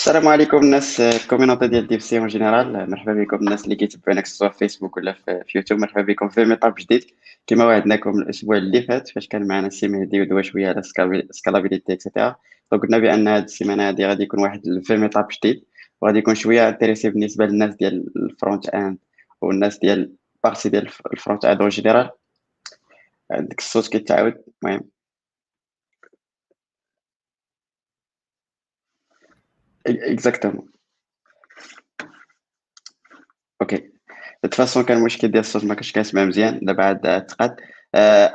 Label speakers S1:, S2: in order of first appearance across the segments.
S1: السلام عليكم الناس الكوميونيتي ديال ديف سي اون جينيرال. مرحبا بكم الناس اللي كيتبعونا سواء في فيسبوك ولا في يوتيوب. مرحبا بكم في ميطاب جديد كما وعدناكم الاسبوع اللي فات فاش كان معنا سي مهدي ودوا شويه على سكالابيليتي اكسيتيرا. فقلنا بان هذه السيمانه هذه غادي يكون واحد في ميطاب جديد وغادي يكون شويه انتريسي بالنسبه للناس ديال الفرونت اند والناس ديال بارتي ديال الفرونت اند اون جينيرال. عندك الصوت كيتعاود. المهم اكزاكتومون. اوكي de toute façon كان مشكل ديال الصوت ما كنتش كنسمع مزيان. دابا عاد تقاد.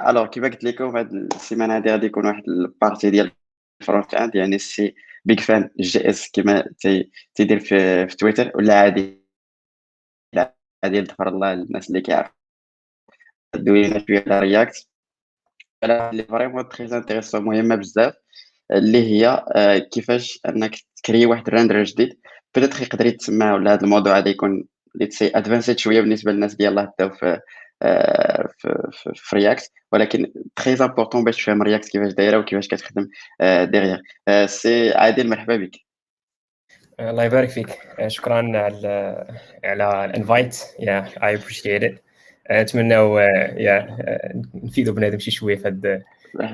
S1: الوغ كيما قلت لكم هاد السيمانه هادي غادي يكون واحد البارتي ديال الفرونت اند، يعني سي بيج فان جي اس كيما تيدير في تويتر، ولا عادي عادل ظفر الله الناس اللي كيعرفوا دوينا شويه على رياكت. اللي فريمون تري انتريسون مهمه بزاف، اللي هي كيفاش انك تكري واحد الرندر جديد. بيتيتر يقدر يتسمى ولا هذا الموضوع هذا يكون ليتسي ادفانسد شويه بالنسبه للناس ديال الله بداو في رياكت، ولكن تري امبورطون باش تفهم رياكت كيفاش دايره وكيفاش كتخدم ديغيغ. سي عادل مرحبا بك.
S2: الله يبارك فيك. شكرا على الانفايت. يا اي ابريشيت ات. اتمنى نفيدوا بنادم شي شويه في هاد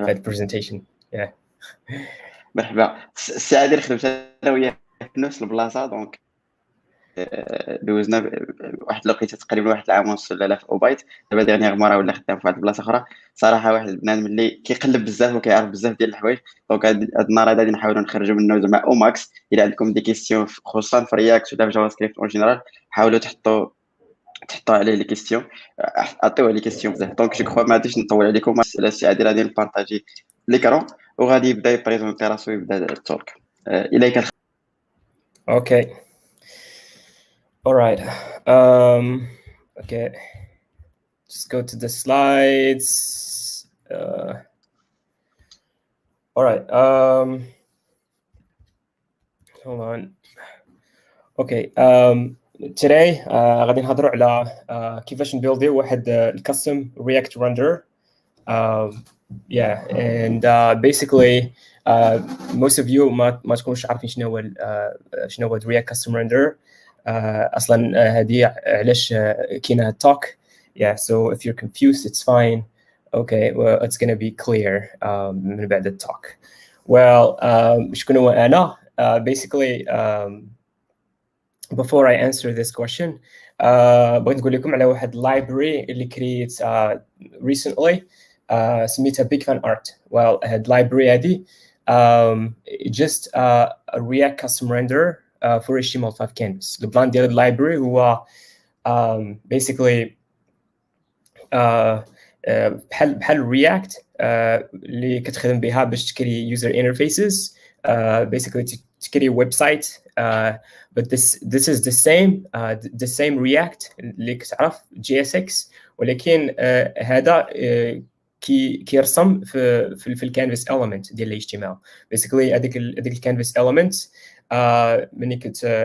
S2: البرزنتيشن.
S1: مرحبا. السي عادل خدمت انا وياه في نفس البلاصه، دونك دوزنا واحد الوقيته تقريبا واحد العام ونص ولا لا في اوبايت. دابا ديرنيغ مره ولا خدام في واحد البلاصه اخرى. صراحه واحد البنادم اللي كيقلب بزاف وكيعرف بزاف ديال الحوايج. دونك هاد النهار غادي نحاولوا نخرجوا منه زعما او ماكس. الا عندكم دي كيستيون خصوصا في رياكت ولا في جافا سكريبت اون جينيرال، حاولوا تحطوا عليه لي كيستيون، عطيوه لي كيستيون بزاف. دونك جو كخوا ما غاديش نطول عليكم. السي عادل غادي نبارطاجي ليكرون وغادي يبدا يبريزونتي راسو ويبدا التولك. اليك.
S2: Okay. All right. Okay. Just go to the slides. All right. Hold on. Okay. Today غادي نهضروا على كيفاش نبيلديو واحد الكاستم رياكت رندر. And basically most of you ما تكونوش عارفين شنو هو رياكت كاستم رندر. اصلا هذه علاش كاينه talk. So if you're confused it's fine. Okay, well it's going to be clear من بعد التوك. Well شكون هو انا؟ Basically before I answer this question بغيت نقول لكم على واحد library اللي كريت recently سميتها big fan art. Well هاد library هادي just a react custom render for Html5 Canvas. البلان ديال library هو basically بحال react اللي كتخدم بها باش تكري user interfaces, basically تكري ويب سايت. but this is the same react اللي كتعرف JSX, ولكن هذا كيرسم في الكانفاس element ديال HTML. basically هذيك الكانفاس element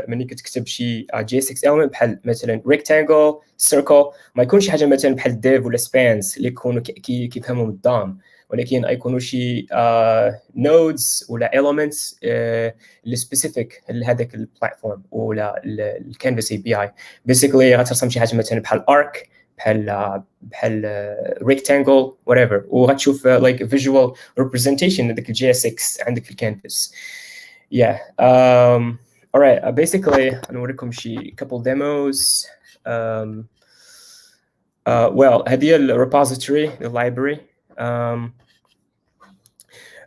S2: ملي كتكتب شي JSX element بحال مثلا rectangle circle ما يكونش حاجه مثلا بحال div ولا spans اللي يكونوا كيفهموا الدام, ولكن يكونوا شي nodes ولا elements اللي specific لهذاك البلاتفورم ولا الكانفاس اي بي اي. basically غترسم شي حاجه مثلا بحال arc بحال rectangle whatever, وغتشوف like visual representation ديك الجي اس اكس عندك في الكانفاس. alright, basically نوريكم شي couple demos. well هذه الريبوزيتوري library.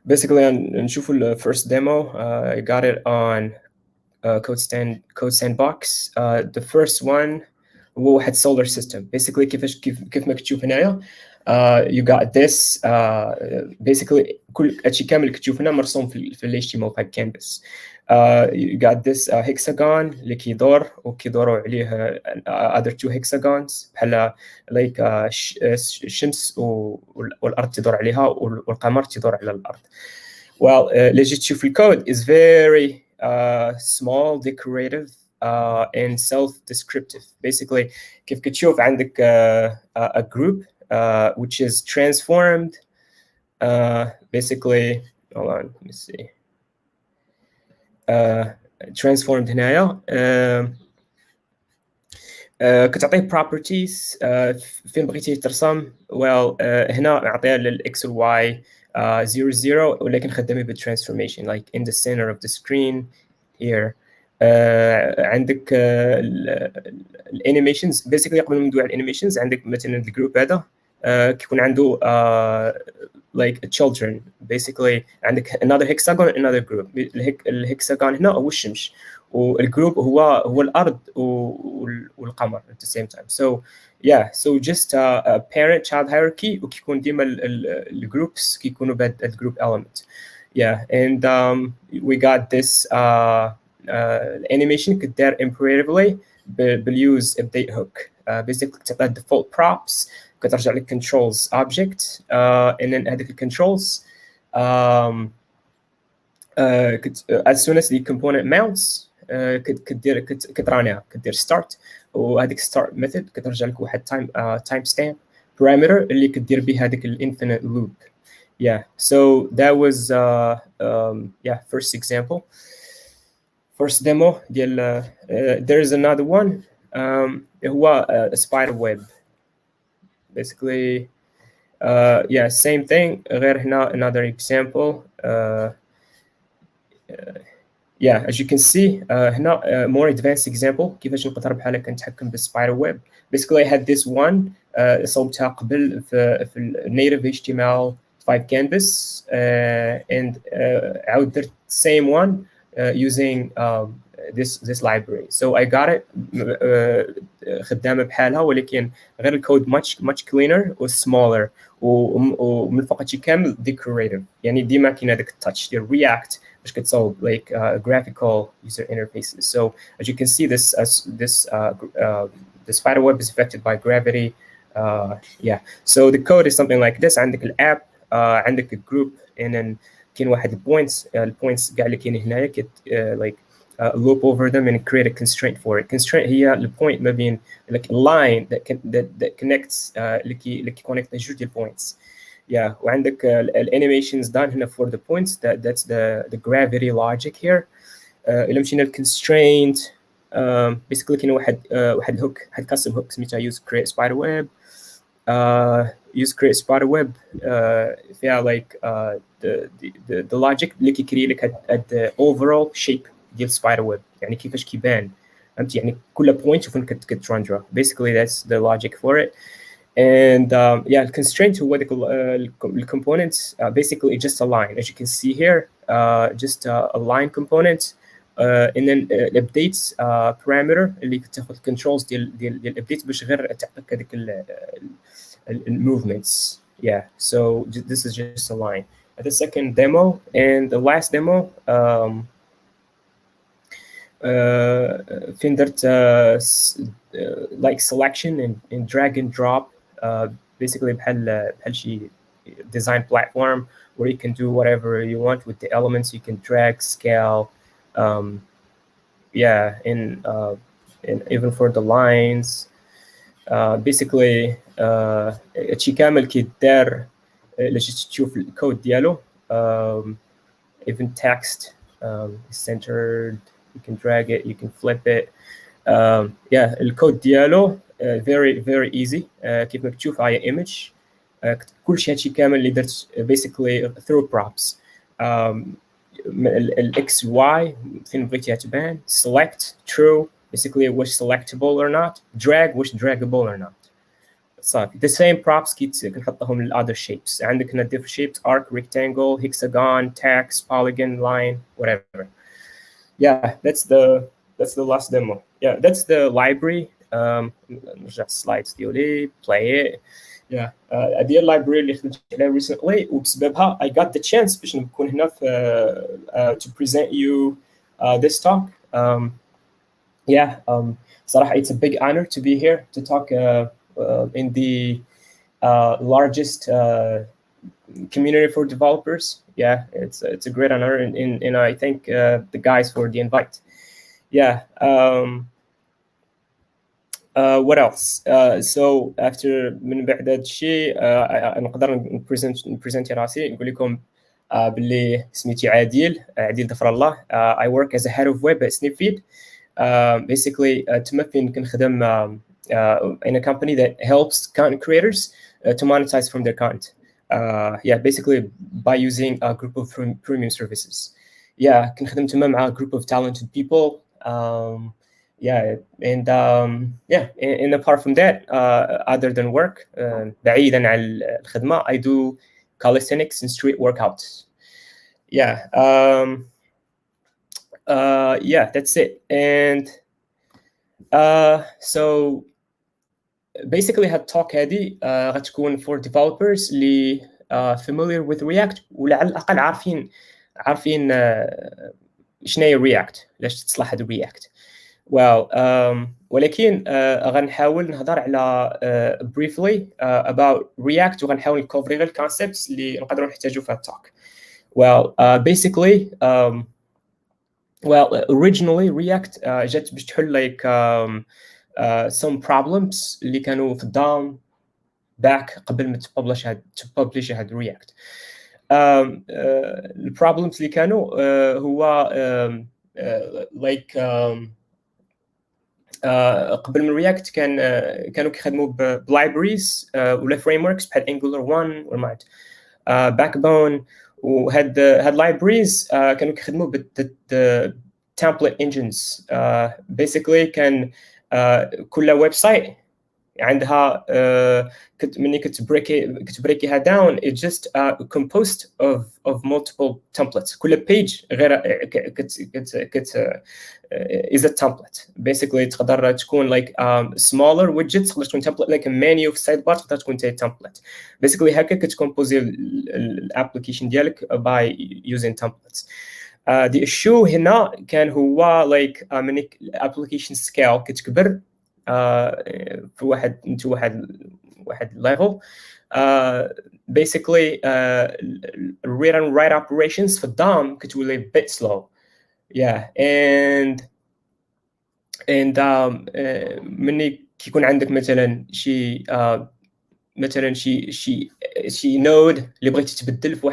S2: basically نشوفوا the first demo. I got it on code sandbox. The first one هو واحد solar system. basically كيف ما كتشوف هنايا you got this. basically كل هادشي كامل كتشوف هنا مرسوم في ال HTML5 Canvas. you got this hexagon اللي كيدور وكيدوروا عليه other two hexagons بحال like الشمس والارض تدور عليها والقمر تدور على الارض. well اللي جيت تشوف الكود is very small, decorative and self-descriptive. basically كيف كتشوف عندك a group which is transformed. basically hold on, let me see. transformed هنايا كتعطيه properties فين بغيتي ترسم هنا نعطيها للاكس والواي 0 0 ولكن خدامين بالtransformation like in the center of the screen here عندك الانيميشنز basically قبل ما ندوي على الانيميشنز عندك مثلا الجروب هذا كيكون عنده like children basically عندك another hexagon another group الهكساغون هنا هو الشمس والجروب هو الارض والقمر at the same time so yeah so just a parent child hierarchy وكيكون ديما الجروبس كيكونوا بعد الجروب element yeah and we got this animation كدار imperatively بالuse update hook basically تعطي default props كترجع لك controls object and then هذيك controls as soon as the component mounts كترانيها كدير start وهذيك start method كترجع لك واحد time stamp parameter اللي كدير به هذيك infinite loop yeah so that was yeah first example first demo ديال there is another one هو spider web basically yeah same thing غير هنا another example yeah as you can see هنا more advanced example كيفاش نقدر بحال هكا نتحكم بالسبايدر ويب basically I had this one صوبتها قبل في native HTML5 Canvas and عاود درت same one using this library so I got it خدامه بحالها ولكن غير الكود much cleaner و smaller ومن فوق شي كامل decorative يعني ديما كاين هذاك التاتش ديال React باش كتصاوب like graphical user interfaces so as you can see the spider web is affected by gravity yeah so the code is something like this عندك الاب عندك الجروب and then كاين واحد البوينتس كاع اللي كاين هنايا like loop over them and create a constraint for it. Constraint هي البوينت ما بين like a line that connects اللي connect the جوج points. Yeah, وعندك الanimations done هنا for the points that's the gravity logic here. إلا مشينا الconstraint basically كاين واحد hook واحد custom hook سميتها use create spider web. Use create spider web فيها like the logic اللي كيكري لك the overall shape ديال spider web يعني كيفاش كيبان فهمتي يعني كل بوينت شوف انك كترندرا basically that's the logic for it and yeah the constraint هو ديك الcomponents basically just a line as you can see here just a line component and then updates parameter اللي كتاخذ controls ديال updates باش غير تعطيك هذيك movements yeah so this is just a line the second demo and the last demo فين درت like selection and drag and drop basically بحال شي design platform where you can do whatever you want with the elements you can drag scale yeah and even for the lines basically هادشي كامل كيدار الا جيت تشوف الكود ديالو even text is centered you can drag it you can flip it yeah الكود ديالو very very easy كيف ما كتشوف هاي image كلشي هادشي كامل اللي درت basically through props الاكس واي فين بغيتيها تبان select true basically واش selectable or not drag واش draggable or not صافي the same props كنحطهم لل other shapes عندك هنا different shapes arc rectangle hexagon text polygon line whatever yeah that's the last demo yeah that's the library نرجع السلايدز ديالي play it yeah هذه اللايبراري اللي خدمت عليها recently وبسببها I got the chance باش نكون هنا في to present you this talk yeah صراحة it's a big honor to be here to talk in the largest community for developers yeah it's a great honor and I thank the guys for the invite yeah what else so after من بعد هذا الشيء نقدر نبريزنت راسي نقول لكم باللي سميتي عادل ظفر الله. I work as a head of web at snipfeed. Basically تما فين كنخدم in a company that helps content creators to monetize from their content. Yeah, basically by using a group of premium services. Yeah, كنخدم تما مع a group of talented people. Yeah, and and apart from that, other than work, بعيدا عن الخدمة, I do calisthenics and street workouts. Yeah, yeah, that's it. And so basically هاد التوك هادي غتكون for developers اللي familiar with React وعلى الأقل عارفين شنو هي React، علاش تصلح هاد React. Well, ولكن غنحاول نهضر على briefly about React وغنحاول نكوفري غير الكونسيبتس اللي نقدروا نحتاجوا في التوك. Well, basically, well, originally React جات باش تحل like some problems اللي كانوا في الدوم back قبل ما تبلش هاد React. البروبلمز اللي كانوا هو like قبل من رياكت كانوا كيخدموا بلايبريز ولا فريم وركس بحال انجولار 1 ولا باك بون، وهاد لايبريز كانوا كيخدموا بال template engines. Basically كان كل ويب سايت عندها ملي كتبريكيها داون it just composed of multiple templates. كل page غير is a template. Basically تقدر تكون like smaller widgets، تقدر تكون template like a menu في السايد بار، تقدر تكون template. Basically هكا كتكومبوزي الابليكيشن ديالك by using templates. the issue هنا كان هو like من الابليكيشن سكيل كتكبر في واحد level. Basically read and write operations في الDOM كتولي bit slow. Yeah, and مني كيكون عندك مثلا شي نود اللي بغيتي تبدل في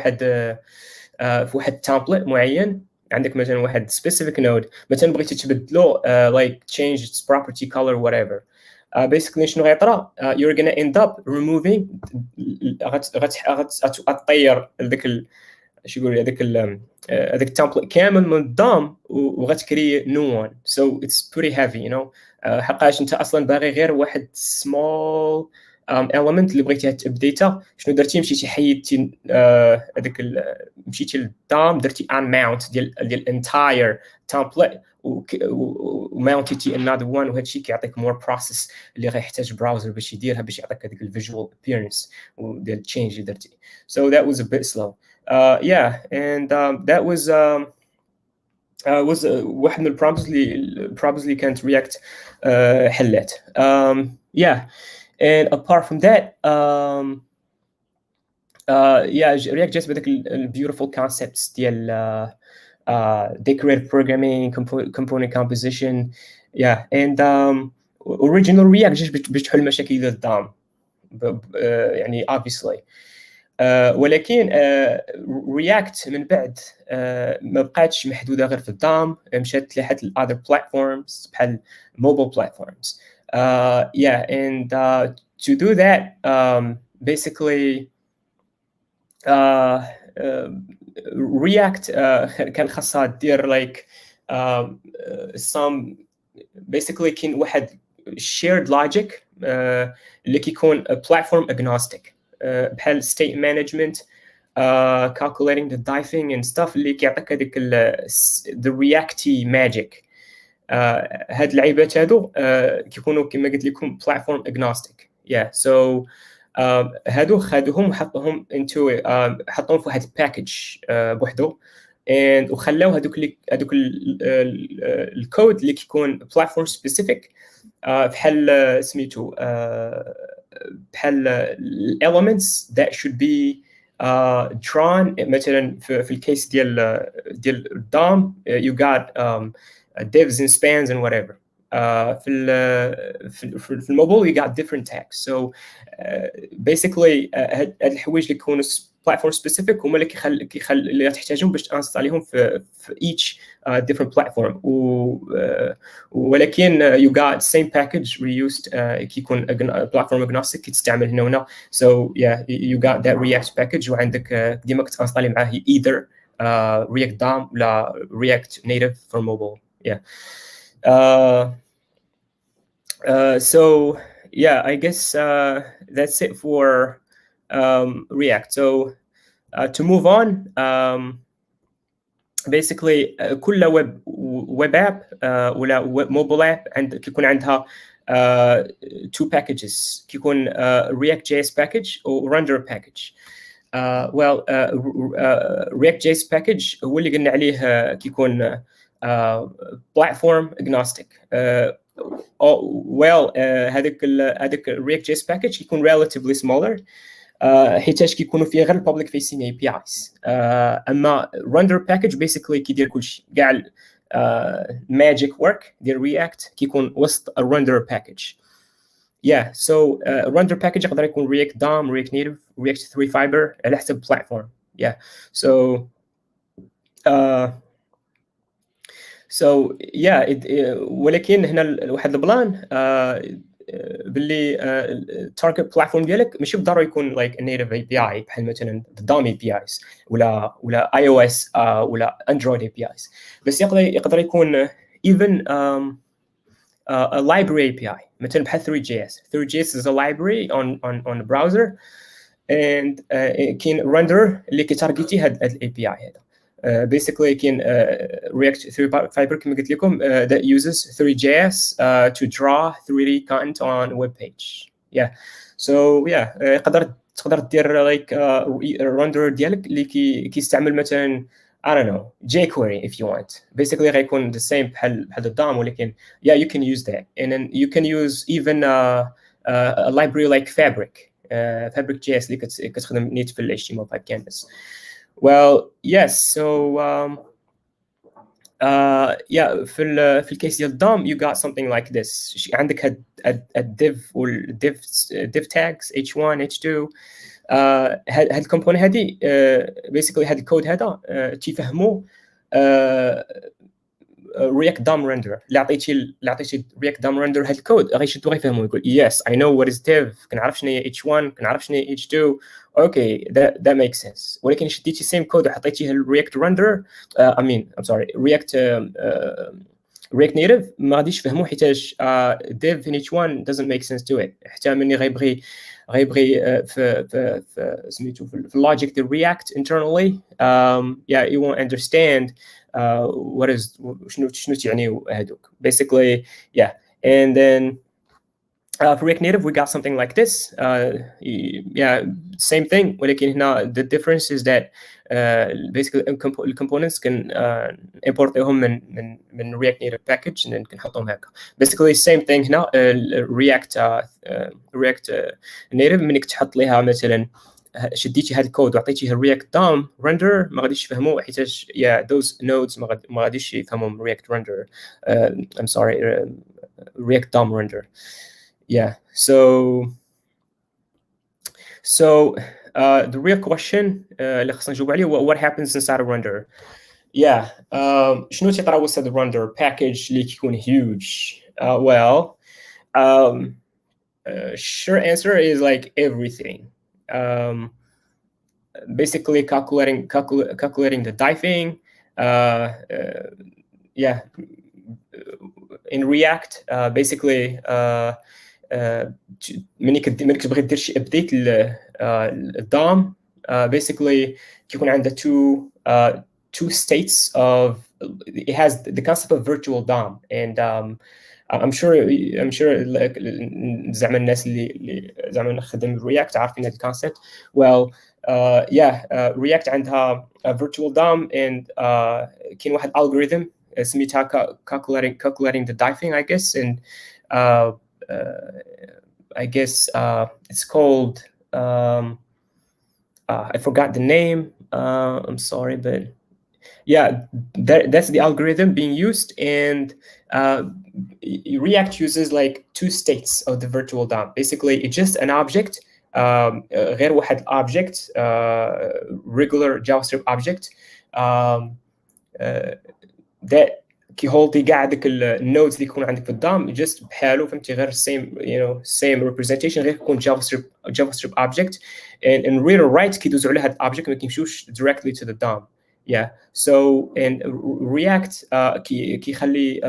S2: واحد template معين، عندك مثلا واحد specific node مثلا بغيتي تبدلو like change its property color whatever. Basically شنو غيطرا you're gonna end up removing غتطير هذاك اش يقول هذاك التمبلت كامل من الدوم وغتكري new one. So it's pretty heavy, you know. حقاش انت اصلا باغي غير واحد small element اللي بغيتي تابديتا. شنو درتي؟ مشيتي حيدتي هذاك مشيتي للدوم درتي unmount ديال entire template وماونتيتي another one، وهذا الشيء كيعطيك more process اللي غيحتاج براوزر باش يديرها باش يعطيك هذيك الفيجوال appearance وديال التشينج اللي درتي. So that was a bit slow. Yeah, and that was واحد من البروبلمز اللي كانت React حلات. Yeah, and apart from that yeah React جات بهذاك beautiful concepts ديال decorative programming, component composition. Yeah, and original React جات باش تحل مشاكل ديال الدوم يعني obviously. ولكن React من بعد ما بقاتش محدوده غير في الدوم، مشات لحد other platforms بحال mobile platforms. Yeah, and to do that basically React كان خاصها دير like some basically كاين واحد shared logic اللي كيكون platform agnostic بحال state management, calculating the diffing and stuff اللي كيعطيك هذيك the Reacty magic. هاد اللعيبات هادو كيكونوا كما قلت لكم platform agnostic. Yeah, so هادو خدوهم وحطوهم into حطوهم في واحد باكج بوحدو and وخلاو هذوك الكود اللي كيكون platform specific بحال سميتو بحال elements that should be drawn. مثلا في الكيس ديال الدوم you got divs and spans and whatever. في الموبايل you got different tags. So basically هاد الحوايج اللي يكونوا platform specific هما اللي تحتاجهم باش تانستاليهم في each different platform. ولكن you got same package reused كي يكون platform agnostic كي تستعمل هنا وهنا. So yeah, you got that React package وعندك ديما كتانستالي معاه either React DOM ولا React Native for mobile. Yeah. So yeah, I guess that's it for React. So to move on, basically كل web app ولا mobile app كيكون عندها two packages. كيكون React.js package و render package. React.js package هو اللي قلنا عليه كيكون platform agnostic. هذاك React.js package يكون relatively smaller حيتاش كيكونوا فيه غير public facing APIs. اما render package basically كيدير كلشي كاع magic work ديال React كيكون وسط render package. Yeah, so render package يقدر يكون React DOM, React Native, React 3 Fiber على حسب platform. Yeah, so yeah, ولكن هنا واحد البلان باللي التارجت بلاتفورم ديالك ماشي بالضروره يكون like a native API بحال مثلا DOM APIs ولا iOS ولا Android APIs, بس يقدر يكون even a library API مثلا بحال 3JS. 3JS is a library on the browser and كاين render اللي كيتارجيتي هاد API هذا. Basically كاين React 3 Fiber كما قلت لكم that uses 3JS to draw 3D content on a web page. Yeah, so yeah تقدر دير like render ديالك اللي كيستعمل مثلا I don't know jQuery if you want. Basically غيكون the same بحال الDOM ولكن yeah you can use that, and then you can use even a library like Fabric.js اللي كتخدم نيت في ال Html5 Canvas. Well, yes. So yeah, في الكيس ديال DOM you got something like this. عندك div div tags h1 h2. هاد الكومبوننت هادي basically هاد الكود هذا تيفهموا React DOM render. اللي عطيتي React DOM render هاد الكود غيشدو غيفهموا يقول yes I know what is div, كنعرف شنو هي h1 كنعرف شنو هي h2. Okay, that makes sense. ولكن شديتي same code وحطيتيه React render I'm sorry React Native ما غاديش يفهموا حيتاش div in h1 doesn't make sense to it. حتى مني غيبغي في سميتو في logic the React internally yeah you won't understand what is شنو تعنيو هادوك basically. Yeah, and then for React Native we got something like this. Yeah, same thing ولكن هنا the difference is that basically components can importهم من React Native package and then كنحطهم هكا. Basically same thing هنا React Native منك تحط ليها مثلا شديتي هذا الكود وعطيتيه React DOM render ما غاديش يفهموا حيتاش yeah those nodes ما غاديش يفهموا React render I'm sorry React DOM render. Yeah, so the real question اللي خصنا نجاوب عليه هو what happens inside a render. Yeah, شنو تيطرا وسط الرندر package اللي كيكون huge. Well, short answer is like everything. Basically calculating the diving. Yeah, in React basically منك تبغي دير شي ابديت للدوم basically كيكون عندها two states of it has the concept of virtual DOM, and I'm sure like زعما الناس اللي زعما خدم React عارفين هذا الكونسيبت. Well yeah React عندها virtual DOM and كاين واحد algorithm سميتها calculating the diving I guess, and I guess it's called I forgot the name. I'm sorry, but Yeah, that's the algorithm being used, and React uses like two states of the virtual DOM. Basically, it's just an object, غير واحد object, regular JavaScript object, that كيهولدي كاع ديك النودز اللي يكون عندك في الدام just بحالو، فهمتي، غير same representation، غير يكون JavaScript object، and read or write كيدوزوا على هذا object ما كيمشيوش directly to the DOM. Yeah, so in React كيخلي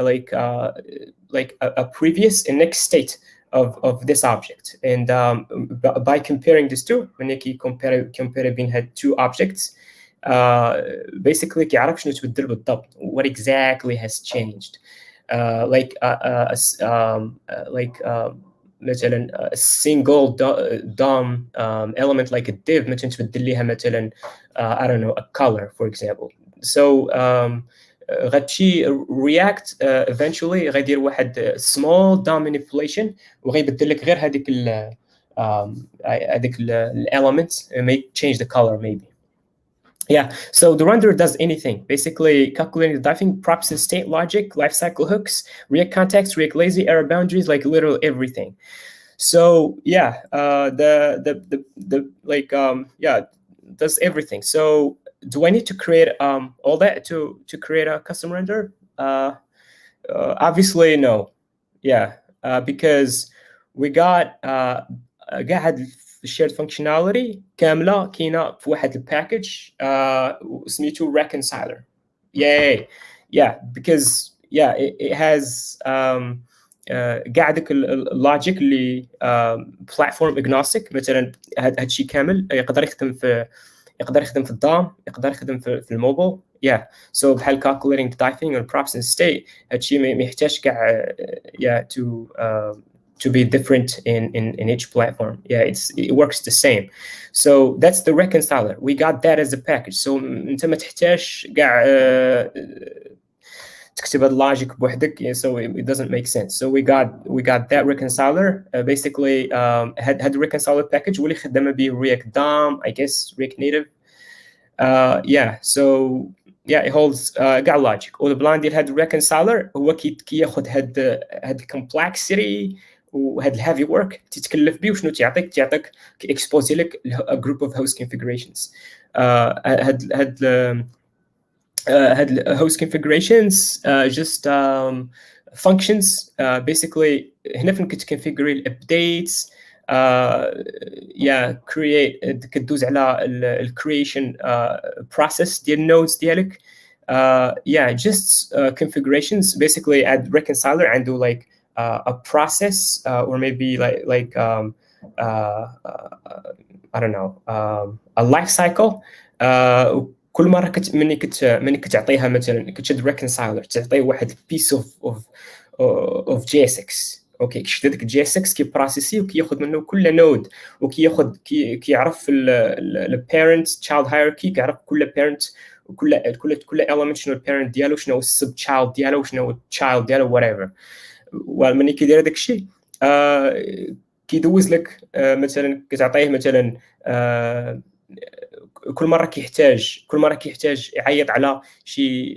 S2: like a previous and next state of this object, and by comparing these two, when you compare بين هاد two objects, basically كيعرف شنو تبدل بالضبط, what exactly has changed, مثلا a single DOM element like a div مثلا تبدل ليها مثلا I don't know, a color for example. So غتمشي React eventually غيدير واحد small DOM manipulation وغيبدل لك غير هذيك ال elements, may change the color maybe. Yeah, so the renderer does anything, basically calculating the diving, props and state logic, lifecycle hooks, React context, React lazy, error boundaries, like literally everything. So yeah, does everything. So do I need to create all that to create a custom render? Obviously no. Yeah, because we got قاعد shared functionality كامله كاينه في واحد الباكج سميتو reconciler. Yay. Yeah, because yeah, it has كاع داك اللوجيك اللي platform agnostic. مثلا هادشي كامل يقدر يخدم في الدام، يقدر يخدم في الموبايل. Yeah, so بحال calculating the diving or props and state هادشي ما يحتاجش كاع to be different in each platform. Yeah, it works the same. So that's the reconciler. We got that as a package. So انت ما تحتاج كاع تكتب هاد اللوجيك بوحدك. So it doesn't make sense. So we got that reconciler. Basically had reconciler package واللي خدامه به React DOM, I guess React Native. Yeah, so yeah, it holds كاع logic. والبلان ديال هاد reconciler هو كياخذ هاد complexity وهاد الهافي ورك تتكلف به، وشنو تعطيك كيكسبوزي لك a group of host configurations. هاد host configurations just functions. Basically هنا فين كتكونفيغري الابديتس. Yeah, create كدوز على الكرييشن process ديال النودز ديالك. Yeah, just configurations. Basically add reconciler عنده like a process or maybe like I don't know, a life cycle. كل مره مني كتعطيها مثلا كتشد reconciler تعطيه واحد piece of JSX. اوكي، كيشد داك JSX كيبروسيسي وكياخذ منه كل نود وكياخذ كيعرف البيرنت تشايلد هيراركي، كيعرف كل بيرنت وكل element شنو البيرنت ديالو، شنو السب تشايلد ديالو، شنو التشايلد ديالو whatever. ومني كيدير داك الشيء كيدوز لك مثلا كتعطيه مثلا كل مره كيحتاج يعيط على شي.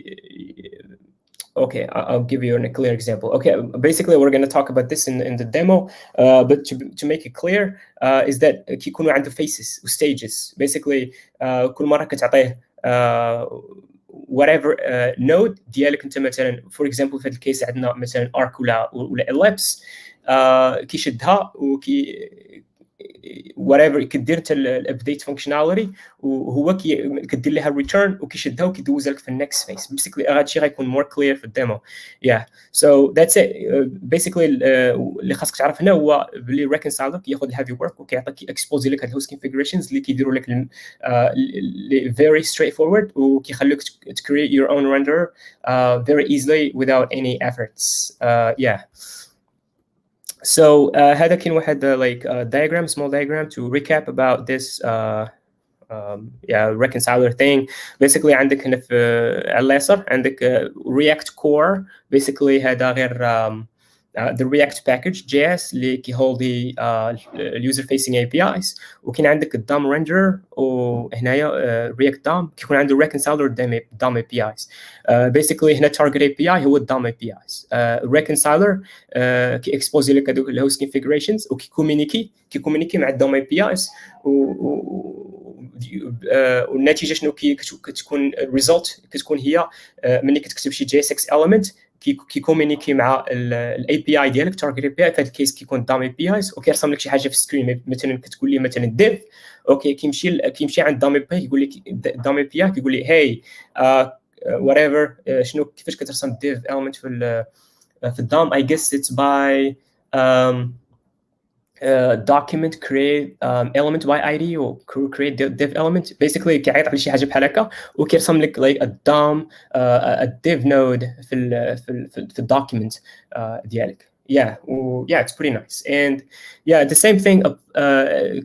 S2: Okay, I'll give you a clear example. Okay, basically we're going to talk about this in the demo, but to make it clear is that كيكونوا عنده faces و stages. Basically كل مرة كتعطيه whatever node ديالك انت مثلا for example في هذا الكيس عندنا مثلا arc ولا ellipse كيشدها وكي whatever كدير انت الابديت فانكشناليتي وهو كدير لها ريتيرن وكيشدها وكيدوز لك في النكست فيس. بيسيكلي هادشي غيكون مور كلير في الديمو. yeah, so that's it. basically اللي خاصك تعرف هنا هو بلي ريكونسايلر كياخذ الهافي ورك وكيعطيك اكسبوزي لك هاد الهوست كونفيغريشنز اللي كيديروا لك very straightforward وكيخليك to create your own render very easily without any efforts. Yeah. So هذا كاين واحد like diagram, small diagram to recap about this yeah reconciler thing. Basically عندك هنا في على اليسار عندك React core. Basically هذا غير the React package JS اللي كيهولدي اليوزر فيسينغ اي بي ايز، وكاين عندك الدام ريندر، وهنايا رياكت دام كيكون عنده ريكونسايلر دام اي بي ايز. بيسيكلي هنا تارجت اي بي اي هو الدام اي بي ايز. ريكونسايلر كي اكسبوزي لك هذوك الهوست كونفيجريشنز وكيكومونيكي مع الدام اي بي ايز، والنتيجه شنو كتكون الريزلت كتكون هي ملي كتكتب شي جي اس اكس element كيكومونيكي مع الاي بي اي ديالك تارجت اي بي اي. في هذا الكيس كيكون دام اي بي ايز، وكيرسم لك شي حاجه في السكرين. مثلا كتقول لي مثلا ديف، اوكي كيمشي عند دام اي بي اي كيقول لك دام اي بي اي كيقول لي هاي whatever شنو كيفاش كترسم ديف element في الدام. I guess it's by document create element by ID or create div element. Basically كيعيط على شي حاجه بحال هكا وكيرسم لك like a DOM a div node في الدوكيمنت ديالك. Yeah, it's pretty nice. And yeah, the same thing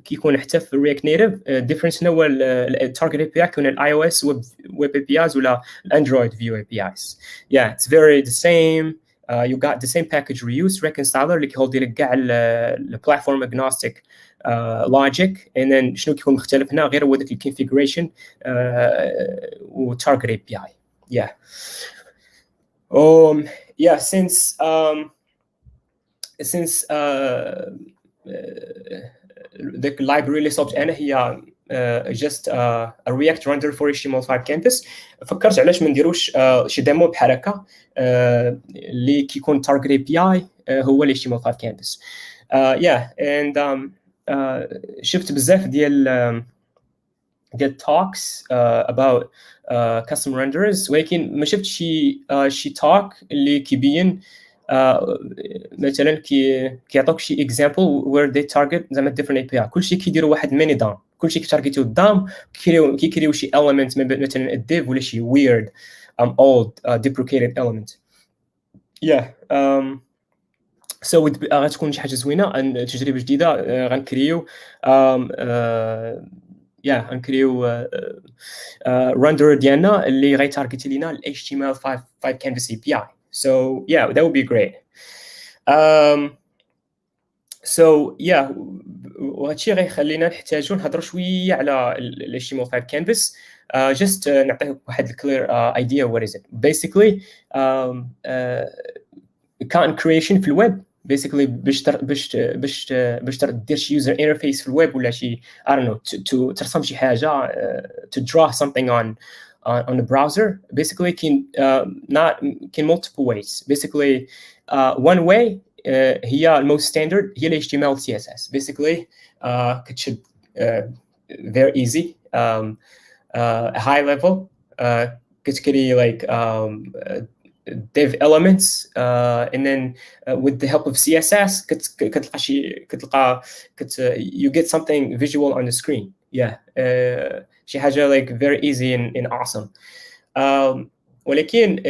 S2: كيكون حتى في React Native. difference هو التارجت اي بي اي كيكون الاي او اس ويب اي بي ايز ولا الاندرويد فيو اي بي ايز. Yeah, it's very the same. You got the same package reuse reconciler اللي كيهولدي لك كاع البلاتفورم agnostic logic. and then شنو كيكون مختلف هنا غير هو داك الكونفيجريشن و target API. Yeah. Yeah, since the library اللي صوبت انا هي just a React render for Html5 Canvas. فكرت علاش ما نديروش شي ديمو بحال هكا اللي كيكون target API هو ال Html5 Canvas. Yeah, and شفت بزاف ديال talks about custom renderers، ولكن ما شفت شي talk اللي كيبين مثلا كيعطوك شي example where they target زعما different API. كلشي كيديروا واحد ميني دام، كلشي كيتارجيتيو الدام، كيكريو شي element مثلا الديف ولا شي weird old deprecated element. Yeah. So غتكون شي حاجه زوينه، تجربه جديده. غنكريو غنكريو render ديالنا اللي غيتارجيتي لينا ال HTML5 Canvas API. So yeah, that would be great. So yeah, وهادشي غيخلينا نحتاجو نهضروا شويه على ال HTML5 Canvas. Just نعطيك واحد clear idea what is it. Basically content creation في الويب. Basically باش دير شي user interface في الويب ولا شي I don't know to ترسم شي حاجه to draw something on the browser. Basically كاين multiple ways. Basically one way هي most standard هي ال HTML CSS. Basically كتشد very easy high level كتكري like div elements and then with the help of CSS كتلقى you get something visual on the screen. Yeah, شي حاجة like very easy and awesome. ولكن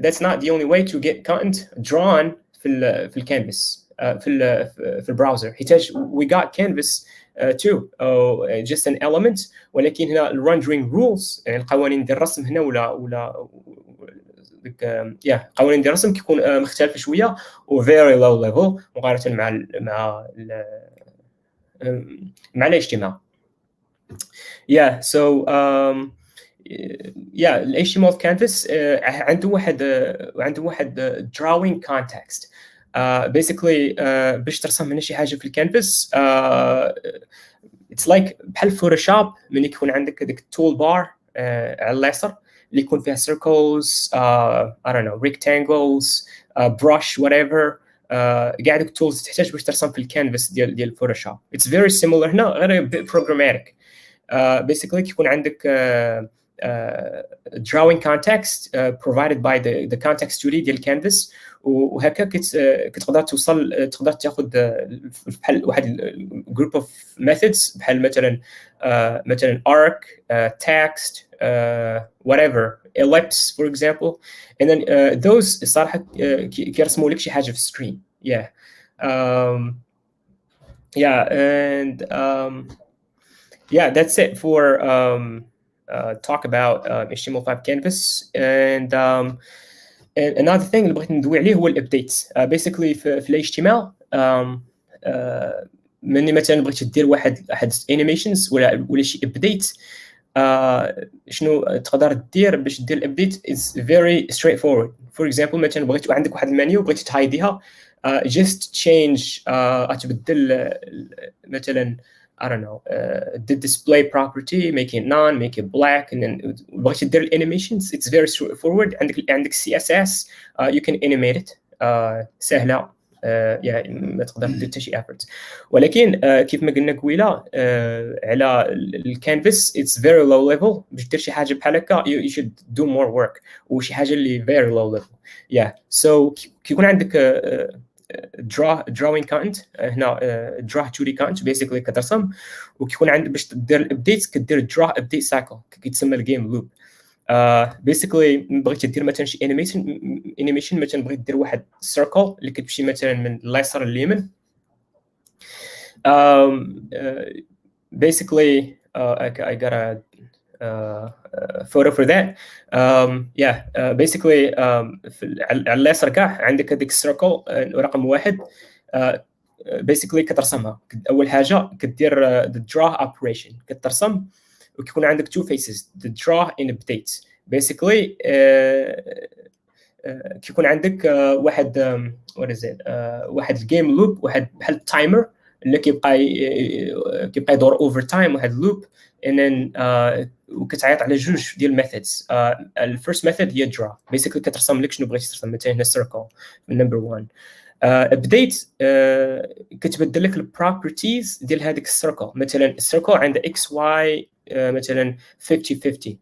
S2: that's not the only way to get content drawn في الكانفاس في البراوزر. حيتاج we got canvas too just an element، ولكن هنا rendering rules يعني قوانين ديال الرسم هنا ولا قوانين ديال الرسم كيكون مختلفه شويه و very low level مقارنه مع ال HTML. Yeah, so yeah, ال HTML Canvas عنده واحد drawing context. Basically باش ترسم هنا شي حاجه في الكانفاس it's like بحال فوتوشوب ملي يكون عندك هذيك التول بار على اليسار اللي يكون فيها circles I don't know rectangles brush whatever كاع دوك التولز تحتاج باش ترسم في الكانفاس ديال الفوتوشوب. it's very similar هنا غير programmatic. Basically كيكون عندك drawing context provided by the context tree ديال canvas، وهكا كتقدر تقدر تاخذ بحال واحد group of methods بحال مثلا arc text whatever ellipse for example and then those الصراحه كيرسموا لك شي حاجه في السكرين. yeah and yeah, that's it for talk about HTML5 Canvas. And another thing اللي بغيت ندوي عليه هو الابديت. basically في ال HTML مني مثلا بغيت دير واحد animations ولا شي ابديت، شنو تقدر دير باش دير الابديت is very straightforward. for example مثلا بغيت عندك واحد المنيو بغيتي تهايديها، just change تبدل مثلا I don't know the display property, make it none, make it black, and then بغيتي دير الانيميشنز it's very straightforward. عندك CSS you can animate it سهله. يعني ما تقدر دير حتى شي effort. ولكن كيف ما قلنا قبيله على الكانفاس it's very low level. باش دير شي حاجه بحال هكا you should do more work، وشي حاجه اللي very low level. so كيكون عندك drawing content هنا draw 2D content basically كترسم، وكيكون عندك باش دير الابديت كدير draw update cycle كيتسمى الجيم لوب. basically بغيتي دير مثلا شي animation مثلا بغيت دير واحد circle اللي كتمشي مثلا من اليسار لليمين. basically I got a photo for that. basically على اليسار كاع عندك هذيك السيركل رقم 1. basically كترسمها. اول حاجه كدير the draw operation كترسم، وكيكون عندك two faces the draw and update. basically كيكون عندك واحد what is it واحد الجيم لوب، واحد بحال التايمر اللي كيبقى يدور اوفر تايم، واحد لوب and then وكتعيط على جوج ديال الميثودز. الفيرست ميثود هي draw basically كترسم لك شنو بغيتي ترسم. مثلا هنا سيركل نمبر 1. update كتبدل لك البروبرتيز ديال هذيك السيركل. مثلا السيركل عندها اكس واي مثلا 50 50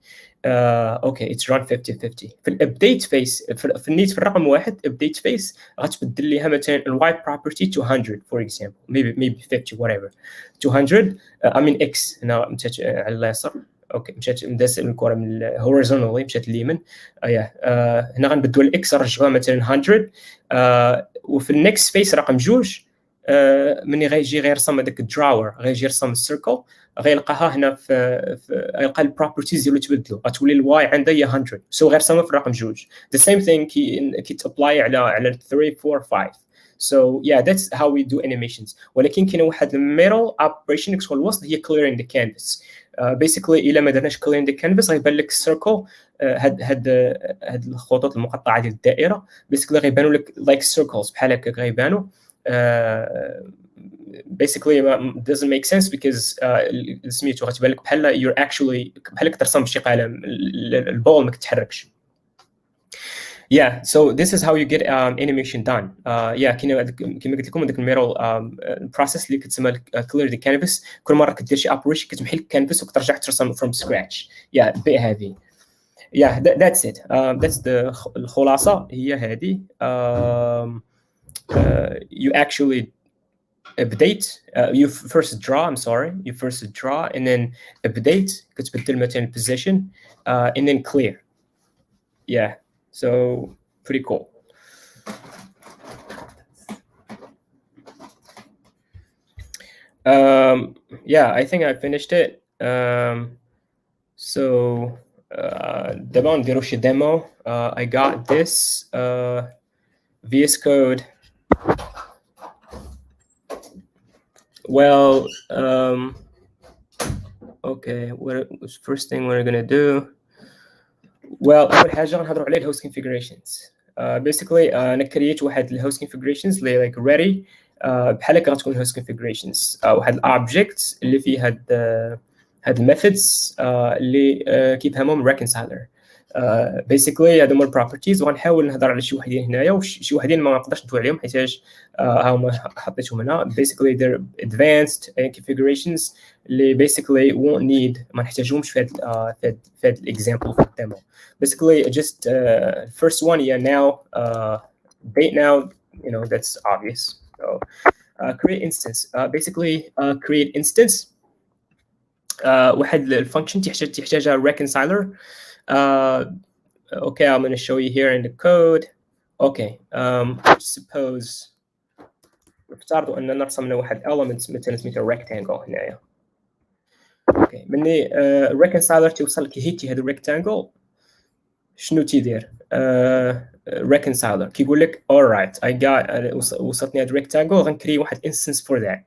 S2: اوكي اتس ران 50 50. في الابديت فيس في النيت في الرقم 1 ابديت فيس غتبدل ليها مثلا الواي بروبرتي 200 فور اكزامبل maybe 50 whatever 200 I mean x هنا مشات على اليسار. اوكي مشات مداس الكره من هوريزونتالي مشات اليمين. هنا غنبدلوا الاكس نرجعوها مثلا 100. وفي النكست فيس رقم 2 مني غيجي غيرسم هذاك الدراور غيجي يرسم السيركل غيلقاها هنا في غيلقى البروبرتيز ديالو تبدلوا غتولي الواي عندها هي 100 سو غيرسمها في الرقم 2. the same thing كي تابلاي على 3 4 5. so yeah that's how we do animations. ولكن كاينه واحد الميرل اوبريشن كتكون الوسط هي clearing the canvas. basically الا ما درناش clearing the canvas غيبان لك السيركل هاد الخطوط المقطعه ديال الدائره basically غيبانوا لك like circles بحال هكا غيبانوا. basically it doesn't make sense because سميتو غتبان لك بحال you're actually بحال ترسم بشي قلم البول ما كتحركش. so this is how you get animation done. كاين كما قلت لكم داك الميرال process اللي كتسمى clear the canvas. كل مره كدير شي operation كتمحي الكانفاس وكترجع ترسم from scratch. bit heavy. that's it. that's the الخلاصه هي هذه. you actually update you first draw you first draw and then update كتبدل مثلا position and then clear. so pretty cool. I think I finished it. so دابا نديرو شي demo. I got this VS Code. Well, okay, what's the first thing we're gonna do? Well, أول حاجة غنهضروا على الهوست configurations. basically أنا كريت واحد الهوست configurations اللي like ready. بحال هكا غتكون host configurations. واحد الأوبجيكت اللي فيه هاد الميثودز اللي كيفهمهم reconciler. basically هادو هما البروبرتيز وغنحاول نهضر على شي وحدين هنايا وشي وحدين ما نقدرش ندوي عليهم حيتاش ها هما حطيتهم هنا. basically they're advanced configurations اللي basically won't need ما نحتاجهمش في هاد الاكزامبل في الديمو. basically just first one now date now that's obvious. so create instance. basically create instance واحد الفانكشن تحتاجها reconciler. okay, I'm going to show you here in the code. okay, suppose نفترض أننا نرسم واحد element مثلا سميتو rectangle هنايا. okay مني reconciler توصل لك هيتي هذا rectangle شنو تيدير reconciler كيقول لك alright I got وصلتني هاد rectangle غنكري واحد instance for that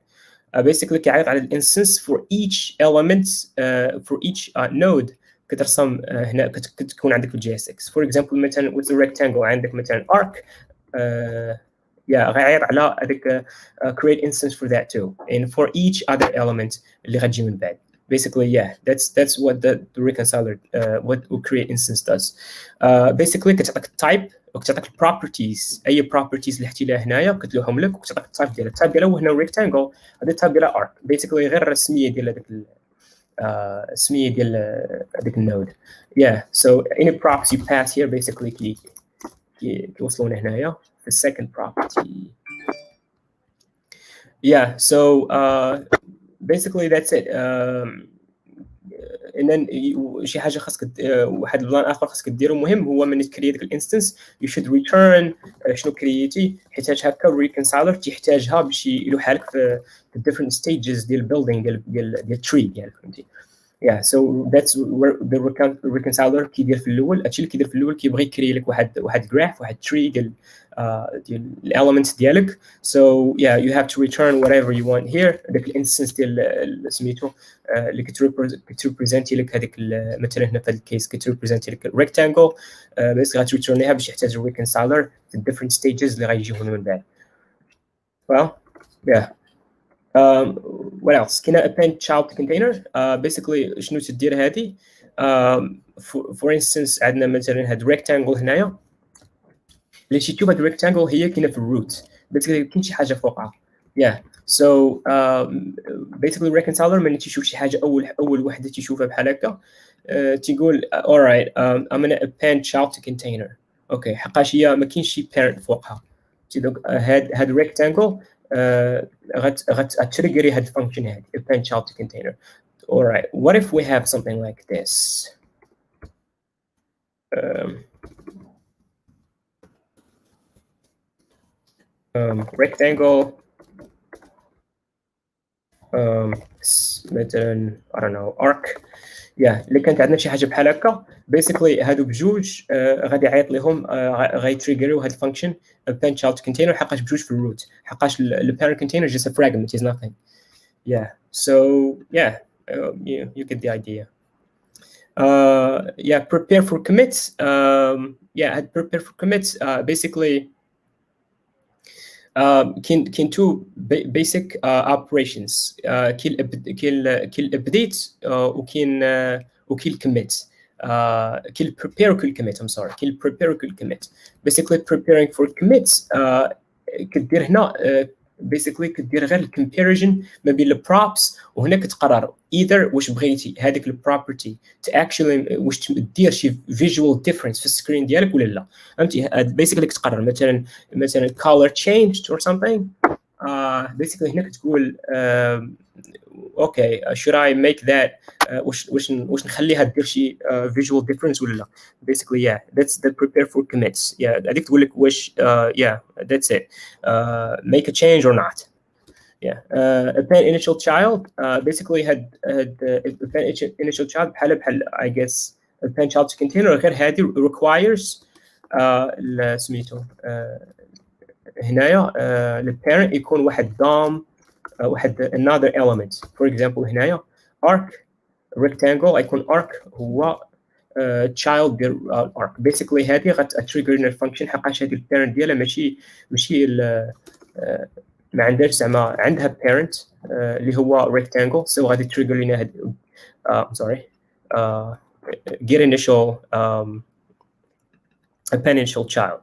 S2: basically كيعيط على الانستنس for each element for each node كترسم هنا كتكون عندك في الجي اس اكس for example مثلا with the rectangle عندك مثلا arc غيعيط على هذيك create instance for that too and for each other element اللي غتجي من بعد basically that's what the reconciler what create instance does basically كتعطيك type وكتعطيك properties اي properties اللي حتي لها هنايا كتلوحهم لك وكتعطيك التايب ديالها التايب ديالها هو هنا rectangle هذا التايب ديالها arc basically غير السميه ديال هذاك السميه ديال هذاك النود so any props you pass here basically كيوصلونا هنايا the second property so basically that's it and then شي حاجه خاصك واحد البلان اخر خاصك ديرو مهم هو من تكريت ديك الانستنس you should return شنو كرييتي حيت هكا الريكونسايلر تيحتاجها باش يلوحها لك في different stages ديال building ديال tree ديالك فهمتي so that's where the reconciler كيدير في الاول هادشي اللي كيدير في الاول كيبغي يكري لك واحد graph واحد tree ديال الاليمنتس ديالك so you have to return whatever you want here داك الانستنس ديال سميتو اللي كتريبريزنتي لك هذيك مثلا هنا في هذا الكيس كتريبريزنتي لك الريكتانجل بس غتريتورنيها باش يحتاج الريكونسايلر في different stages اللي غيجيو من بعد well what else كاين append child container basically شنو تدير هذه for instance عندنا مثلا هاد rectangle هنايا اللي تشوف هاد rectangle هي كاينه في الروت basically كاين شي حاجه فوقها so basically reconciler من تيشوف شي حاجه اول وحده تيشوفها بحال هكا تيقول alright I'm gonna append child to container اوكي حقاش هي ما كاينش شي parent فوقها هاد rectangle غتريجري هاد الفانكشن هادي append child to container alright what if we have something like this rectangle مثلا I don't know arc اللي كانت عندنا شي حاجه بحال هكا basically هادو بجوج غادي يعيط لهم غيتريجريو هاد الفانكشن append child to container حقاش بجوج في الروت حقاش parent container is just a fragment is nothing so you get the idea prepare for commits prepare for commits basically كاين two basic operations كاين update وكاين commit كاين prepare وكاين commit I'm sorry كاين prepare وكاين commit basically preparing for commits كدير هنا basically كدير غير الكومباريجن ما بين البروبس وهنا كتقرر either واش بغيتي هذيك البروبرتي actually واش دير شي فيجوال ديفرنس في السكرين ديالك ولا لا فهمتي basically كتقرر مثلا color changed or something basically هنا كتقول okay should I make that واش نخليها دير شي visual difference ولا لا basically that's the prepare for commits هذيك تقول لك واش that's it make a change or not append initial child basically had append initial child بحال I guess append child to container غير هذه requires سميتو هنايا البارent يكون واحد DOM واحد another element for example هنايا arc rectangle يكون arc هو child ديال arc basically هذه غتريجر الفانكشن حقاش هذه البارent ديالها ماشي ما عندهاش زعما عندها parent اللي هو rectangle so غادي تريجر لنا هاد sorry get initial append initial child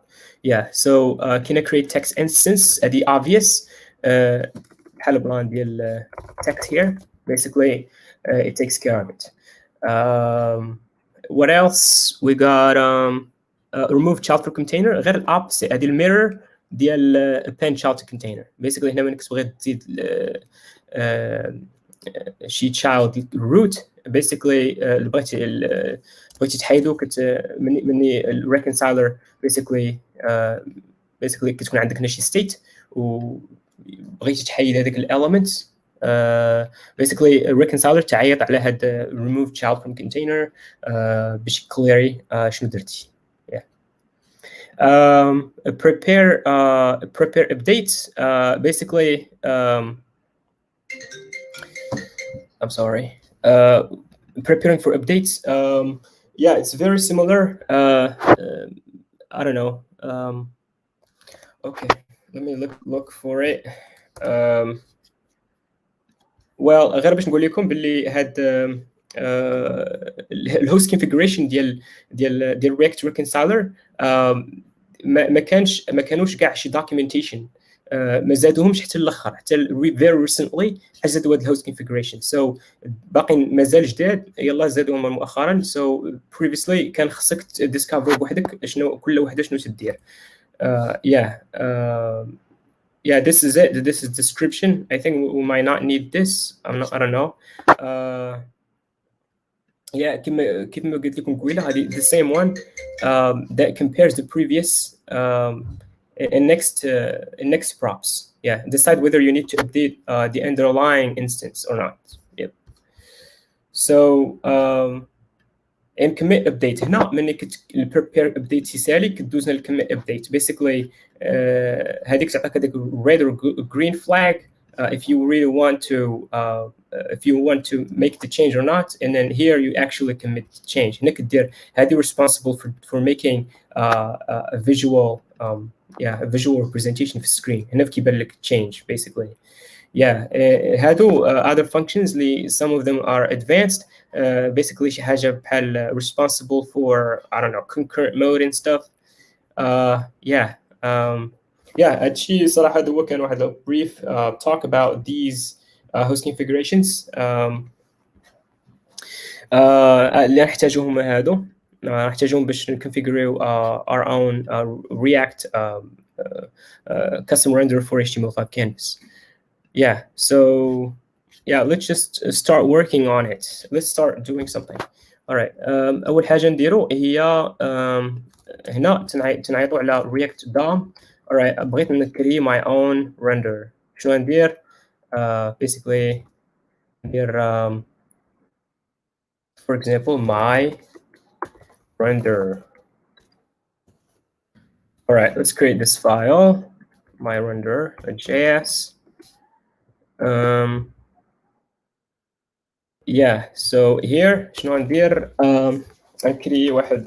S2: so can I create text instance هذه obvious بحال البلان ديال text here basically it takes care of it what else we got remove child for container غير الopposite هذه الميرور ديال append child to container basically هنا منك تبغي تزيد شي child root basically بغيتي تحيدو مني reconciler basically كتكون عندك هنا شي state وبغيتي تحيد هذيك element basically reconciler تعيط على هاد remove child from container باش كليري شنو درتي prepare updates. Basically, I'm sorry. Preparing for updates. Yeah, it's very similar. I don't know. Okay, let me look for it. well غير باش نقول لكم باللي هاد الهوست كونفيجريشن ديال رياكت ريكونسايلر ما كانوش كاع شي دوكيومنتيشن ما زادوهمش حتى الاخر حتى فيري ريسنتلي زادوا هاد الهوست كونفيجريشن سو باقي مازال جداد يلا زادوهم مؤخرا سو بريفيسلي كان خصك ديسكفر بوحدك شنو كل وحده شنو تدير yeah, this is it. This is description. I think we might not need this. I don't know. Yeah, كيف ما قلت لكم قبيله هذه the same one that compares the previous and next props. Yeah, decide whether you need to update the underlying instance or not. Yep. So and commit update هنا مني prepare update يسالي كدوز للcommit update basically هذيك تعطيك هذيك red or green flag if you really want to make the change or not and then here you actually commit the change هنا كدير هذه responsible for making a visual a visual representation في السكرين هنا كيبان لك change basically. هادو other functions اللي some of them are advanced basically شي حاجه بحال responsible for I don't know concurrent mode and stuff. هادشي صراحه هو كان واحد brief talk about these host configurations اللي نحتاجوهم هادو نحتاجوهم باش نكونفيغريو our own React custom render for HTML5 Canvas. Let's just start working on it. Let's start doing something. All right. أول حاجة نديرو هي هنا تنعيطوا على React DOM. All right. بغيت نكري my own render. شنو ندير؟ Basically ندير for example my render. All right. Let's create this file. My render.js. So here شنو ندير نكري واحد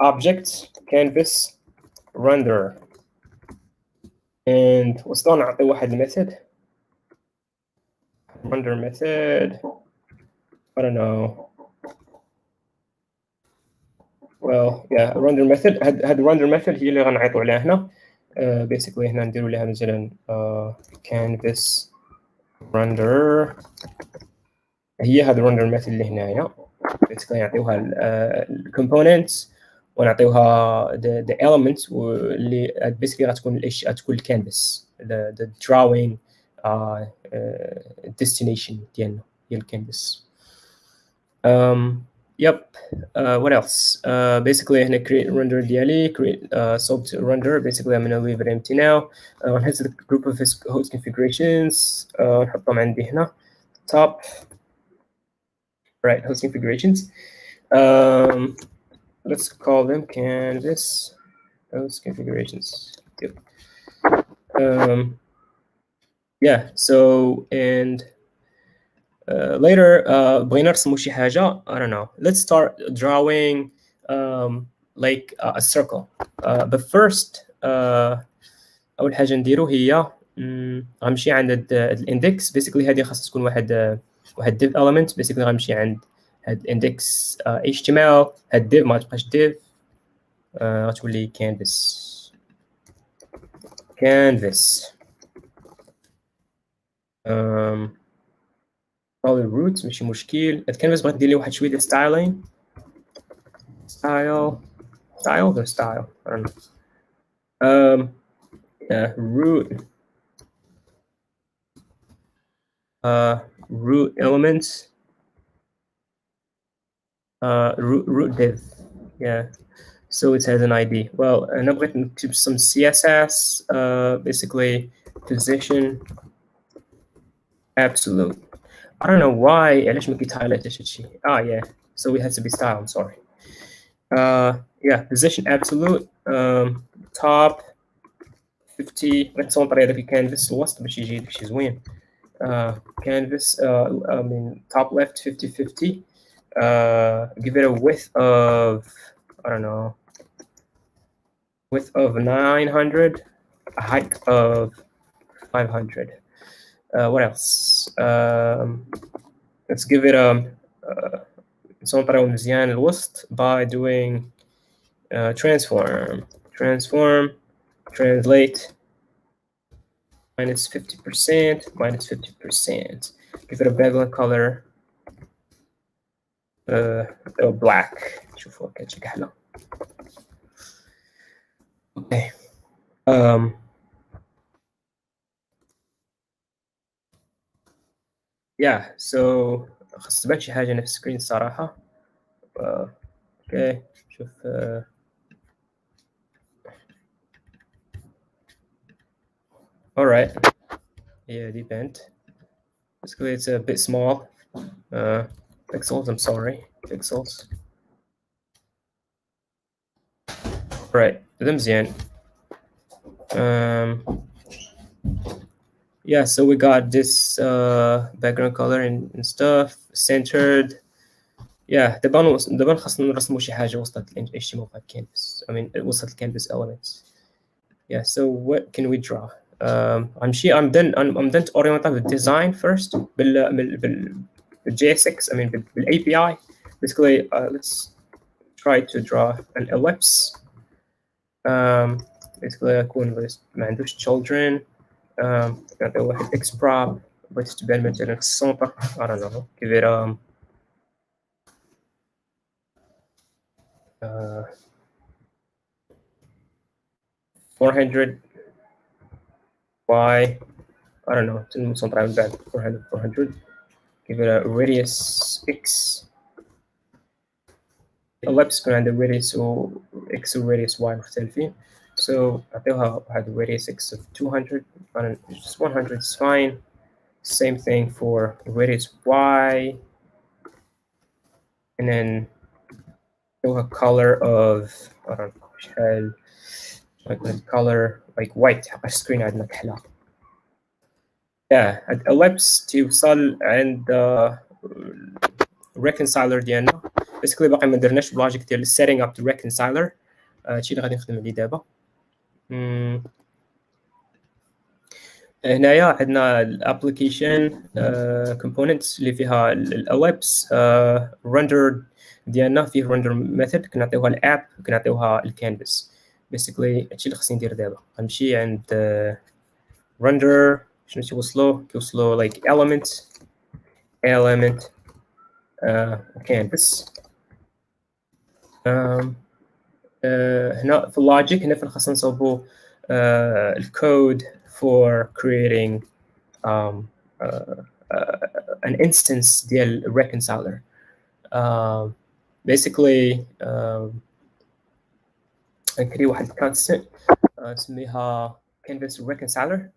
S2: object canvas render and وسطو نعطي واحد method render method I don't know render method هاد render method هي اللي غنعيطوا عليها هنا basically هنا نديروا لها مثلا canvas render هي هاد render method اللي هنايا basically نعطيوها ال components ونعطيوها the elements اللي basically غتكون الكانفاس the drawing destination ديالنا ديال الكانفاس. What else? Basically هنا create render ديالي create sub render basically I'm gonna leave it empty now. نحط the group of host configurations نحطهم عندي هنا top. Right, host configurations. Let's call them canvas host configurations. Yep. So and later بغينا نرسمو شي حاجة I don't know. Let's start drawing like a circle. But first أول حاجة نديرو هي غنمشي عند الindex. Basically هذه خاصها تكون واحد div element. Basically غنمشي عند هاد index HTML هاد div ما تبقاش div غتولي canvas solid roots ماشي مشكل. هاد canvas بغيت ندير ليه واحد شويه styling style or style I don't know. Root elements root div so it has an ID. Well أنا بغيت نكتب some CSS basically position absolute. I don't know why علاش ما كيتهايلايتش هادشي. So it has to be style. I'm sorry. yeah, position absolute, top 50. غنتصونطري هذاك الكانفاس الوسط باش يجي داكشي زوين. Canvas, I mean, top left 50-50. Give it a width of, I don't know, width of 900, a height of 500. What else? Let's give it نصنطرو مزيان الوسط by doing transform, translate, minus 50%, minus 50%. Give it a background color black. شوفوا كتجيك أحلى. Okay. Yeah, so خاص تبان شي حاجة نفس السكرين الصراحة. Okay, شوف all right. Yeah, depend. Basically, it's a bit small. Pixels, I'm sorry. Pixels. All right, هذا مزيان. Yeah, so we got this background color and stuff centered. Yeah, دابا خاصنا نرسمو شي حاجة وسط Html5 Canvas. I mean, وسط الcanvas elements. Yeah, so what can we draw? I'm done to orient with design first بال JSX, I mean بال API. Basically, let's try to draw an ellipse. Basically يكون ما عندوش children. نعطيو واحد X prop بغيت تبان مثلا في السونتر. I don't know. Give it 400 y. I don't know. Something like that. 400. Give it a radius x. Ellipse كان عنده radius x و radius y مختلفين. So أعطيوها واحد radius x of 200. Just 100 is fine. Same thing for radius y. And then a color of, I don't know, like color like white. screen عندنا كحلة. Yeah, ellipse توصل عند reconciler ديالنا. Basically باقي ما درناش بلوجيك ديال setting up the reconciler. هادشي اللي غادي نخدم عليه دابا. هنايا عندنا الابليكيشن components اللي فيها الellipse render ديالنا فيه render method كنعطيوها الاب كنعطيوها الكانفاس. Basically هادشي اللي خصني ندير دابا. غنمشي عند render شنو كيوصلوا like element canvas. هنا في اللوجيك هنا فين خاصنا نصوبوا الكود for creating an instance ديال reconciler. Basically نكري واحد constant نسميها canvas reconciler.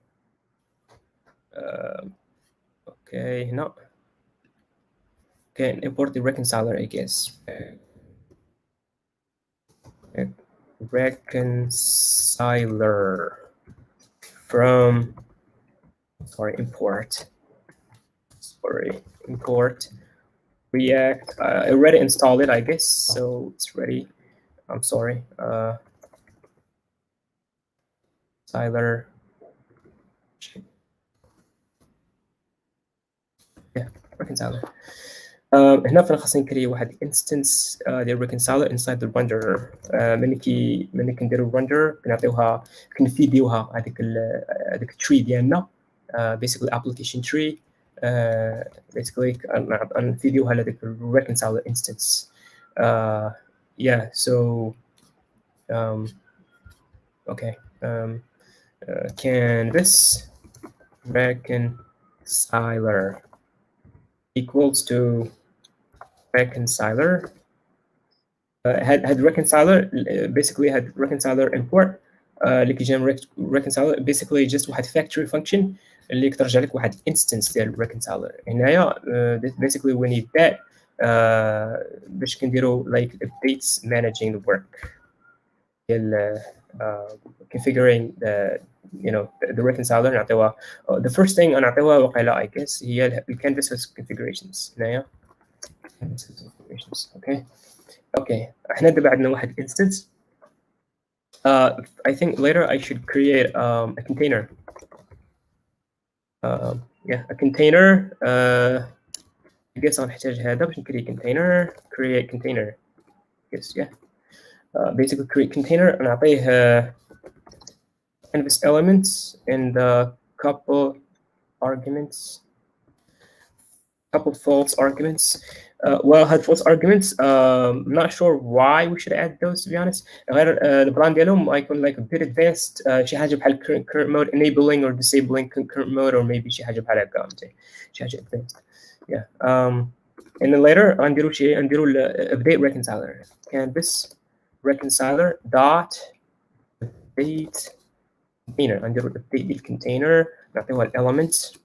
S2: Okay, هنا can import the reconciler, I guess. Reconciler from import React. I already installed it, I guess, so it's ready. I'm sorry. Reconciler. Yeah, reconciler. هنا فين خاصني نكري واحد instance ديال reconciler inside the renderer. ملي كنديرو render كنعطيوها كنفيديوها هذيك التري ديالنا basically application tree. Basically نفيديوها لهذيك reconciler instance. Yeah, so okay. Canvas reconciler equals to reconciler. had reconciler basically had reconciler import اللي كيجي reconciler basically just واحد factory function اللي كترجع لك واحد instance ديال reconciler. هنايا basically we need that باش كنديروا like updates managing the work ديال configuring the reconciler. نعطيوها the first thing نعطيوها وقيلا I guess هي ال canvas configurations هنايا canvas configurations. okay احنا دابا عندنا واحد instance. I think later I should create a container. A container. I guess غنحتاج هذا باش نكري container. Create container. Yes, yeah. Basically create container نعطيه canvas elements and a couple arguments, couple false arguments. Well, had false arguments. I'm not sure why we should add those, to be honest. البلان ديالهم يكون like a bit advanced. شي حاجه بحال current mode enabling or disabling current mode, or maybe شي حاجه بحال هكا شي حاجه advanced. Yeah. And then later غنديروا update reconciler. Canvas reconciler dot update container. غنديروا update الcontainer نعطيوها elements.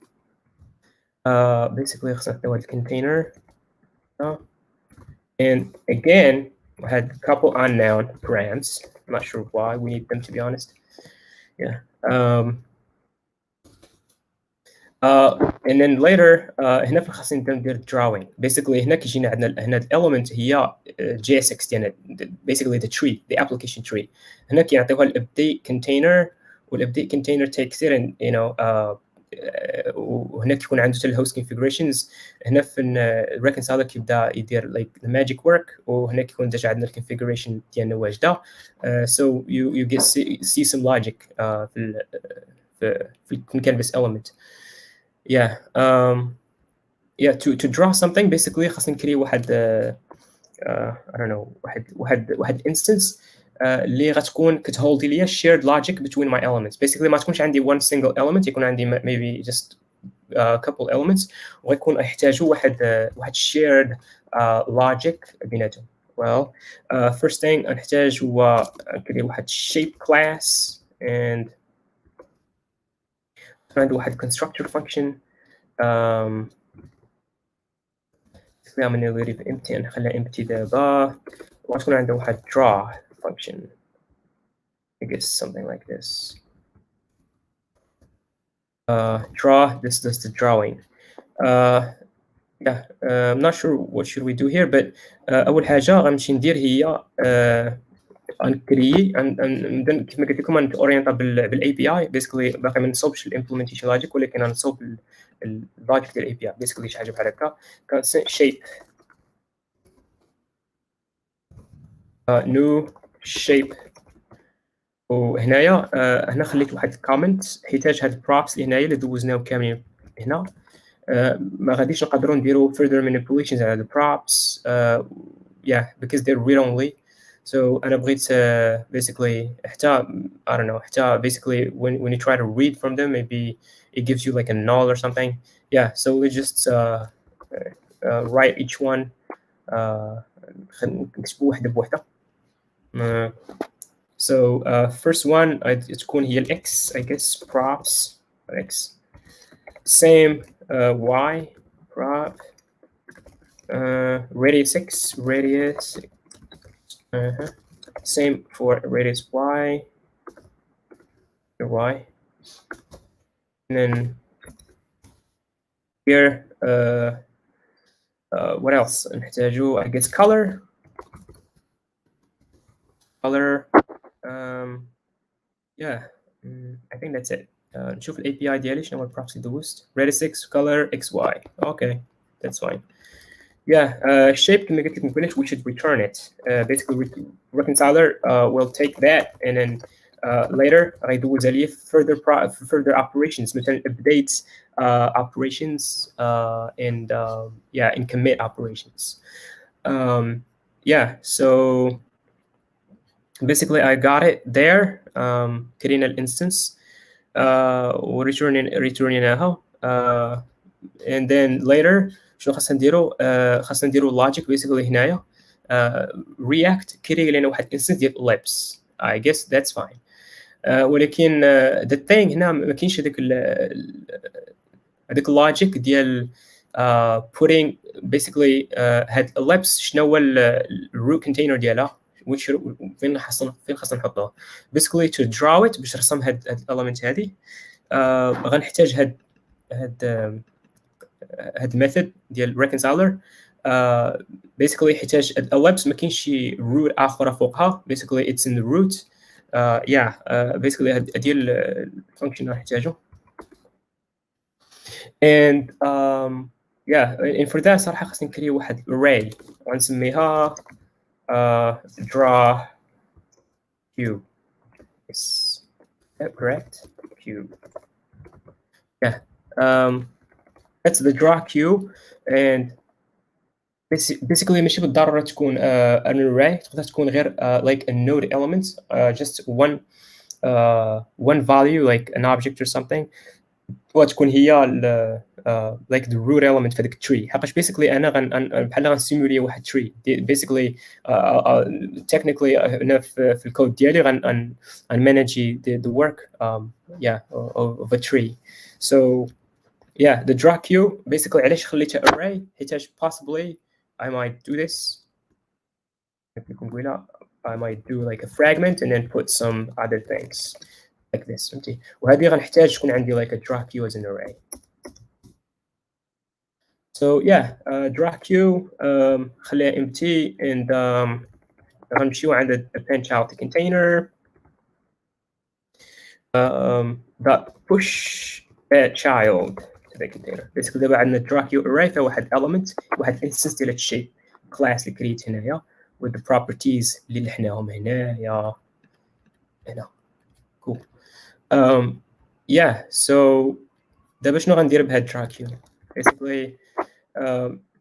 S2: Basically خصنا نعطيوها الcontainer. And again, we had a couple unknown params. I'm not sure why we need them, to be honest. Yeah. And then later, هنا في خاصنا ندير drawing. Basically هنا كيجينا عندنا هنا element هي JSX ديالنا basically the tree, the application tree. هنا كيعطيوها الupdate container والupdate container takes it and وهنا كيكون عنده حتى الهوست configurations. هنا في الريكونسايلر كيبدا يدير like the magic work, وهنا كيكون ديجا عندنا الكونفيجريشن ديالنا واجده. So you get see some logic في canvas element. To draw something basically خاصنا نكري واحد I don't know واحد instance اللي غتكون كتهولدي ليا shared logic between my elements. Basically ما تكونش عندي one single element, يكون عندي maybe just a couple elements ويكون يحتاجوا واحد shared logic بيناتهم. Well, first thing نحتاج هو نكري واحد shape class and عنده واحد constructor function. I'm going to leave empty نخليها empty دابا وغتكون عنده واحد draw function. I guess something like this. Draw, this does the drawing. I'm not sure what should we do here, but أول حاجة غنمشي ندير هي غنكري كما قلت لكم غنتورينتا بالاي بي اي. بيسكلي باقي ما نصوبش الامبلمنتيشن لوجيك ولكن غنصوب اللوجيك ديال الاي بي اي. بيسكلي شي حاجه بحال هكا shape new shape. وهنايا هنا خليت واحد الكومنت حيتاج هاد البروبس اللي هنايا اللي دوزناهم كاملين هنا ما غاديش نقدروا نديروا further manipulations على البروبس because they're read only. So أنا بغيت basically حتى I don't know حتى basically when you try to read from them maybe it gives you like a null or something. So we just write each one نكتبوا وحده بوحده. So first one تكون هي x I guess props x same y prop radius x radius same for radius y and then here what else نحتاجو I guess color I think that's it. نشوف ال API ديالي شنو هو البروبس اللي دوزت. radius x color xy. Okay, that's fine. Shape كما قلت لكم قبل we should return it. Basically reconciler will take that and then later غيدوز عليه further operations مثلا updates operations and and commit operations. So basically I got it there. كرينا الانستنس وريتورنيناها and then later شنو خاصنا نديرو logic basically هنايا react كري لنا واحد instance ديال ellipse. I guess that's fine. ولكن the thing هنا ما كاينش هذاك logic ديال putting basically هاد ellipse شنو هو الروت container ديالها فين خاصنا نحطوه. basically to draw it باش نرسم هاد element هادي غنحتاج هاد method ديال reconciler. basically يحتاج ellipse ما كاينش شي root اخرى فوقها. basically it's in the root. basically هادي الفانكشن نحتاجو. and and for that صراحه خاصني نكري واحد array ونسميها draw cube. is that correct? Cube. That's the draw cube. and basically ماشي بالضروره تكون an array. تقدر تكون غير like a node element, just one value like an object or something, وتكون هي like the root element في ديك tree. حقاش basically انا بحال غنسيمولي واحد tree. basically technically هنا في الكود ديالي غنمانجي the work of a tree. so the draw queue basically علاش خليتها array حيتاش possibly I might do this. I might do like a fragment and then put some other things like this. فهمتي؟ وهذه غنحتاج تكون عندي like a draw queue as an array. so draw queue خليها empty and غنمشيو عند append child container dot push add child to the container. basically دابا عندنا draw queue array فيها واحد element واحد instance ديال هادشي class اللي كريت هنايا with the properties اللي لحناهم هنايا هنا. cool. so دابا شنو غندير بهاد draw queue. basically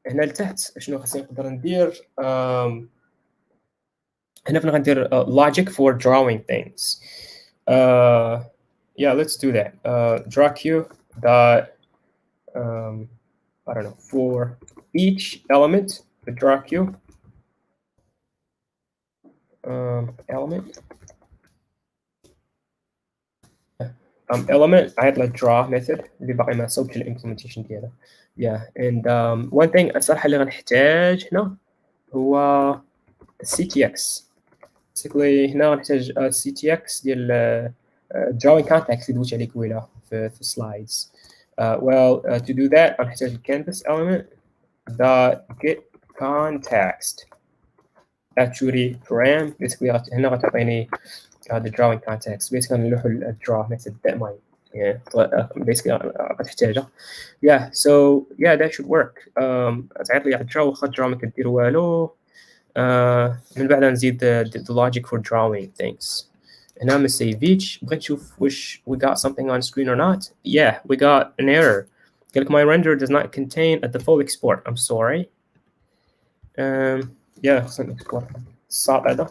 S2: هنا لتحت شنو خاصني نقدر ندير. هنا فين غندير logic for drawing things. let's do that. draw queue dot I don't know, for each element the draw queue element element عيط له draw method اللي باقي ما صوبش الامبلمنتيشن ديالها. and one thing الصراحه اللي غنحتاج هنا هو ctx. basically هنا غنحتاج ctx ديال drawing context اللي دويت عليه قبيله في slides. to do that غنحتاج canvas element dot get context actually param. basically هنا غتعطيني the drawing context. basically غنلوحو draw method that might basically غتحتاجها. so that should work. تعيط لي draw واخا draw ما كدير والو. من بعد نزيد the logic for drawing things. هنا ما سيفيتش. بغيت نشوف واش we got something on screen or not. we got an error. قال لك my render does not contain a default export. I'm sorry. خصنا export الصعب هذا.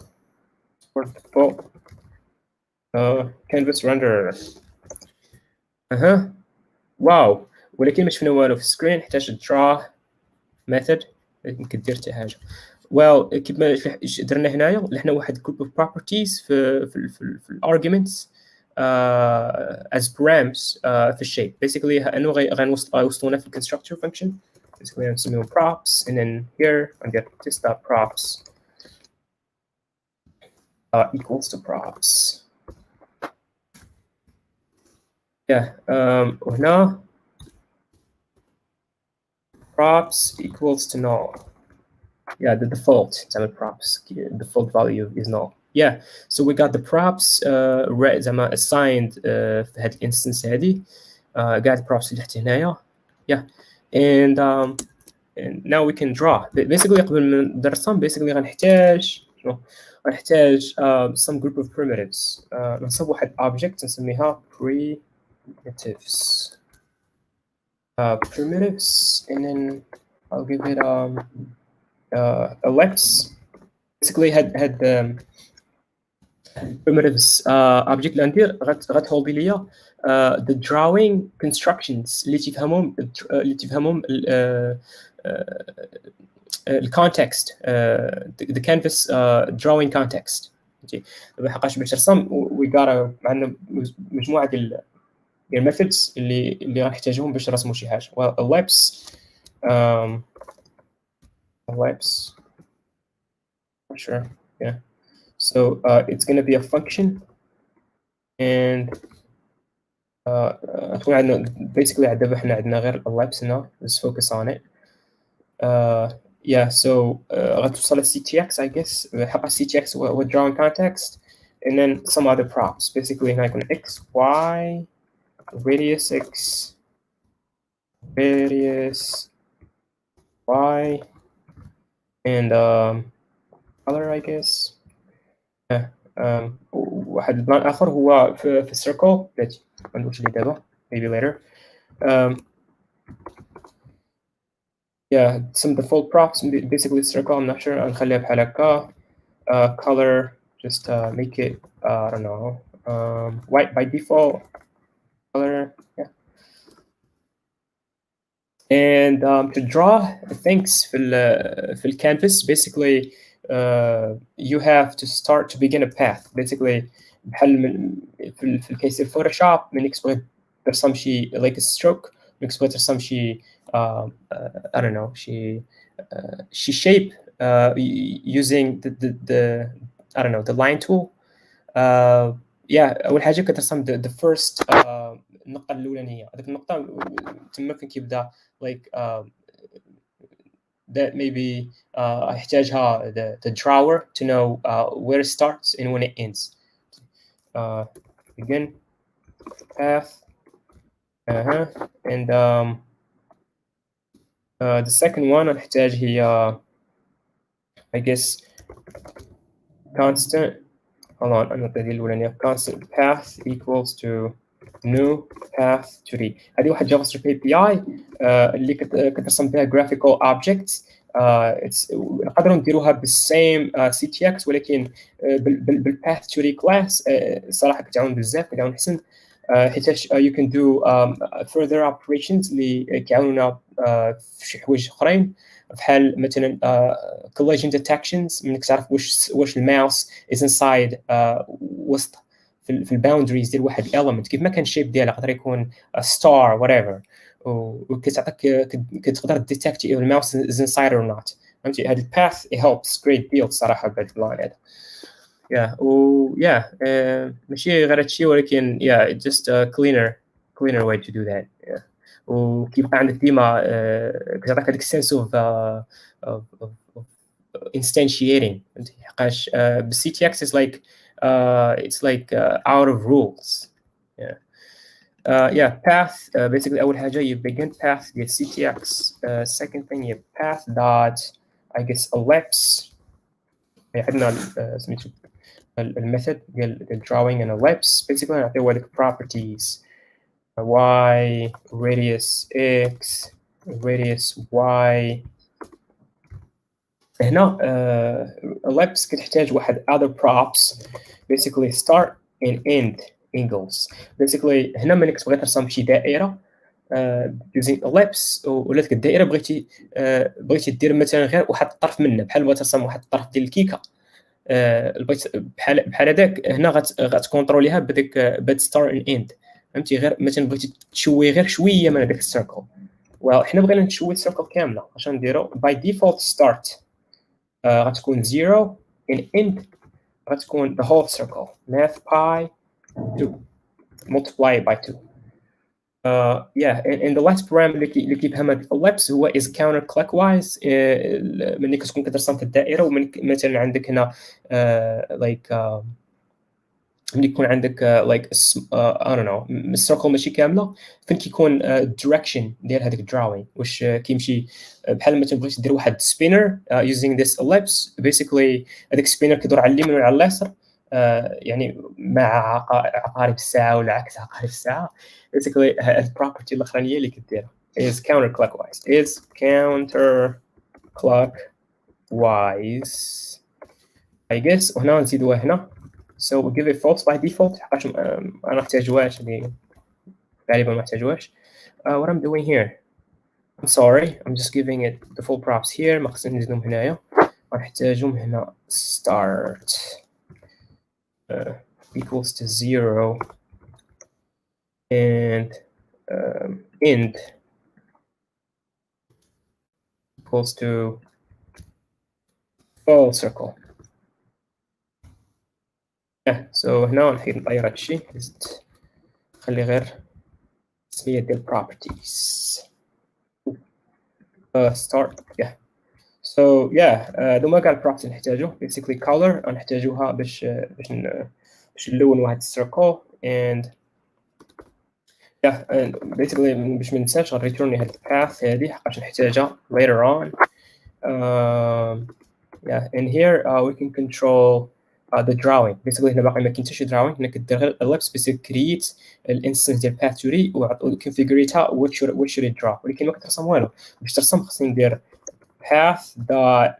S2: export default canvas render. واو ولكن ما شفنا والو في السكرين. نحتاج draw method يمكن دير حتى حاجه. كيف ما درنا هنايا لحنا واحد group of properties في arguments as params في الشيء. basically انه غنوصلونا في constructor function. basically نسميهم props and then here ندير test.props equals to props. وهنا props equals to null. the default زعما props default value is null. so we got the props زعما assigned في هاد الانستنس هادي. قاعد props اللي تحت هنايا. and now we can draw. basically قبل ما نرسم basically غنحتاج some group of primitives. نصب واحد object نسميها primitives. primitives and then I'll give it ellipse. basically had primitives object اللي ندير غتهولدي ليا the drawing constructions اللي تفهمهم الكونتكست the canvas drawing context. حقاش باش نرسم we got عندنا مجموعه ديال methods اللي غنحتاجهم باش نرسموا شي حاجه. ellipse ellipse. Sure. Yeah. So it's going to be a function, and basically دابا احنا عندنا غير ellipse هنا. Let's focus on it. Yeah. So غتوصل CTX, I guess. حقا CTX هو drawing context, and then some other props. Basically هنا يكون x, y, radius x, radius y, and color, I guess. واحد البلان اخر هو في السيركل that غندوش ليه دابا maybe later. Yeah, some default props basically circle. I'm not sure. غنخليها بحال هكا. Color, just make it I don't know, white by default. Color, yeah. And to draw things في الcanvas, basically you have to start to begin a path. Basically بحال في الكيس ديال فوتوشوب منك تبغي ترسم شي like a stroke, منك تبغي ترسم شي I don't know, she shape using the I don't know, the line tool. Yeah, اول حاجه كترسم the first النقطه الاولانيه. هذيك النقطه تما فين كيبدا like that maybe يحتاجها the drawer to know where it starts and when it ends. Begin, path, and the second one نحتاج هي I guess constant. Hold on, النقطة دي الأولانية constant path equals to new path 2D. هذه واحد جافا سكريبت اي بي اي اللي كترسم بها graphical objects. نقدروا نديروها بالسيم سي تي اكس ولكن بالباث 2D كلاس صراحة كتعاون بزاف، كتعاون حسن حيتاش you can do further operations اللي كيعاونونا في شي حوايج اخرين بحال مثلا collision detections، منك تعرف واش الماوس is inside وسط في الباوندريز ديال واحد element كيف ما كان الشيب ديالها يقدر يكون ستار whatever، وكتعطيك كتقدر ديتكت if الماوس is inside or not. فهمتي هذا الباث helps great deal صراحه بهذا البلان هذا. ماشي غير هادشي ولكن just a cleaner way to do that. وكيبقى عندك ديما كتعطيك هذيك sense of instantiating. حقاش بالسي تي اكس is like it's like out of rules. Path basically أول حاجة you begin path ديال CTX. Second thing you path dot I guess ellipse. عندنا سميتو الميثود ديال drawing and ellipse. Basically نعطيو هذيك properties y, radius x, radius y. هنا ellipse كتحتاج واحد other props basically start and end angles. Basically هنا ملي كتبغي ترسم شي دائره using ellipse ولا ديك الدائره بغيتي دير مثلا غير واحد الطرف منها بحال بغيتي ترسم واحد الطرف ديال الكيكه بغيت بحال هذاك هنا غتكونتروليها بهذيك start and end. فهمتي غير مثلا بغيتي تشوي غير شويه من هذاك السيركل حنا بغينا نشوي السيركل كامله اش نديرو by default start غتكون 0 and end غتكون the whole circle math pi 2 multiply by 2. And the last parameter اللي كيفهم هاد ellipse هو is counterclockwise. ملي كتكون كترسم في الدائره ومن مثلا عندك هنا like ملي يكون عندك like I don't know السيركل ماشي كامله فين كيكون direction ديال هذيك drawing واش كيمشي بحال مثلا بغيتي دير واحد spinner using this ellipse. Basically هذاك spinner كيدور على اليمين ولا على اليسار يعني مع عقارب الساعه ولا عكس عقارب الساعه. Basically هاد البروبرتي الاخرانيه اللي كديرها is counterclockwise I guess. وهنا نزيدوها هنا so we give it false by default حقاش ما نحتاجوهاش اللي غالبا ما نحتاجوهاش. What I'm doing here, I'm sorry, I'm just giving it the full props here. ما خصنيش نزيدهم هنايا غنحتاجهم هنا start equals to 0 and end equals to full circle. Yeah, so هنا نحيد نغير هذا الشيء. خلي غير اسمية ديال properties. Start. Yeah. So yeah, هذوما كاع البروبرتيز نحتاجو. Basically color نحتاجوها باش نلون واحد السيركل and yeah, and basically باش ما ننساش غنريتورني هاد الباث هادي حقاش نحتاجها later on. Yeah, and here we can control the drawing. Basically هنا باقي ما كاين حتى شي drawing. هنا كدير غير ellipse باش create الانستنس ديال path توري وكونفيغوريتها what should it draw. ولكن ما كترسم والو. باش ترسم خصني ندير path dot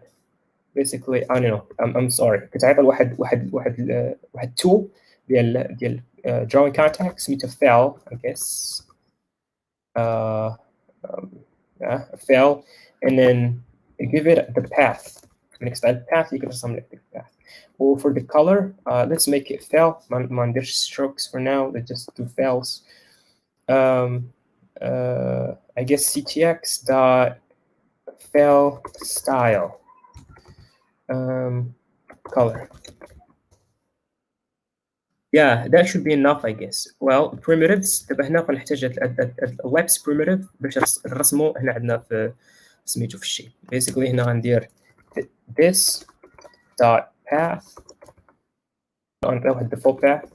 S2: basically I don't know. I'm sorry. كتعيط واحد tool ديال drawing contact سميتو fill I guess. Yeah, fill and then give it the path. Next to the path you can some the path. Or for the color, let's make it fill. Man, there's strokes for now. Let's just do fills. I guess Ctx dot fill style color. Yeah, that should be enough, I guess. Well, primitives دابا هنا غنحتاج ellipse primitive باش نرسمو هنا عندنا في سميتو في الشيء. Basically هنا غندير this dot path غنعطيو واحد default path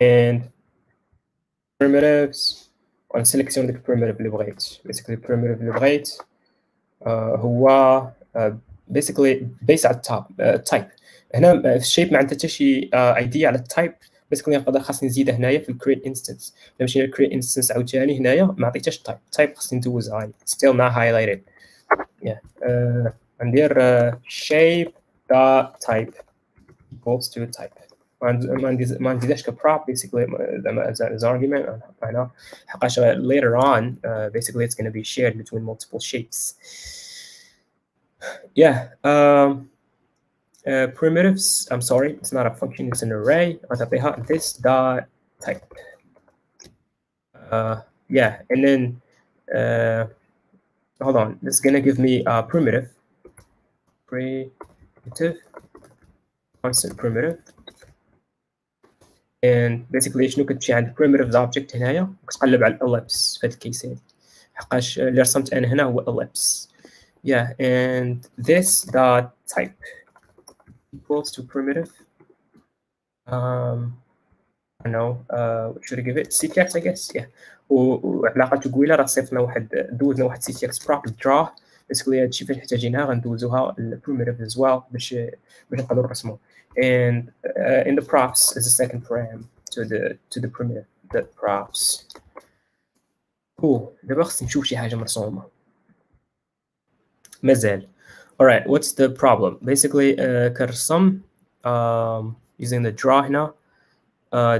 S2: and primitives غنسيليكسيون ديك primitive اللي بغيت. Basically primitive اللي بغيت هو basically based على type. هنا في الشيب ما عندها حتى شي idea على التايب. basically نقدر خاصني نزيدها هنايا في create instance. الا مشينا create instance عاوتاني هنايا ما عطيتهاش type خاصني ندوزها still not highlighted. Yeah, ندير shape dot type equals to type. ما نزيدهاش كprop basically as argument هنا حقاش later on basically it's going to be shared between multiple shapes. Yeah, primitives, I'm sorry, it's not a function, it's an array. غتعطيها this dot type. Yeah, and then hold on, this is gonna give me a primitive constant primitive. And basically شنو كتمشي عند primitives object هنايا وكتقلب على الellipse في هاد الكيس هادي حقاش اللي رسمت انا هنا هو ellipse. Yeah, and this dot type equals to primitive. I don't know. What should I give it? Ctx, I guess. Yeah. وعلاقة قويلة راه صيفطنا دوزنا واحد Ctx prop draw. Basically هادشي فاش احتاجينها غندوزوها primitive as well باش نقدروا نرسمو. And in the props is the second param to the primitive, the props. Cool. دابا خصني نشوف شي حاجة مرسومة. مازال. Alright, what's the problem? Basically, كنرسم using the draw هنا,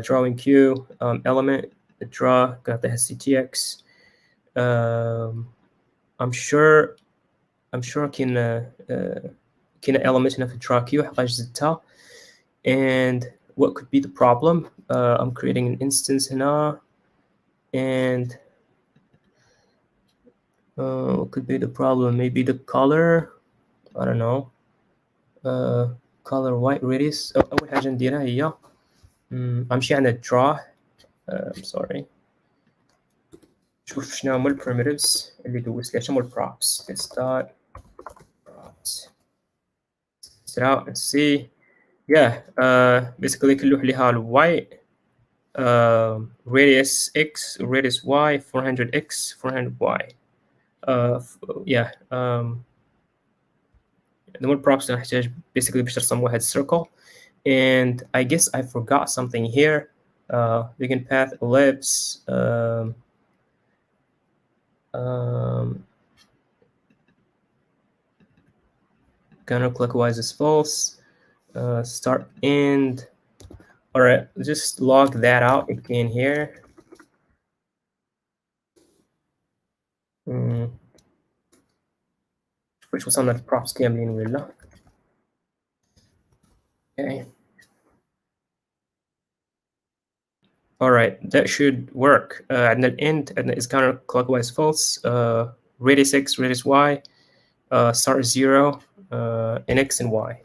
S2: drawing queue element, the draw كنعطيها Ctx. I'm sure كاين element هنا في draw queue حقاش زدتها. And what could be the problem? I'm creating an instance هنا, and what could be the problem? Maybe the color. I don't know. Color white radius. أول حاجة نديرها هي غنمشي على draw. I'm sorry. شوف شنو هما primitives اللي دوزت لها شنو props. This dot props. Test it out and see. Yeah. Basically كنلوح ليها white. Radius x, radius y, 400x, 400y. Yeah. The more props that I basically باش ترسم واحد circle. And I guess I forgot something here. Begin path ellipse. Counterclockwise is false. Start end. All right, just log that out again here. Which was on the props كاملين ولا. Okay. All right, that should work. عندنا الend is counterclockwise false. Radius x, radius y, start 0, in x and y.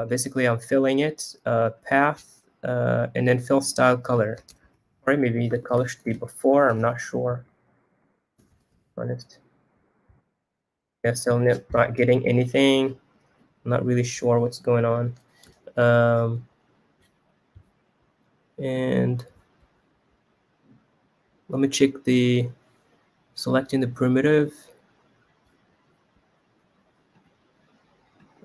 S2: Basically, I'm filling it, path, and then fill style color. Or maybe the color should be before. I'm not sure. Honest. Yeah, still not getting anything. I'm not really sure what's going on. And let me check the selecting the primitive.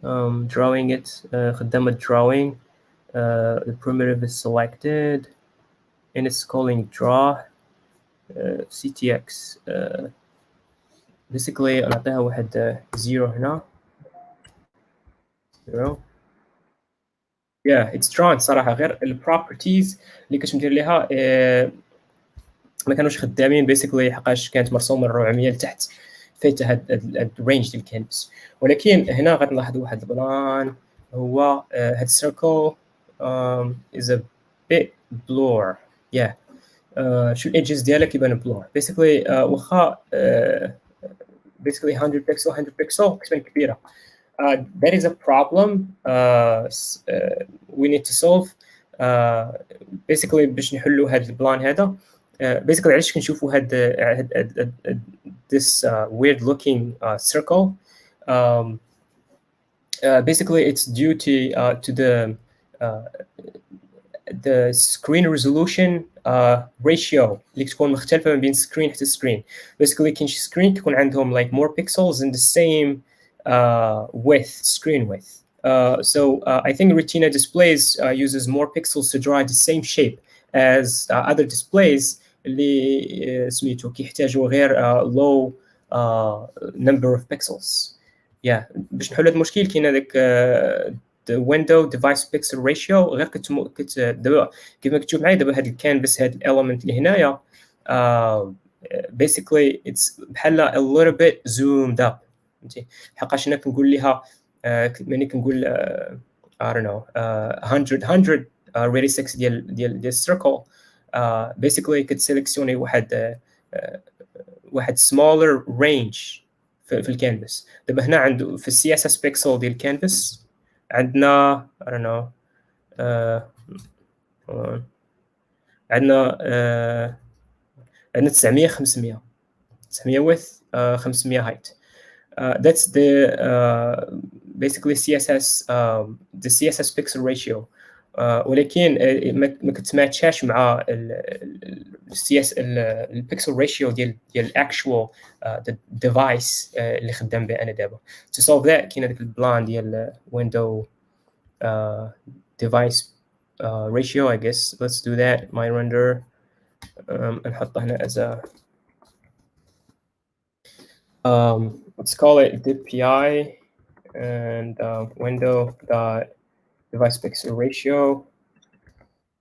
S2: Drawing it, خدمة drawing. The primitive is selected, and it's calling draw ctx. Basically نعطيها واحد 0 هنا. 0. Yeah, it's drawn صراحة. غير البروبرتيز اللي كنت مدير ليها ما كانوش خدامين basically حقاش كانت مرسومة 400 لتحت فايته هاد الرينج ديال الكانفاس. ولكن هنا غتلاحظوا واحد البلان هو هاد السيركل is a bit blur. Yeah. شو الايدجز ديالها كيبان بلور basically. واخا basically 100 pixel 100 pixel كتبان كبيره. That is a problem we need to solve. Basically باش نحلوا هاد البلان هذا. Basically علاش كنشوفوا هاد this weird looking circle. Basically it's due to the screen resolution ratio اللي تكون مختلفة ما بين screen حتى screen. Basically كاين شي screen كيكون عندهم like more pixels in the same width, screen width. So I think Retina displays uses more pixels to draw the same shape as other displays اللي سميتو كيحتاجوا غير low number of pixels. Yeah, باش نحلوا هذا المشكل كاين هذاك the window device pixel ratio. غير دابا كيف ما كتشوف معايا دابا هذا الكانفاس هذا element اللي هنايا basically it's بحال a little bit zoomed up. فهمتي حقاش انا كنقول ليها ملي كنقول I don't know 100 radius 6 ديال circle. Basically كتسيليكسيوني واحد smaller range في الكانفاس. دابا هنا عنده في السي اس اس بيكسل ديال الكانفاس عندنا I don't know عندنا 900 500 width 500 height. That's the basically CSS the CSS pixel ratio. ولكن ما كتماتشاش مع الCS البيكسل ريشيو ديال actual device اللي خدام به انا دابا. To solve that كاين هذاك البلان ديال window device ratio. I guess let's do that. My render نحطه هنا as a let's call it dpi and window dot device pixel ratio.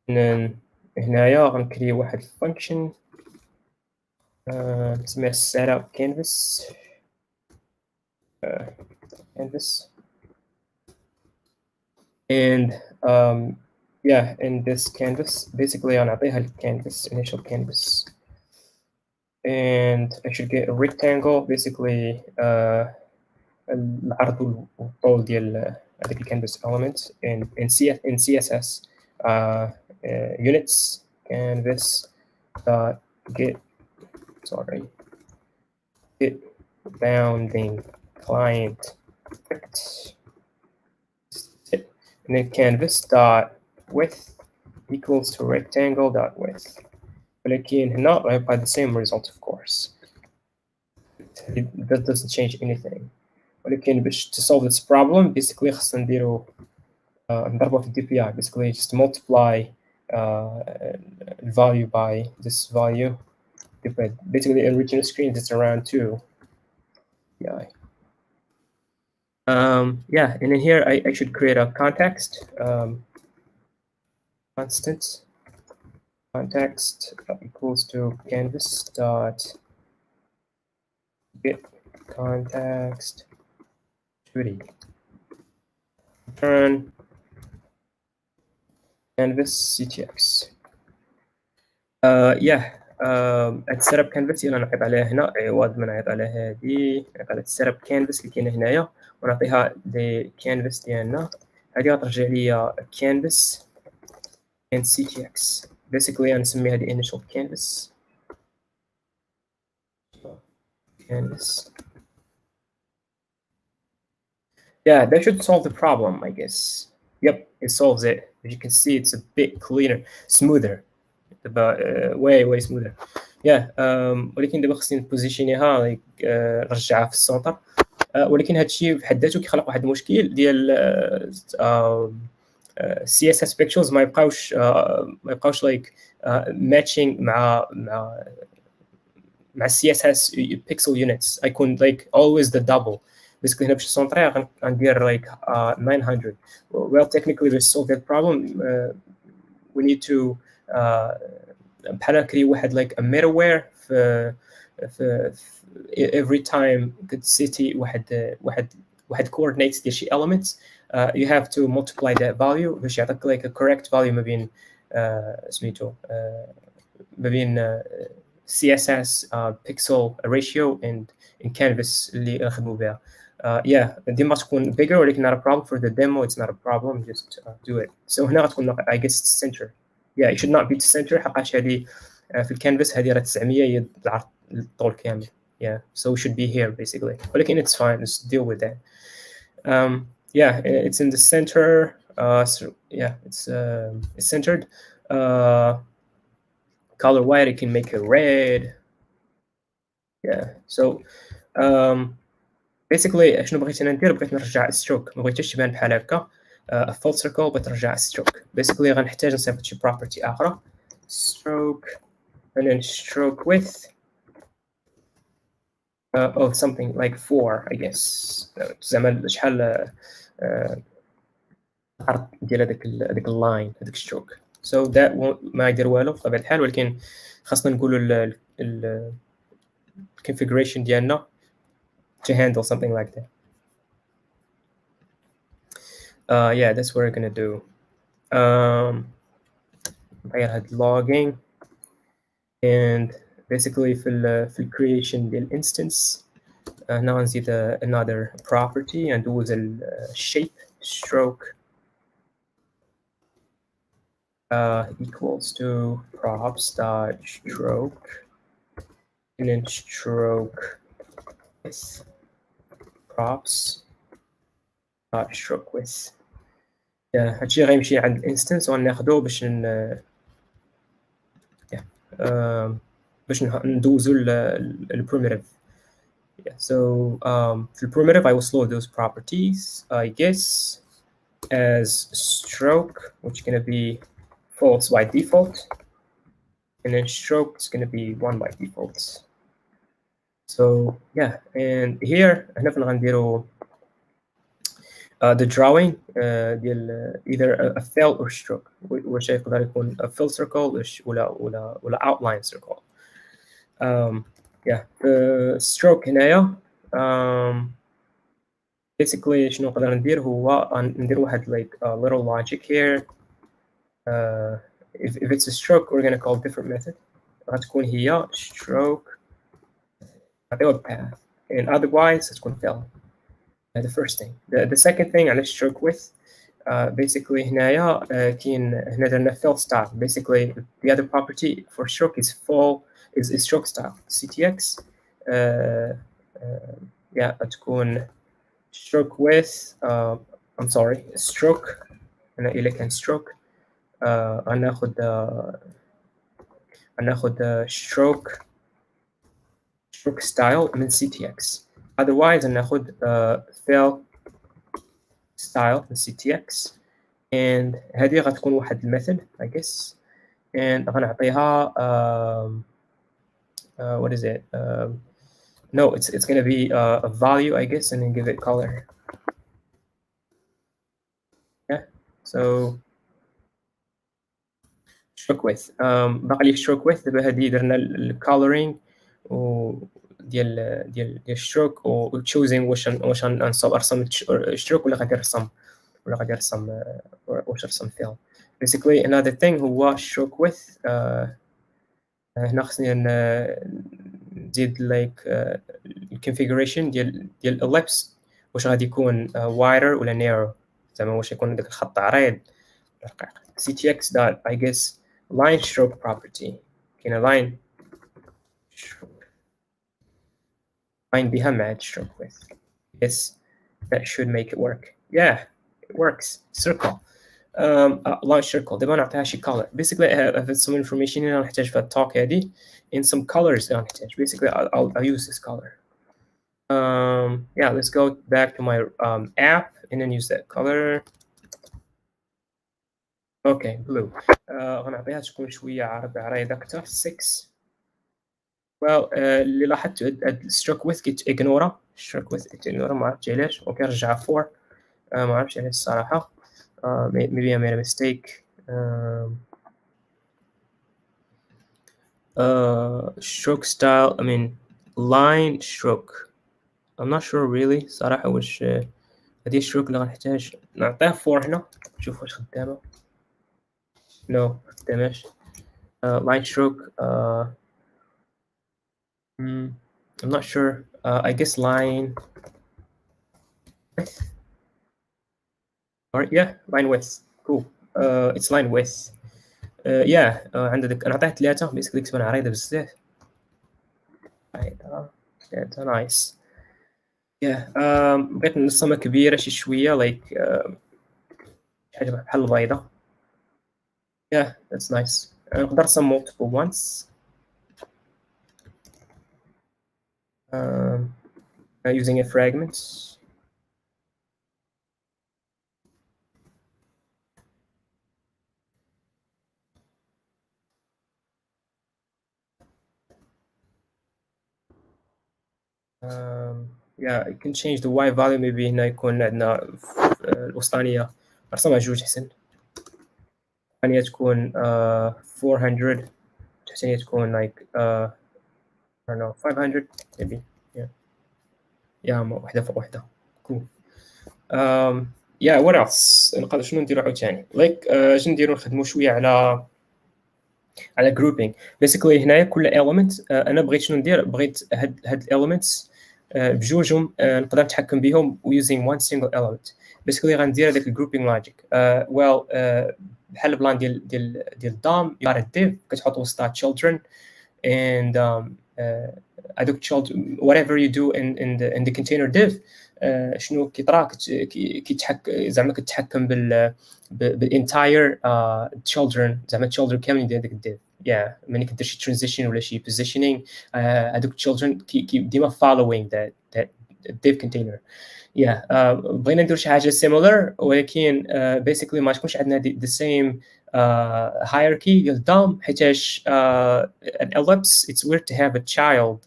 S2: And then هنايا غنكري واحد function نسميها setup canvas canvas. And yeah, in this canvas basically غنعطيها الcanvas initial canvas. And I should get a rectangle basically العرض والطول ديال هذيك الcanvas element in CSS units canvas dot get bounding client and then canvas dot width equals to rectangle dot width. ولكن هنا I apply the same result of course. That doesn't change anything. ولكن باش to solve this problem basically خصنا نديرو نضربو في DPI. Basically just multiply value by this value. Basically in original screen it's around 2 DPI. Yeah, and in here I should create a context constant context equals to canvas dot get context 2D. Return canvas ctx. هاد setup canvas يلا نعيط عليها هنا عوض ما نعيط على هادي نعيط على setup canvas اللي كاينه هنايا ونعطيها دي canvas ديالنا هادي غترجع ليا canvas and ctx basically غنسميها دي initial canvas yeah, that should solve the problem, I guess. Yep, it solves it. As you can see, it's a bit cleaner, smoother. About way smoother. Yeah. ولكن دابا خصني نبوزيشينيها نرجعها في السونتر. ولكن هذا الشيء بحد ذاته كيخلق واحد المشكل ديال CSS pixels ما يبقاوش like matching مع CSS pixel units. يكون like always the double. Basically هنا باش نسونطري غندير like 900. Well, technically to solve that problem we need to بحال كري واحد like a middleware في every time كتسيتي واحد coordinates ديال شي elements you have to multiply that value باش يعطيك like a correct value ما بين سميتو ما بين CSS pixel ratio and in canvas اللي نخدموا بها. Yeah, ديما تكون bigger ولكن not a problem for the demo. It's not a problem. Just do it. So هنا غتكون I guess center. Yeah, it should not be to center حقاش هذه في الكانفاس هذه راه 900 هي العرض الطول كامل. Yeah, so it should be here basically. ولكن it's fine. Let's deal with that. Yeah, it's in the center. So yeah, it's centered. Color white. I can make it red. Yeah. So basically شنو بغيت انا ندير بغيت نرجع الستروك ما بغيتش تبان بحال هكا a full circle بغيت نرجع الستروك. Basically غنحتاج نصيفط شي property اخرى stroke and then stroke width of something like 4 I guess زعما شحال العرض ديال هذاك اللاين هذاك الستروك. So that won't ما يدير والو بطبيعة الحال ولكن خاصنا نقولوا ال configuration ديالنا to handle something like that. Yeah, that's what we're gonna do. I had logging and basically في ال creation ديال instance now نزيد another property and do the shape stroke equals to props dot stroke and then stroke with props stroke with. هادشي غيمشي عند الانستنس وغناخدو باش باش ندوزو البريميتيف. Yeah, so for primitive I will slow those properties I guess as stroke which is going to be false by default and then stroke is going to be 1 by default. So yeah, and here احنا فين غنديرو the drawing ديال either a fill or stroke واش يقدر يكون a fill circle ولا outline circle. Yeah, stroke هنايا basically شنو نقدر ندير هو ندير واحد like a little logic here. If it's a stroke we're gonna call different method غتكون هي stroke نعطيوها path and otherwise تكون fill. The first thing. The second thing على stroke width basically هنايا كاين هنا درنا fill style. Basically the other property for stroke is is stroke style ctx. Yeah, تكون stroke width I'm sorry stroke هنا إلا كان stroke غناخد stroke style من ctx. Otherwise ناخد fill style من ctx and هذه غتكون واحد الميثود I guess and غنعطيها what is it no it's going to be a value I guess and then give it color. Yeah, so stroke width باقي لي stroke width دابا هذه درنا الcoloring و ديال الشروك و choosing واش نرسم الشروك ولا غادي نرسم واش نرسم fill. Basically another thing هو stroke width هنا خصني نزيد like الكونفيجريشن ديال ellipse واش غادي يكون wider ولا narrow زعما واش يكون داك الخط عريض رقيق. ctx dot I guess line stroke property كاينه line stroke line بها مع stroke width. Yes, that should make it work. Yeah, it works. Circle. Line circle. دابا نعطيها شي color. Basically, I have some information هنا نحتاج في التالك هادي. In some colors نحتاج. Basically, I'll use this color. Yeah, let's go back to my app and then use that color. Okay, blue. غنعطيها تكون شوية عريضة أكثر. 6. Well, اللي لاحظت الستروك ويث كيتيغنورا. الستروك ويث كيتيغنورا ما عرفتش علاش وكيرجعها 4. ما عرفتش علاش الصراحة. Maybe I made a mistake. Stroke style, I mean line stroke. I'm not sure really صراحة واش هذه الشروك اللي غنحتاج نعطيها 4 هنا نشوف واش خدامة. No خداماش. Line stroke. I'm not sure. I guess line width. Or yeah, line width. Cool. It's line width. Yeah. عندك أنا عطيت 3 basically كتبان عريضة بزاف. عريضة. Nice. Yeah. بغيت نرسمها كبيرة شي شوية like حاجة بحال البيضة. Yeah, that's nice. نقدر نرسم multiple ones. Using a fragment. Yeah, I can change the y value. maybe هنا يكون عندنا الوسطانية نرسمها 2 أحسن. الثانية تكون 400. الثانية تكون like I don't know 500 maybe. Yeah, وحدة فوق وحدة. Cool. Yeah, what else نقدر شنو نديرو عاوتاني like اش نديرو نخدمو شوية على grouping. basically هنايا كل element انا بغيت شنو ندير بغيت هاد elements بجوجهم نقدر نتحكم بهم using one single element. basically غندير هذاك grouping logic. well بحال البلان ديال DOM you got a div كتحط وسطها children and هذوك children whatever you do in the container div شنو كيطرا زعما كتحكم بالentire children زعما children كاملين ديال داك الديف. ملي كدير شي transition ولا شي positioning هذوك children ديما following that div container. بغينا ندير شي حاجه similar ولكن basically ما تكونش عندنا the same hierarchy ديال DOM حيتاش an ellipse it's weird to have a child.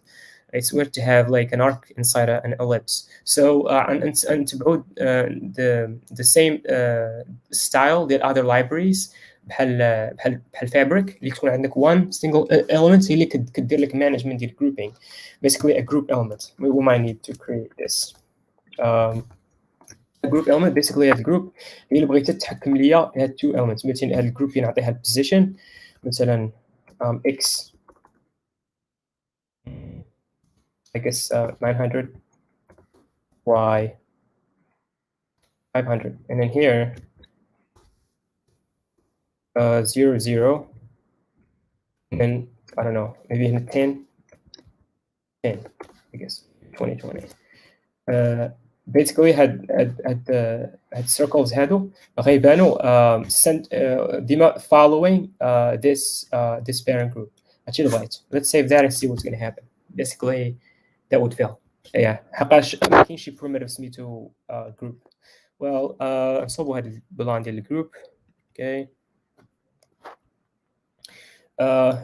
S2: It's weird to have like an arc inside an ellipse. So and to build the same style the other libraries بحال fabric اللي تكون عندك one single element هي اللي كدير لك management ديال grouping. basically a group element. We might need to create this. A group element basically هاد group هي اللي بغيتها تحكم ليا هاد two elements. مثلا هاد الجروب نعطيها البوزيشن مثلا x I guess 900 y 500 and then here 0 0 and then I don't know maybe in 10 I guess 2020. basically had circles هادو غيبانوا ديما following this parent group. هادشي اللي بغيت. Let's save that and see what's gonna happen. Basically that would fail. حقاش ما كاينش شي primitive سميتو group. well نصوبوا هاد البلان ديال الجروب. okay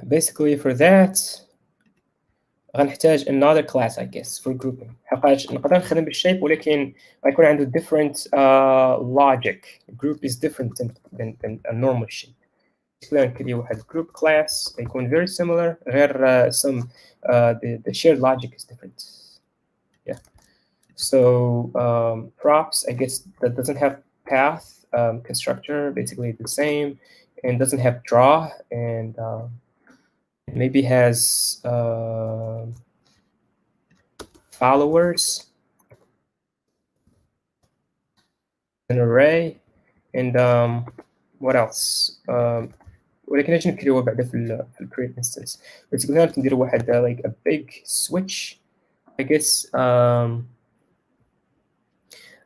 S2: basically for that غنحتاج another class I guess for grouping حقاش نقدر نخدم بالشيب ولكن غيكون عنده different logic. group is different than a normal shape. كندير واحد group class يكون very similar غير some the shared logic is different. so props I guess that doesn't have path constructor basically the same and doesn't have draw and maybe has followers, an array, and what else? ولكن اجي نكريوه بعدا في create instance. بس قلنا لك نديرو واحد like a big switch, I guess.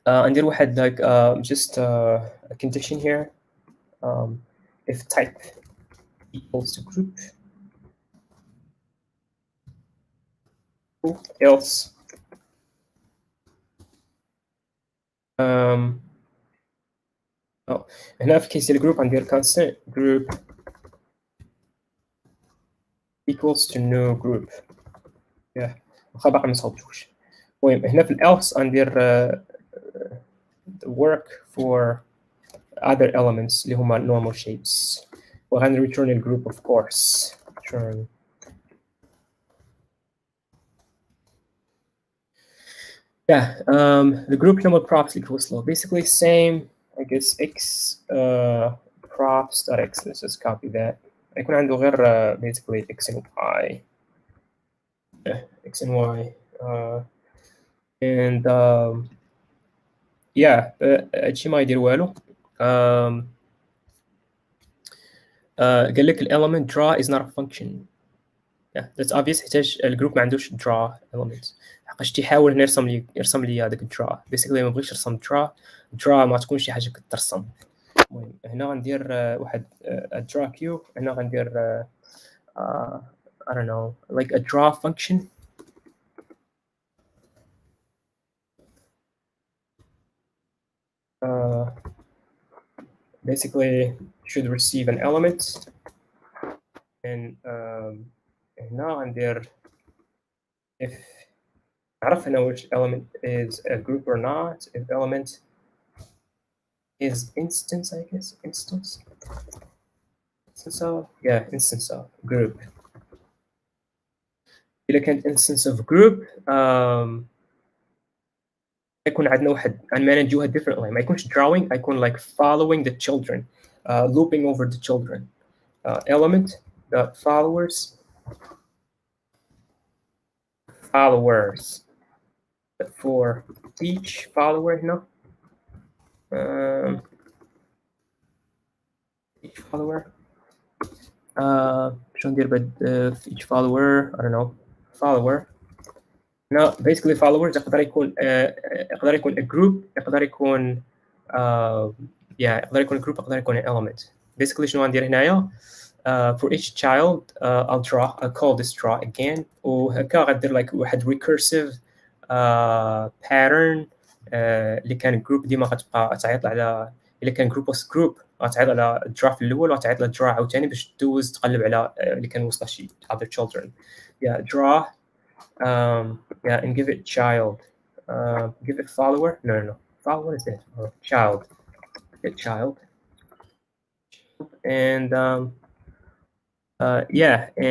S2: ندير واحد like just a condition here. If type equals to group, else هنا في كيس الجروب ندير constant group equals to new group. واخا باقي ما صوبتوش. المهم هنا في else ندير the work for other elements اللي هما normal shapes. وغن return a group of course. Return. The group number props equals slow. Basically same, I guess x props.x. Let's just copy that. يكون عنده غير basically x and y. X and y. And هادشي ما يدير والو. قال لك element draw is not a function. That's obvious حيتاش الجروب ما عندوش draw element. حقاش تيحاول هنا يرسم لي هذاك draw. Basically ما بغيتش نرسم draw ما تكونش شي حاجه كترسم. المهم هنا غندير واحد draw queue. هنا غندير I don't know, like a draw function. Basically should receive an element, and هنا غندير if نعرف هنا which element is a group or not. If element is instance, I guess instance of group. إذا كانت instance of group يكون عندنا واحد نمانجوها differently. ما يكونش drawing, يكون like following the children, looping over the children. Element dot followers for each follower هنا. Each follower. شو ندير بعد في each follower? I don't know. Follower. Now basically followers يقدر يكون a group, يقدر يكون يقدر يكون a group, يقدر يكون an element. Basically شنو غندير هنايا for each child I'll call this draw again, وهكا غدير like واحد recursive pattern اللي كان group ديما غتبقى تعيط على الا كان group وسط group غتعيط على draw في الاول وغتعيط على draw عاوتاني باش دوز تقلب على اللي كان وصل شي other children. Draw and give it child. Give it follower. No. Follower is it? Child. Get child. And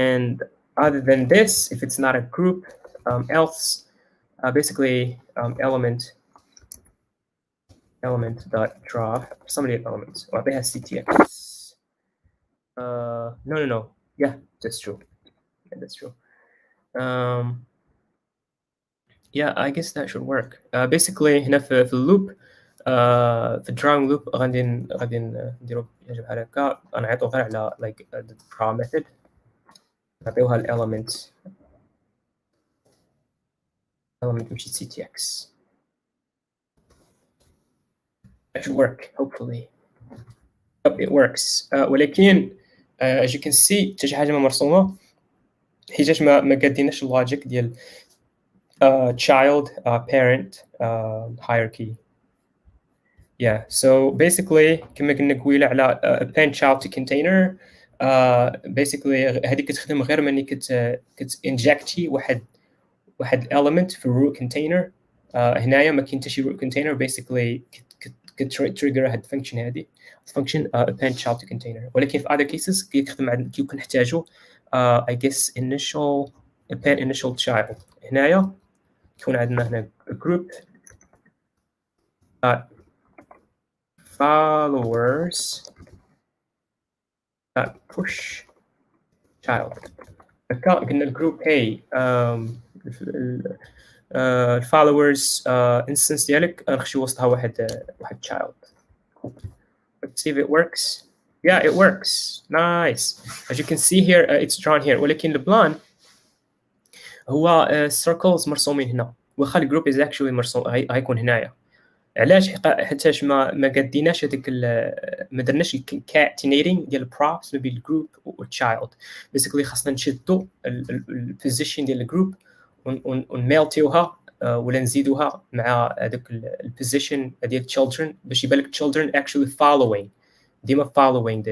S2: and other than this, if it's not a group, else basically element dot draw somebody elements. Well, they have ctx. No. Yeah, that's true. That's true. I guess that should work. Basically هنا في loop في drawing loop غادي نديرو بحال هكا. غنعيطو غير على like the draw method, نعطيوها element which is ctx. That should work hopefully. It works. ولكن as you can see حتى شي حاجه ما مرسومه حيتاش ما قاديناش اللوجيك ديال child parent hierarchy. So basically كما قلنا قبيله على append child to container. Basically هذه كتخدم غير ملي injectي واحد element في root container. هنايا ما كاين حتى شي root container. Basically كتريجر هاد الفانكشن هذه function append child to container. ولكن في other cases كيخدم كي كنحتاجو I guess append initial child. هنايا يكون عندنا هنا group followers push child. هكا قلنا الجروب A الفولورز instance ديالك نخشي وسطها واحد child. Let's see if it works. Yeah, it works. Nice. As you can see here, it's drawn here. ولكن البلان هو circles مرسومين هنا. واخا الجروب is actually مرسوم غيكون هنايا. علاش؟ حيتاش ما قديناش هذيك ما درناش concatenating ديال البروبس ما بين الجروب والتشايلد. بيسيكلي خاصنا نشدوا البوزيشن ديال الجروب ونميلتيوها ولا نزيدوها مع هذاك البوزيشن ديال children باش يبان لك children actually following ديما following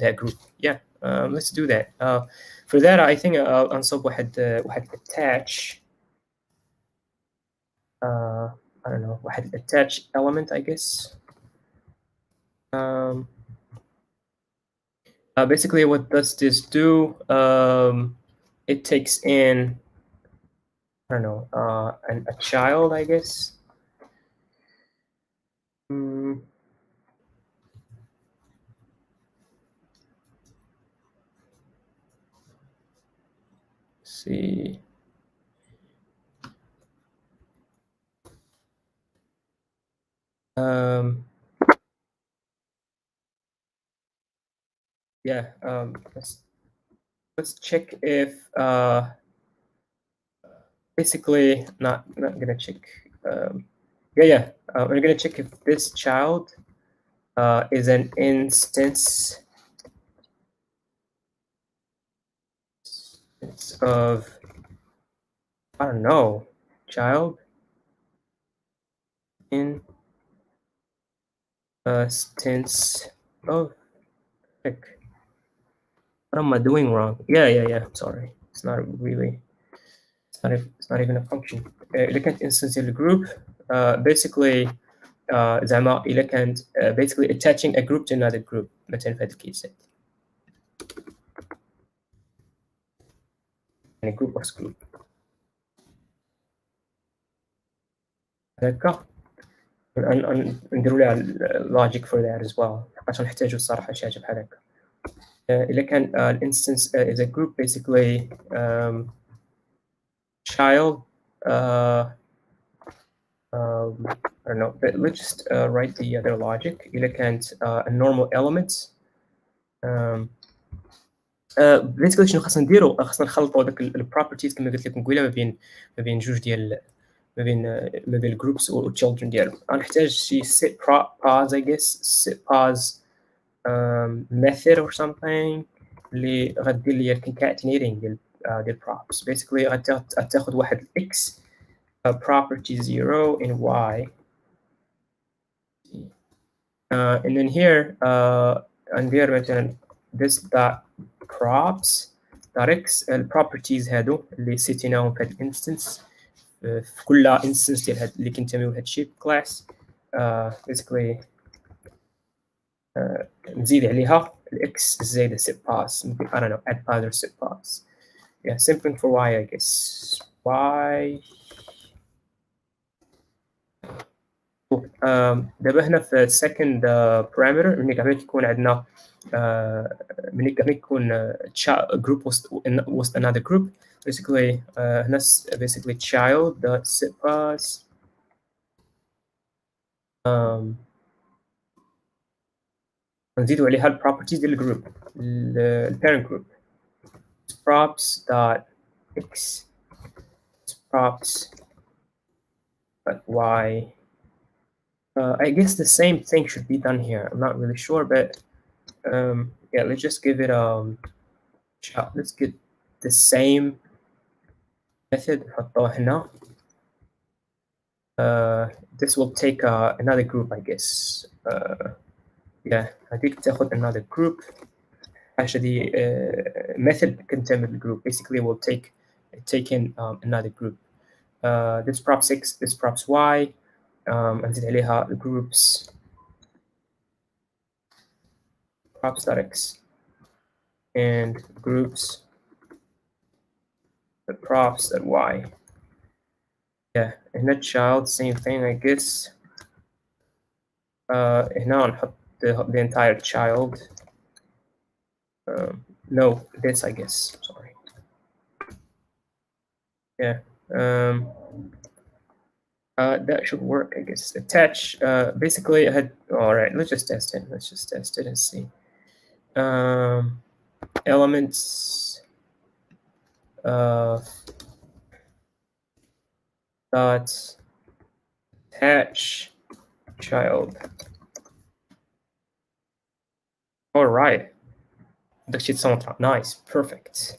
S2: that group. Yeah, let's do that. For that I think انصب واحد attach I don't know, واحد attach element I guess. Basically what does this do? It takes in I don't know, a child I guess. See. Yeah, let's check if basically not gonna check. Yeah, we're gonna check if this child is an instance of I don't know, child instance of heck. What am I doing wrong? Yeah. Sorry, it's not really. It's not even a function. إذا كانت instance ديال group basically زعما إذا كانت basically attaching a group to another group مثلا في هذا الكيس يعني group was group هكا نديروا لها logic for that as well عشان نحتاجوا الصراحة شي حاجة بحال هكا. إذا كان instance is a group basically child I don't know, but let's just write the other logic. إذا كانت a normal element basically شنو خاصنا نديرو؟ خاصنا نخلطوا هذاك البروبرتيز كما قلت لكم قبيله ما بين جوج ديال ما بين الجروبس والchildren ديالهم. غنحتاج شي set pause I guess, set pause method or something اللي غدير لي concatenating ديال props. Basically غتاخذ واحد x property 0 in y and then here ندير مثلا this dot props dot x البروبرتيز هادو اللي سيتيناهم في هاد الانستنس في كل instance ديال هاد اللي كنتميو لهاد الشيب كلاس basically نزيد عليها الاكس زائد set pass. I don't know, add pass or set pass. Yeah, same thing for y I guess. y دابا هنا في second parameter ملي كاع يكون عندنا ملي كاع يكون group وسط another group basically هنا basically child dot set pass نزيدو عليها البروبرتيز ديال الجروب البيرنت جروب props dot x props dot y. I guess the same thing should be done here. I'm not really sure, but yeah, let's just give it let's get the same method. This will take another group, I guess. Yeah, I think تاخذ another group. Actually, method contains the group. Basically, will take in another group. This props x, this props y. نزيد عليها groups props.x and groups props.y. Yeah, هنا child same thing I guess. هنا نحط the entire child No, this I guess. Sorry. Yeah. That should work, I guess. Attach. Basically, I had. All right. Let's just test it. Let's just test it and see. Elements of dot attach child. All right. That should sound nice. Perfect.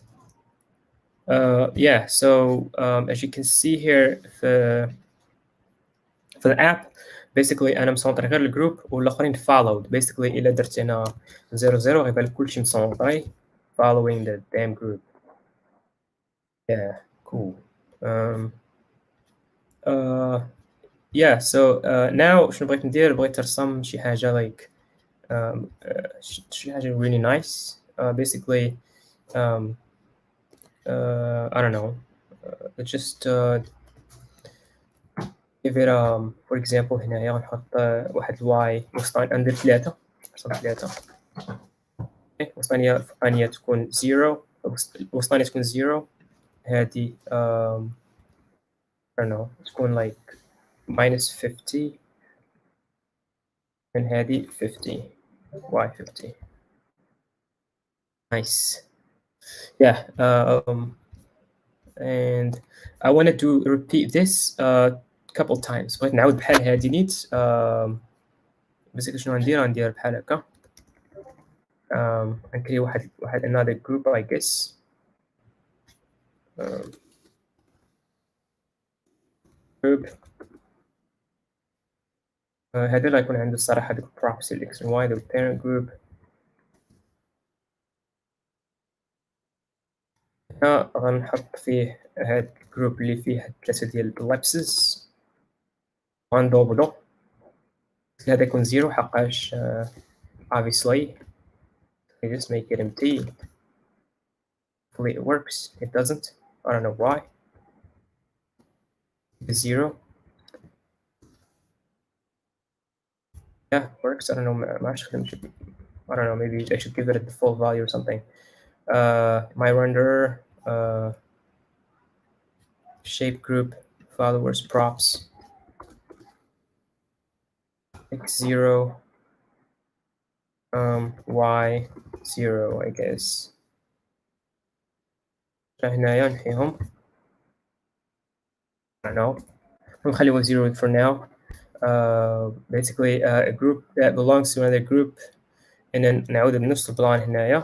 S2: Yeah. So as you can see here, for the app, basically انا مسونطري غير الجروب والاخرين followed. Basically الا درت انا 00 غيبان لك كلشي مسونطري following the damn group. Yeah, cool. Yeah, so now شنو بغيت ندير؟ بغيت نرسم شي حاجة like شي حاجة really nice. Basically I don't know. Let's just give it for example هنايا غنحط واحد الواي وسطاني ندير 3 رسم 3 وسطانية فوقانية تكون 0 وسطانية تكون 0 هادي I don't know تكون like -50 and هادي 50 y 50. Nice. Yeah. And I wanted to repeat this a couple times. بغيت نعاود بحال هادي نيت. بس شنو ندير بحال هكا. نكري واحد another group I guess. Group. هذا اللي يكون عنده الصراحة هذوك props ال x and y the parent group. هنا غنحط فيه هاد الجروب اللي فيه 3 ديال ellipses غندوبلو. هذا يكون 0 حقاش obviously I just make it empty. Hopefully it works. It doesn't. I don't know why. 0. Yeah, it works. I don't know. I don't know. Maybe I should give it a default value or something. My renderer, shape group, followers, props, x0, y0, I guess. هنايا نحيهم. I don't know. نخليهم 0 for now. Basically a group that belongs to another group and then نعود بنفس البلان هنايا.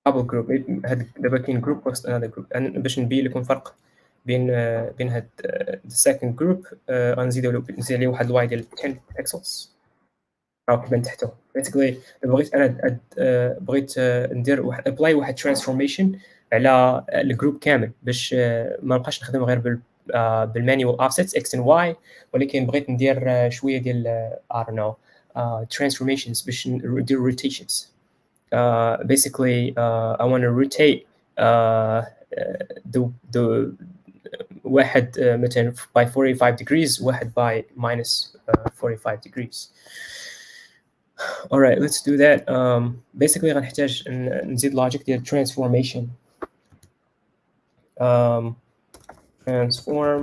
S2: double group هاد دابا كاين جروب وسط another group باش نبين لكم فرق بين هاد the second group غنزيد عليه واحد الواي ديال 10 pixels راه كيبان تحته. basically بغيت انا بغيت ندير واحد ابلاي واحد transformation على الجروب كامل باش ما نبقاش نخدم غير بالمانيوال offsets x and y ولكن بغيت ندير شويه ديال I don't know transformations باش ندير rotations. Basically I want to rotate the واحد مثلا by 45 degrees واحد by minus 45 degrees. All right, let's do that. Basically غنحتاج نزيد logic ديال transformation. Transform.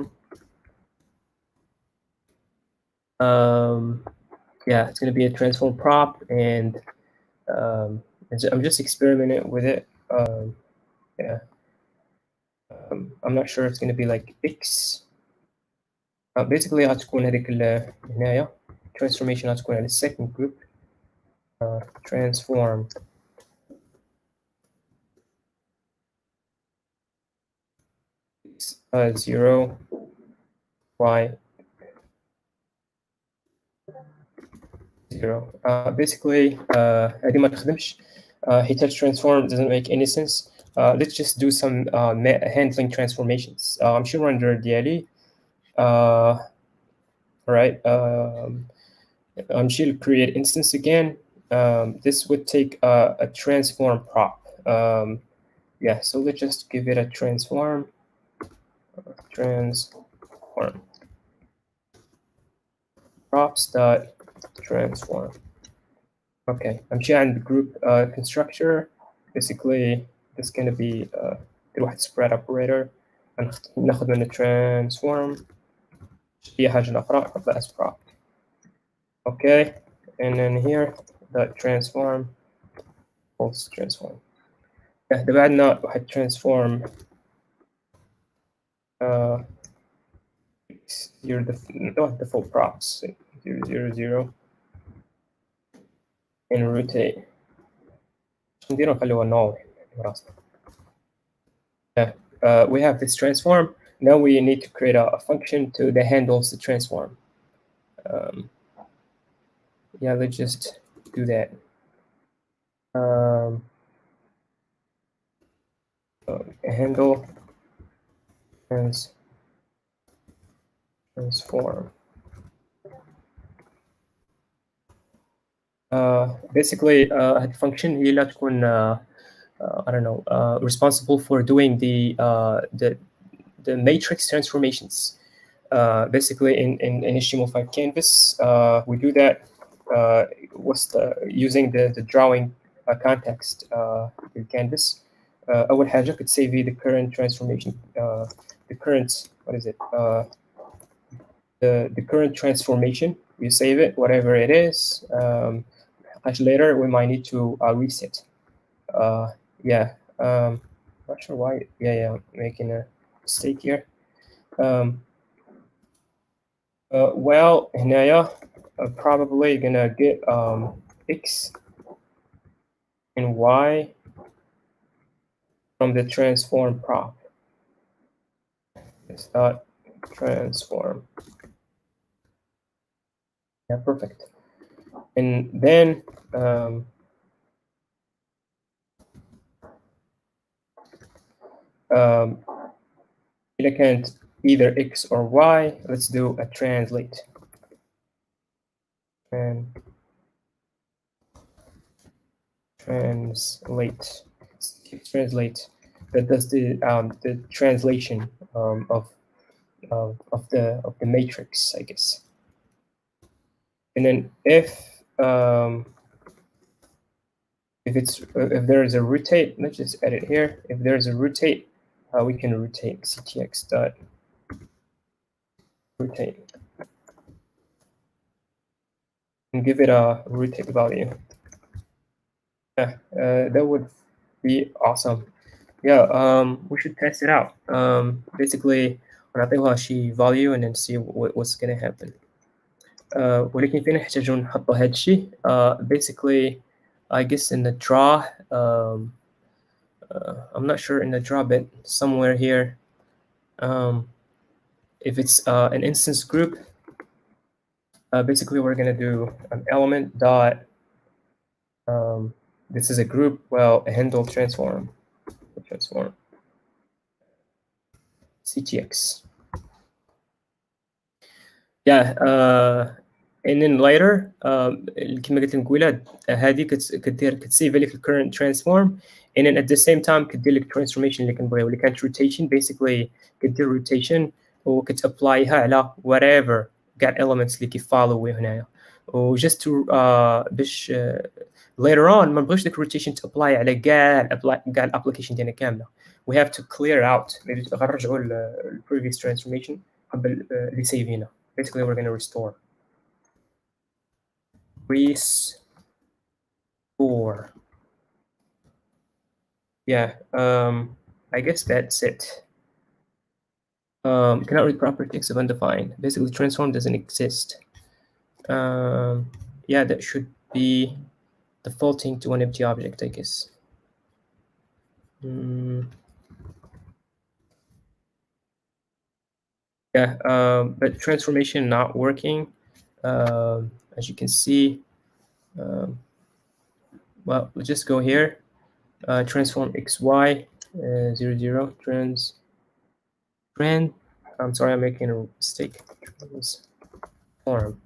S2: Yeah, it's going to be a transform prop, and I'm just experimenting with it. Yeah. I'm not sure it's going to be like X. Basically غتكون هذيك هنايا transformation غتكون على second group. Transform X 0 Y 0. Basically هذه ما تخدمش حيت transform doesn't make any sense. Let's just do some handling transformations. نمشي render ديالي. Right. نمشي create instance again. This would take a transform prop. Yeah, so let's just give it a transform. Transform props dot transform. Okay, I'm عند group constructor. Basically, this is going to be واحد spread operator. ناخذ من transform هي حاجة أخرى نحطها as prop. Okay, and then here the transform false transform. دابا عندنا واحد transform here the default props 0 0 0 and rotate. نديرو نخليوها null براسنا. We have this transform. Now we need to create a function that handles the transform. Yeah, let's just do that. Handle transform. Basically, the function هي لا تكون I don't know responsible for doing the matrix transformations. Basically, in HTML5 Canvas, we do that using the drawing context in Canvas. أول حاجة could save the current transformation, the current, what is it? The current transformation. You save it, whatever it is. Later, we might need to reset. Yeah, not sure why. Yeah, I'm making a mistake here. Well, هنايا probably gonna get x and y from the transform prop. It's not transform. Yeah, perfect. And then I can't either x or y. Let's do a translate. Translate that does the translation of the matrix, I guess. And then if there is a rotate, let's just edit here. If there is a rotate, we can rotate ctx dot rotate and give it a rotate value. Yeah, that would be awesome. Yeah, we should test it out. Basically, ونعطيوها شي value and then see what's gonna happen. ولكن فين نحتاجو نحطو هاد الشي. Basically, I guess in the draw. I'm not sure in the draw bit somewhere here. If it's an instance group, basically we're gonna do an element dot. This is a group. Well, a handle transform ctx. Yeah, and then later كما قلت نقولها هذه كتسيف لك current transform, and then at the same time كدير لك transformation اللي كنبغيو اللي كانت rotation. Basically كدير rotation وكتابلايها على whatever كاع elements اللي كيفالو هنايا. و just to باش later on ما نبغيوش ديك rotation تابلاي على كاع الابليكيشن ديالنا كامله. We have to clear out. غنرجعوا ل previous transformation قبل اللي سيفينا. Basically, we're going to restore. Yeah, I guess that's it. Cannot read properties of undefined. Basically, transform doesn't exist. Yeah, that should be defaulting to an empty object, I guess. Yeah, but transformation not working. As you can see, well, let's just go here. Transform xy 0 0 trend. I'm sorry, I'm making a mistake. Transform.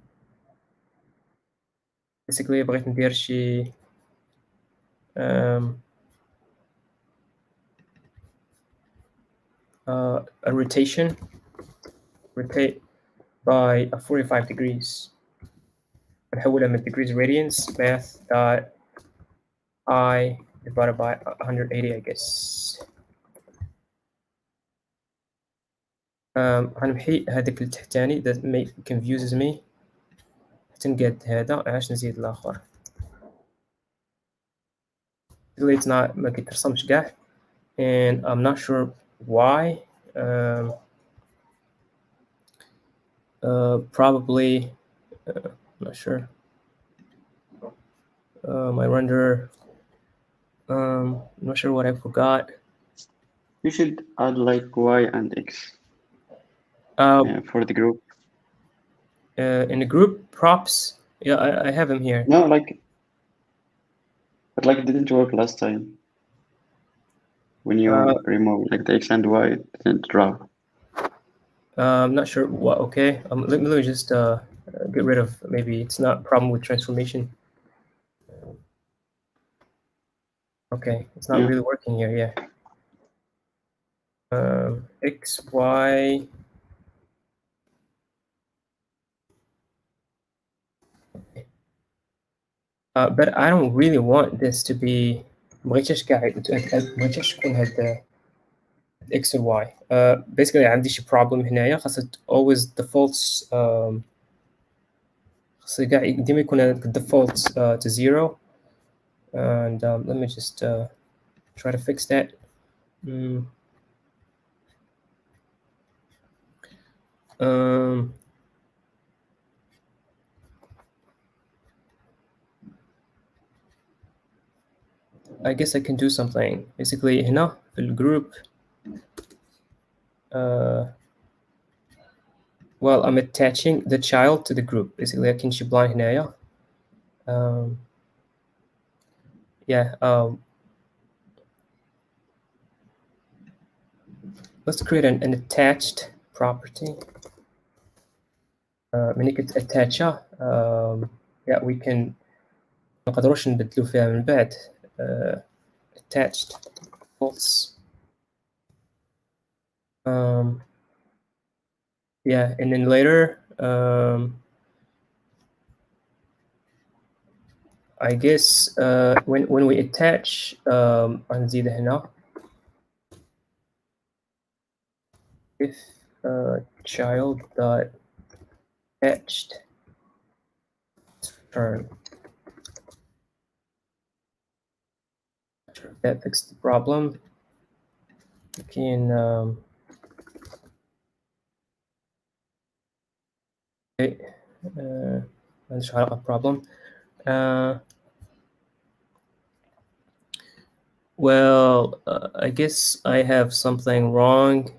S2: Basically, بغيت ندير شي a rotate by 45 degrees. نحولها من degrees radians math dot I divided by 180 I guess. هنمحي هذاك التحتاني that confuses me. تنقد هذا عاش نزيد الآخر. Really it's not ما كيترسمش كاع and I'm not sure why. Probably I'm not sure. My renderer. I'm not sure what I forgot.
S1: You should add like Y and X for the group.
S2: In the group props, yeah, I have them here.
S1: No, but it didn't work last time. When you remove like the X and Y, it didn't draw.
S2: I'm not sure what. Okay, let me just get rid of. Maybe it's not a problem with transformation. Okay, it's not really working here. Yeah. X, Y. But I don't really want this to be. مبغيتهاش تكون هاد X and Y. Basically عندي شي problem هنايا خاصها always defaults. خاصها كاع ديما يكون هذاك default to 0. And let me just try to fix that. I guess I can do something. Basically هنا في الجروب well I'm attaching the child to the group. Basically I can شبلان هنايا. Yeah. Let's create an attached property. ملي كتاتاتشا yeah we can نقدروش نبدلو فيها من بعد. Attached false. Yeah, and then later I guess when we attach نزيد هنا if child dot attached return. That fixed the problem. You can let's try a problem. Well, I guess I have something wrong.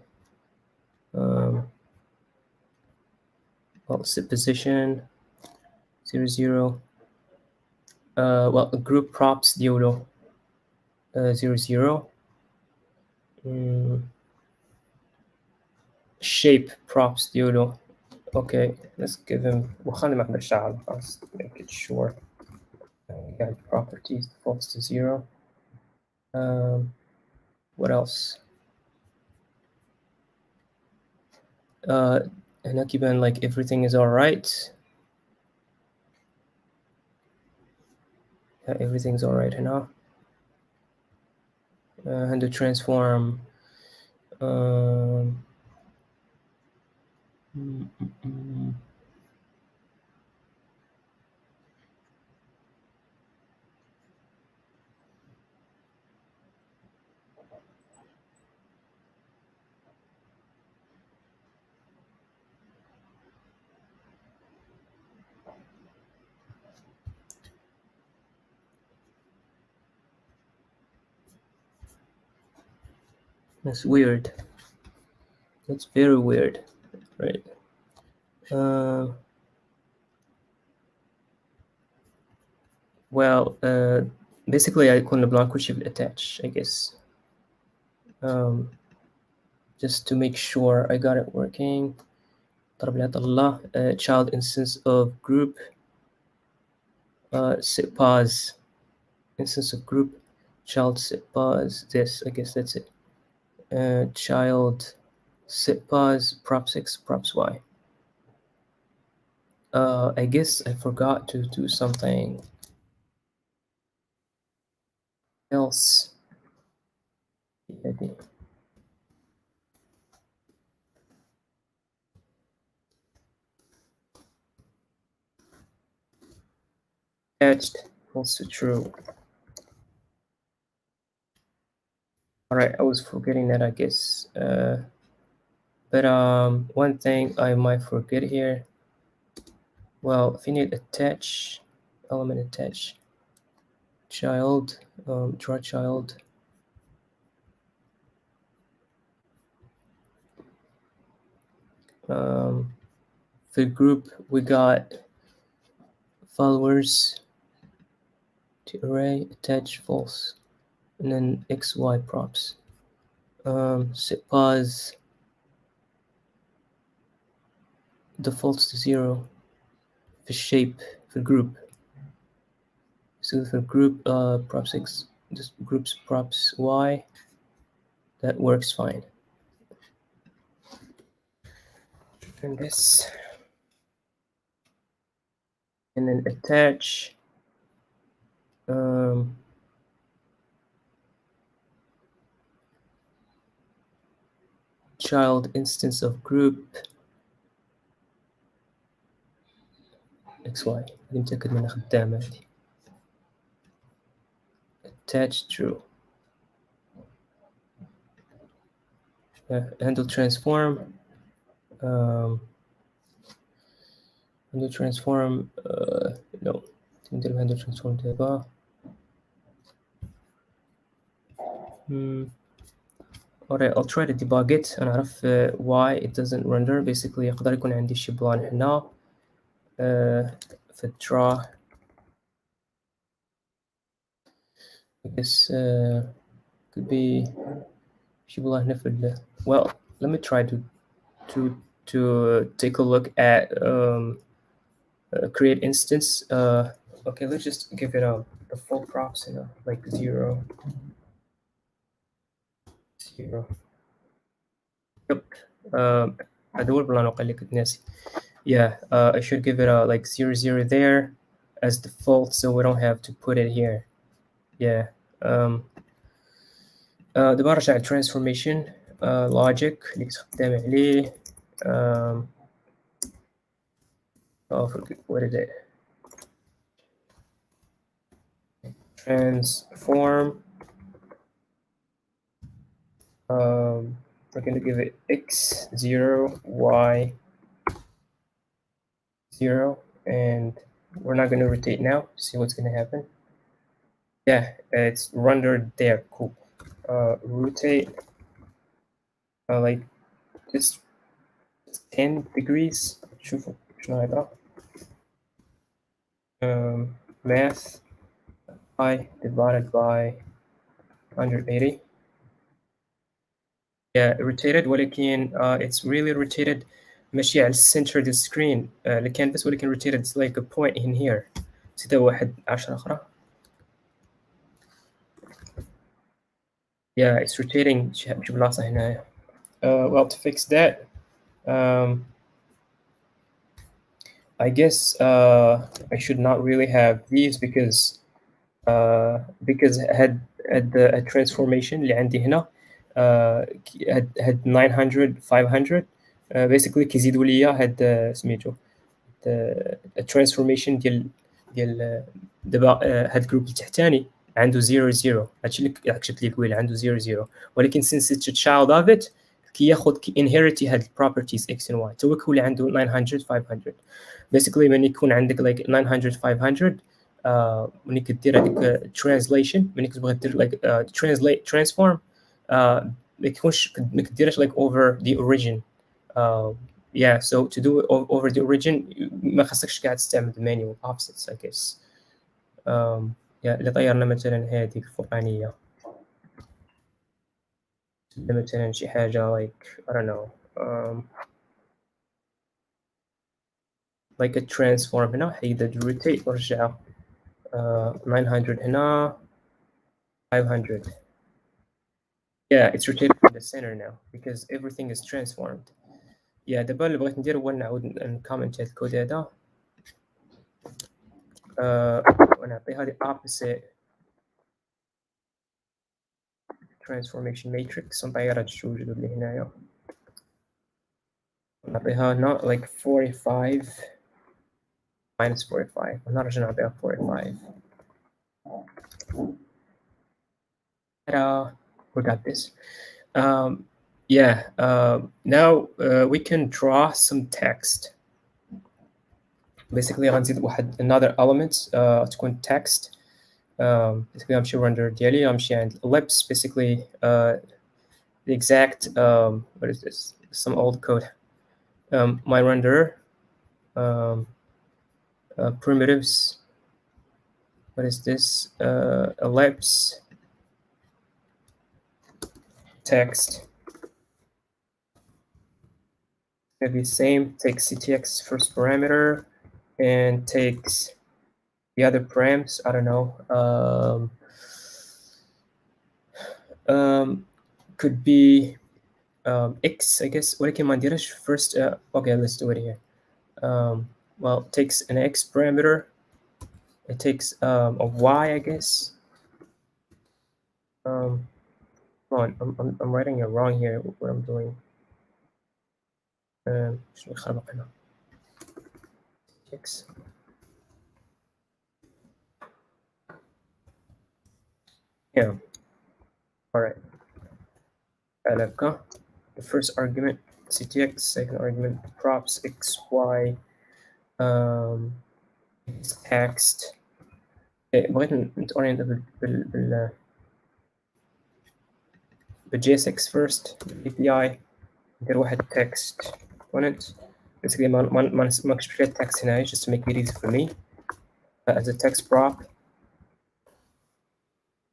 S2: Well, set position 0 0. Well, group props diodo 0 0. Shape props diodo. Okay, let's give him. Let's make it sure. Got properties defaults to 0. What else? And not given like everything is all right. Yeah, everything's all right now. And to transform. That's weird. That's very weird, right? Well, basically I couldn't block which should attach, I guess. Just to make sure I got it working. Child instance of group. Sit pause. Instance of group. Child sit pause. This, I guess that's it. Child sit pause props X props Y. I guess I forgot to do something else. Attached, also true. All right, I was forgetting that, I guess. But one thing I might forget here. Well, if you need attach, element attach, child, draw child. For group, we got followers to array, attach false, and then XY props. Set pause defaults to 0. For shape, for group. So for group props X, just groups props Y, that works fine. And this, and then attach. Child instance of group XY. نتأكد من خدامة هذه. Attach true. Handle transform. Handle transform. No. Handle transform دابا. Alright, I'll try to debug it and نعرف why it doesn't render. Basically يقدر يكون عندي شي بلان هنا في draw. I guess could be شي بلان هنا في well, let me try to take a look at create instance. Okay, let's just give it a default props, like 0. Yep. هذا بلان وقال لي كنت ناسي. Yeah, I should give it a like 0 there as default, so we don't have to put it here. Yeah. دابا نرجع transformation logic اللي كتخدم عليه. Oh, what is it? Transform. We're going to give it x 0, y 0, and we're not going to rotate now. See what's going to happen. Yeah, it's rendered there. Cool. Rotate like just 10 degrees. شوفوا شنو هذا. Math I divided by 180. Yeah, rotated ولكن it's really rotated ماشي على center the screen الكانفاس ولكن rotated it's like a point in here. زيد واحد 10 أخرى. Yeah, it's rotating شي بلاصة هنايا. Well, to fix that, I guess I should not really have these because had the transformation اللي عندي هنا had 900 500 basically كيزيدوا ليا هاد سميتو الترانسفورميشن ديال دابا هاد الجروب التحتاني عنده 0 0 هادشي اللي كتبت لك قبيله عنده 0 0 ولكن since it's a child of it كياخذ inherit هاد properties x and y تو هو اللي عنده 900 500 basically ملي يكون عندك like 900 500 ملي كدير هذيك translation ملي كتبغي دير like translate transform ما كيكونش ما كديرش like over the origin. Yeah, so to do it over the origin ما خاصكش كاع تستعمل the manual offsets I guess. Yeah, اللي طيرنا مثلا هذه الفوقانية مثلا شي حاجة like I don't know like a transform هنا حيد rotate ورجع 900 هنا 500. Yeah, it's rotated from the center now because everything is transformed. Yeah, دابا اللي بغيت ندير هو نعاود نكومنت هاد الكود هذا ونعطيها the opposite transformation matrix ونطيرها توجد اللي هنايا نعطيها not like 45 minus 45 ونرجع نعطيها 45. We got this. Yeah, now we can draw some text. Basically غنزيد واحد another element تكون text. Basically غنمشي render ديالي غنمشي عند ellipse. Basically the exact what is this? Some old code. My render primitives. What is this? Ellipse text. Gonna be the same. Takes Ctx first parameter and takes the other params. I don't know. Could be x, I guess. What can I first? Okay, let's do it here. Well, it takes an x parameter. It takes a y, I guess. Come on, I'm writing it wrong here. What I'm doing. X. Yeah. All right. The first argument Ctx, second argument props x, y, text. بغيت نتورينت بالJSX first API ندير واحد text component. Basically ما نكتبش فيها text هنا just to make it easy for me as a text prop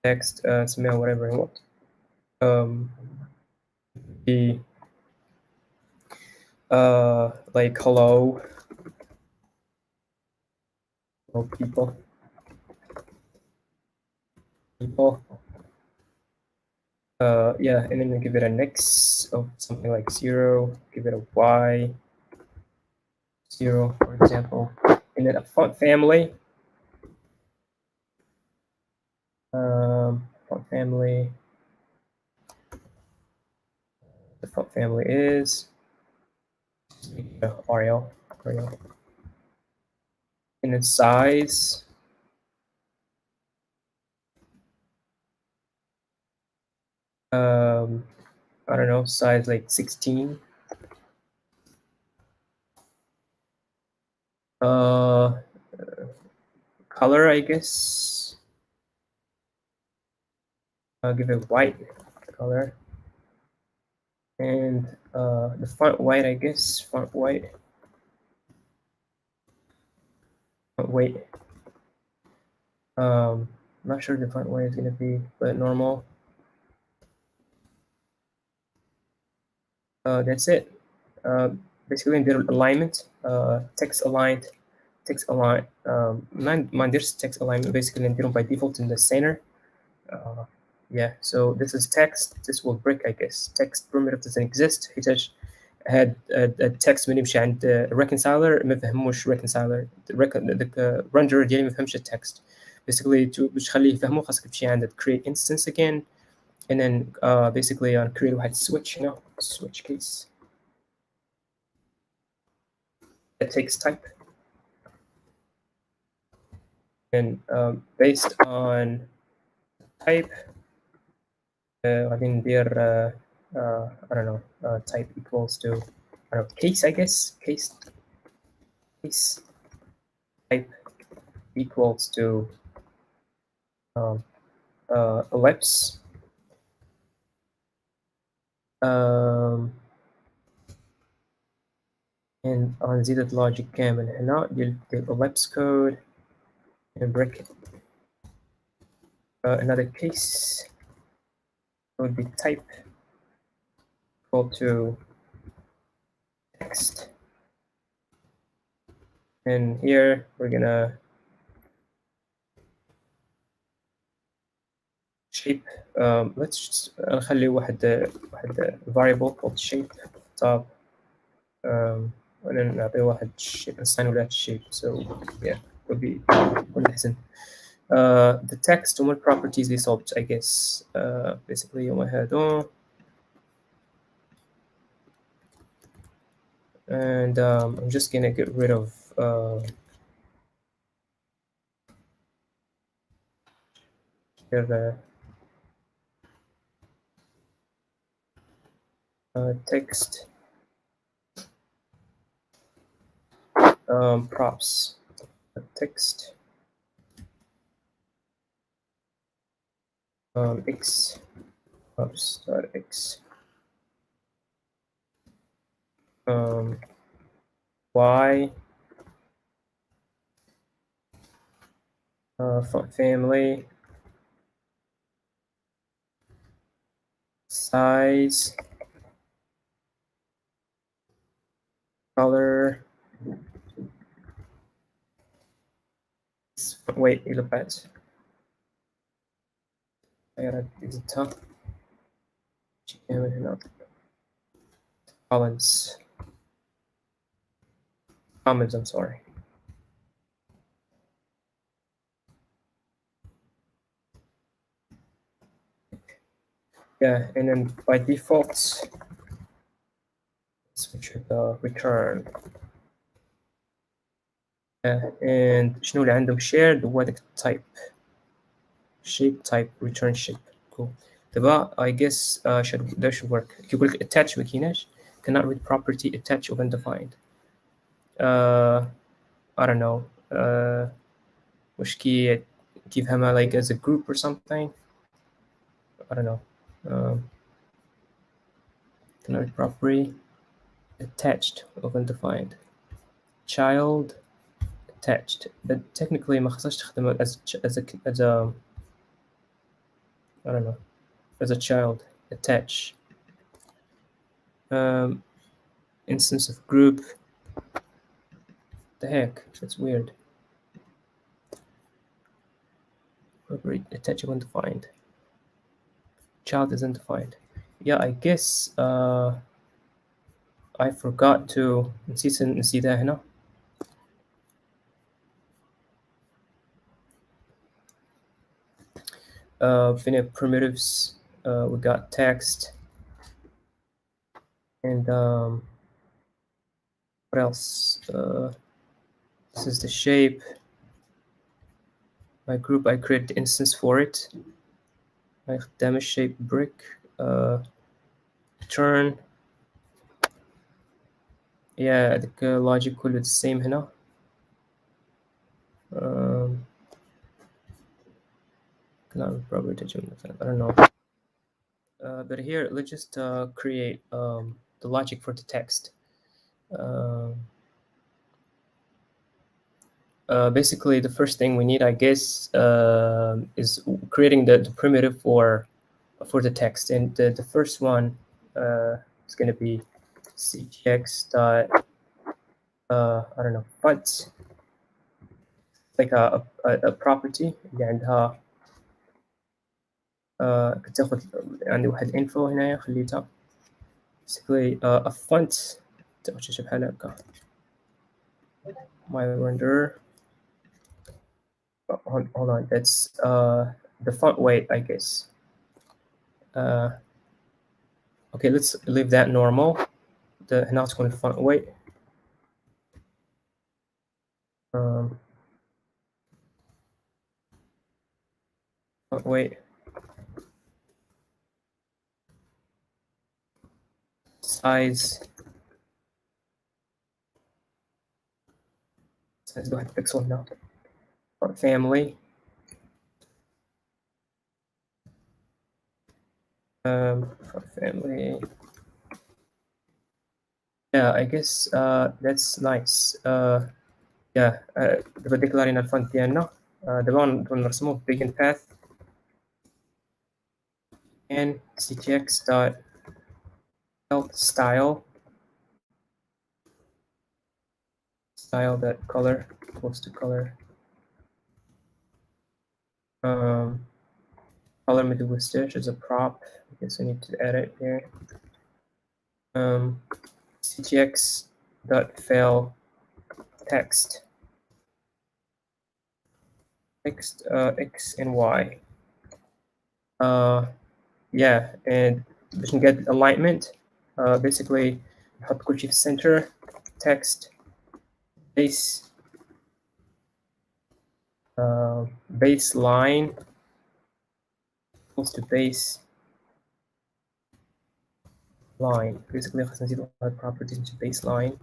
S2: text نسميها whatever you want. Be like hello people. Yeah, and then give it an x of something like 0, give it a y 0, for example, and then a font family. Font family. The font family is Arial. And then size. I don't know, size like 16. Color, I guess. I'll give it white color. And the font white, I guess. Font white. Wait. Not sure the font white is gonna be, but normal. That's it. Basically in their alignment, text aligned. Mine there's text alignment basically نديرهم by default in the center. Yeah, so this is text. This will break, I guess. Text primitive doesn't exist. حيتاش had a text من يمشي عند reconciler ما فهموش reconciler. The render ديالي ما فهمش التكست. Basically باش تخليه يفهمو خاصك تمشي عند create instance again, and then basically on create واحد switch, switch case that takes type, and based on type غادي ندير I don't know, type equals to I don't know, case, I guess. Case type equals to ellipse. And on زيادة logic كامل هنا ديال ellipse code and break it. Another case would be type equal to text. And here we're gonna shape. Let's just نخلي واحد variable called shape top. And then نعطيه واحد shape, assign that shape. So yeah. the text and what properties they solved, I guess. Basically on my head on. And I'm just gonna get rid of the text props. Text x props dot x y font family size color. Wait, إلى بعد. I gotta edit هنا. Comments, I'm sorry. Yeah, and then by default, switch the return. And شنو اللي عندهم shared وهذاك type shape type return shape. Cool. دابا I guess that should work. كيقول لك attach ما كايناش cannot read property attach of undefined. I don't know. واش كيفهمها like as a group or something. I don't know. Cannot read property attached of undefined. Child attached, but technically ما خصهاش تخدم as a I don't know, as a child. Attach instance of group. The heck, that's weird. Attach undefined. Child is undefined. Yeah, I guess I forgot to نسيتها هنا. Finite primitives, we got text, and what else? This is the shape. My group, I created the instance for it. My damage shape brick, return. Yeah, the logic كله the same هنا. Probably I don't know. But here, let's just create the logic for the text. Basically, the first thing we need, I guess, is creating the primitive for the text. And the first one is going to be ctx dot I don't know, font. Like a property اللي عندها كتاخد عندي واحد info هنايا خليتها basically a font تاخد شي بحال هكا my render. Hold on, that's the font weight, I guess. Okay, let's leave that normal. Now it's going to font weight. Font weight. Size. Size واحد pixel now. Font family. Font family. Yeah, I guess that's nice. Yeah, دابا ديكلارينا الفونت ديالنا. دابا نرسمو begin path and ctx dot style that color equals to color. Color middle with stitch is a prop. I guess I need to edit here. Ctx dot fill text. text X and Y. Yeah, and we can get alignment. Basically, نحط كل شيء في center. Text base baseline equals to base line. Basically, خلينا نزيد واحد properties into baseline.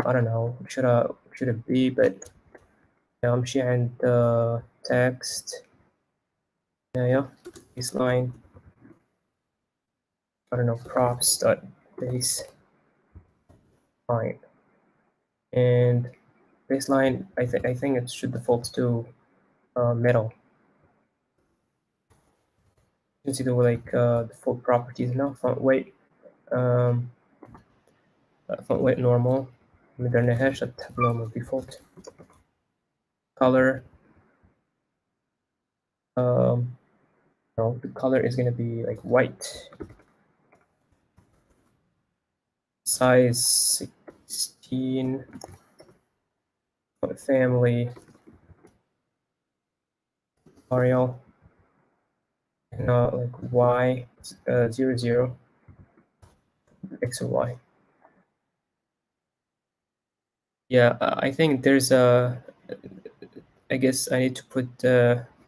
S2: I don't know should it be, but yeah, أمشي عند text. Yeah, baseline. I don't know, props dot base line, and baseline. I think it should default to middle. You can see the like default properties now. Font weight, font weight normal. مدرناهاش تحب normal default. Color. No, the color is gonna be like white. Size 16. Family. Arial. Not like Y 00. X or Y. Yeah, I think there's a. I guess I need to put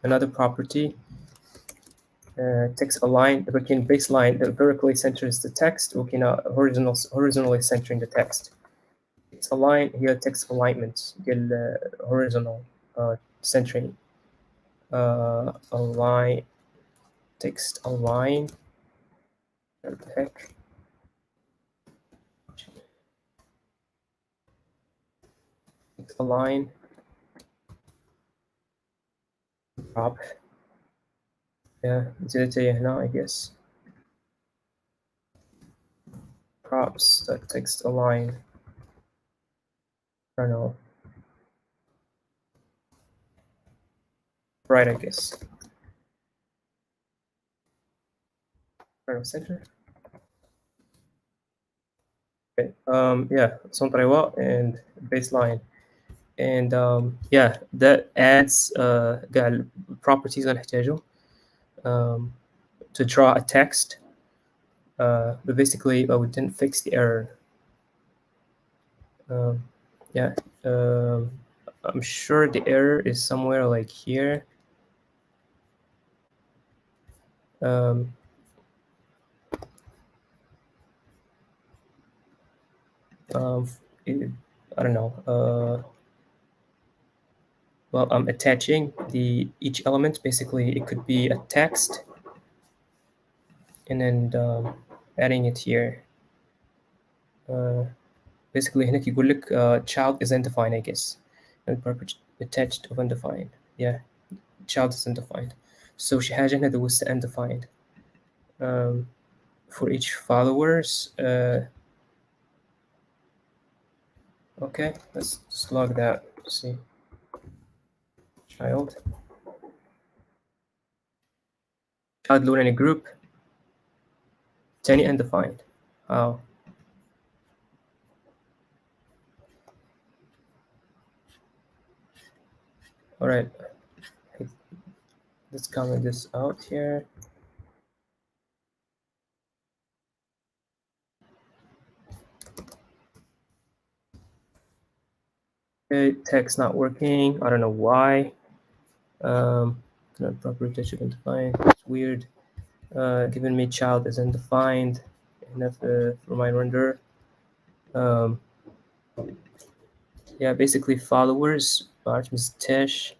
S2: another property. Text align. We can baseline that vertically centers the text. We can horizontally centering the text. Text align here. Text alignment. Horizontal centering. Align. Text align. What the heck? Text align. Prop. Yeah, زي هنا I guess. Props that text align. I don't know. Right, I guess. Right, center. Okay. Yeah, Sontraiwa and baseline. And yeah, that adds قاع properties غنحتاجو to draw a text. But basically, we didn't fix the error. Yeah, I'm sure the error is somewhere like here. I don't know. Well, I'm attaching each element. Basically, it could be a text, and then adding it here. Basically, هناك يقول لك child is undefined, I guess. And attached of undefined. Yeah, child is undefined. So شي حاجة هنا was undefined. For each followers. Okay, let's just log that. See. Child load in a group. Tiny undefined. Wow. All right. Let's comment this out here. Okay, text not working. I don't know why. Not proper should undefined. It's weird. Given me child is undefined. Enough for my render. Yeah, basically followers. Artemis Tesh.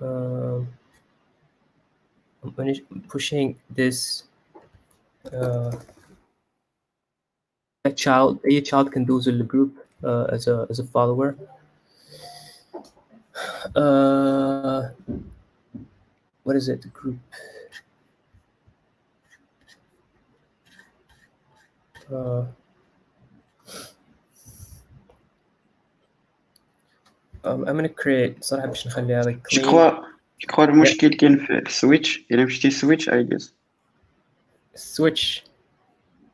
S2: I'm pushing this. A child can do the group as a follower. What is it? The group. I'm gonna create صراحة باش نخليها like clean.
S1: Je crois المشكل كاين في switch. إلا مشيتي switch I guess.
S2: Switch.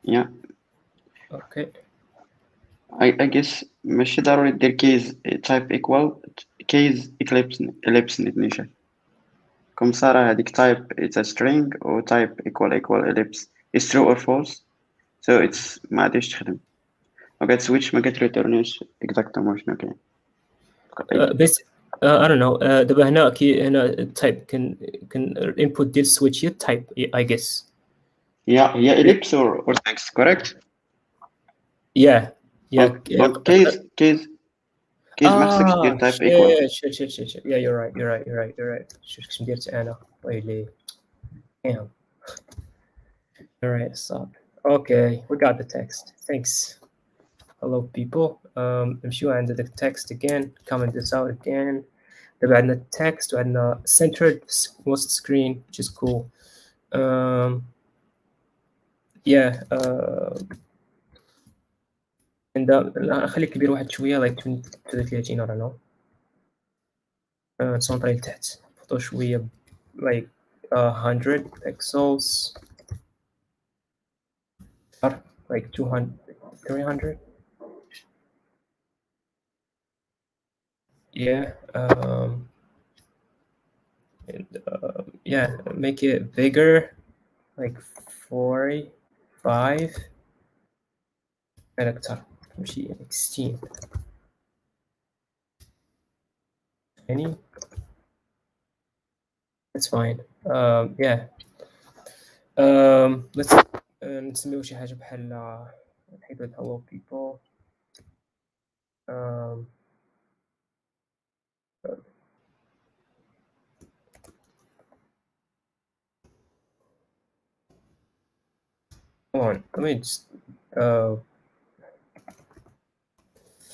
S1: Yeah.
S2: Okay.
S1: I guess ماشي ضروري دير كيز type equal كيز ellipse نيشان كم صار هذيك type it's a string و type equal ellipse is true or false so it's ما غاديش تخدم و switch ما كتريتورنيش exactement شنو كاين
S2: بس I don't know دابا هنا هنا type can input ديال switch هي type I guess
S1: هي ellipse or text correct
S2: yeah
S1: donc case ما خصكش دير type equal
S2: shit yeah you're right شوف كيفاش درت انا ويلي damn all right stop okay we got the text thanks hello people نمشيو عند the text again comment this out again دابا عندنا text وعندنا centered most screen which is cool yeah خلي كبير واحد شويه like 30 I don't know نسونطري لتحت نحطو شويه like 100 pixels like 200 300 yeah and yeah make it bigger like 45 أكتر ماشي 16 20 that's fine yeah let's نسميو شي حاجة بحال نحيدو hello people come on let me just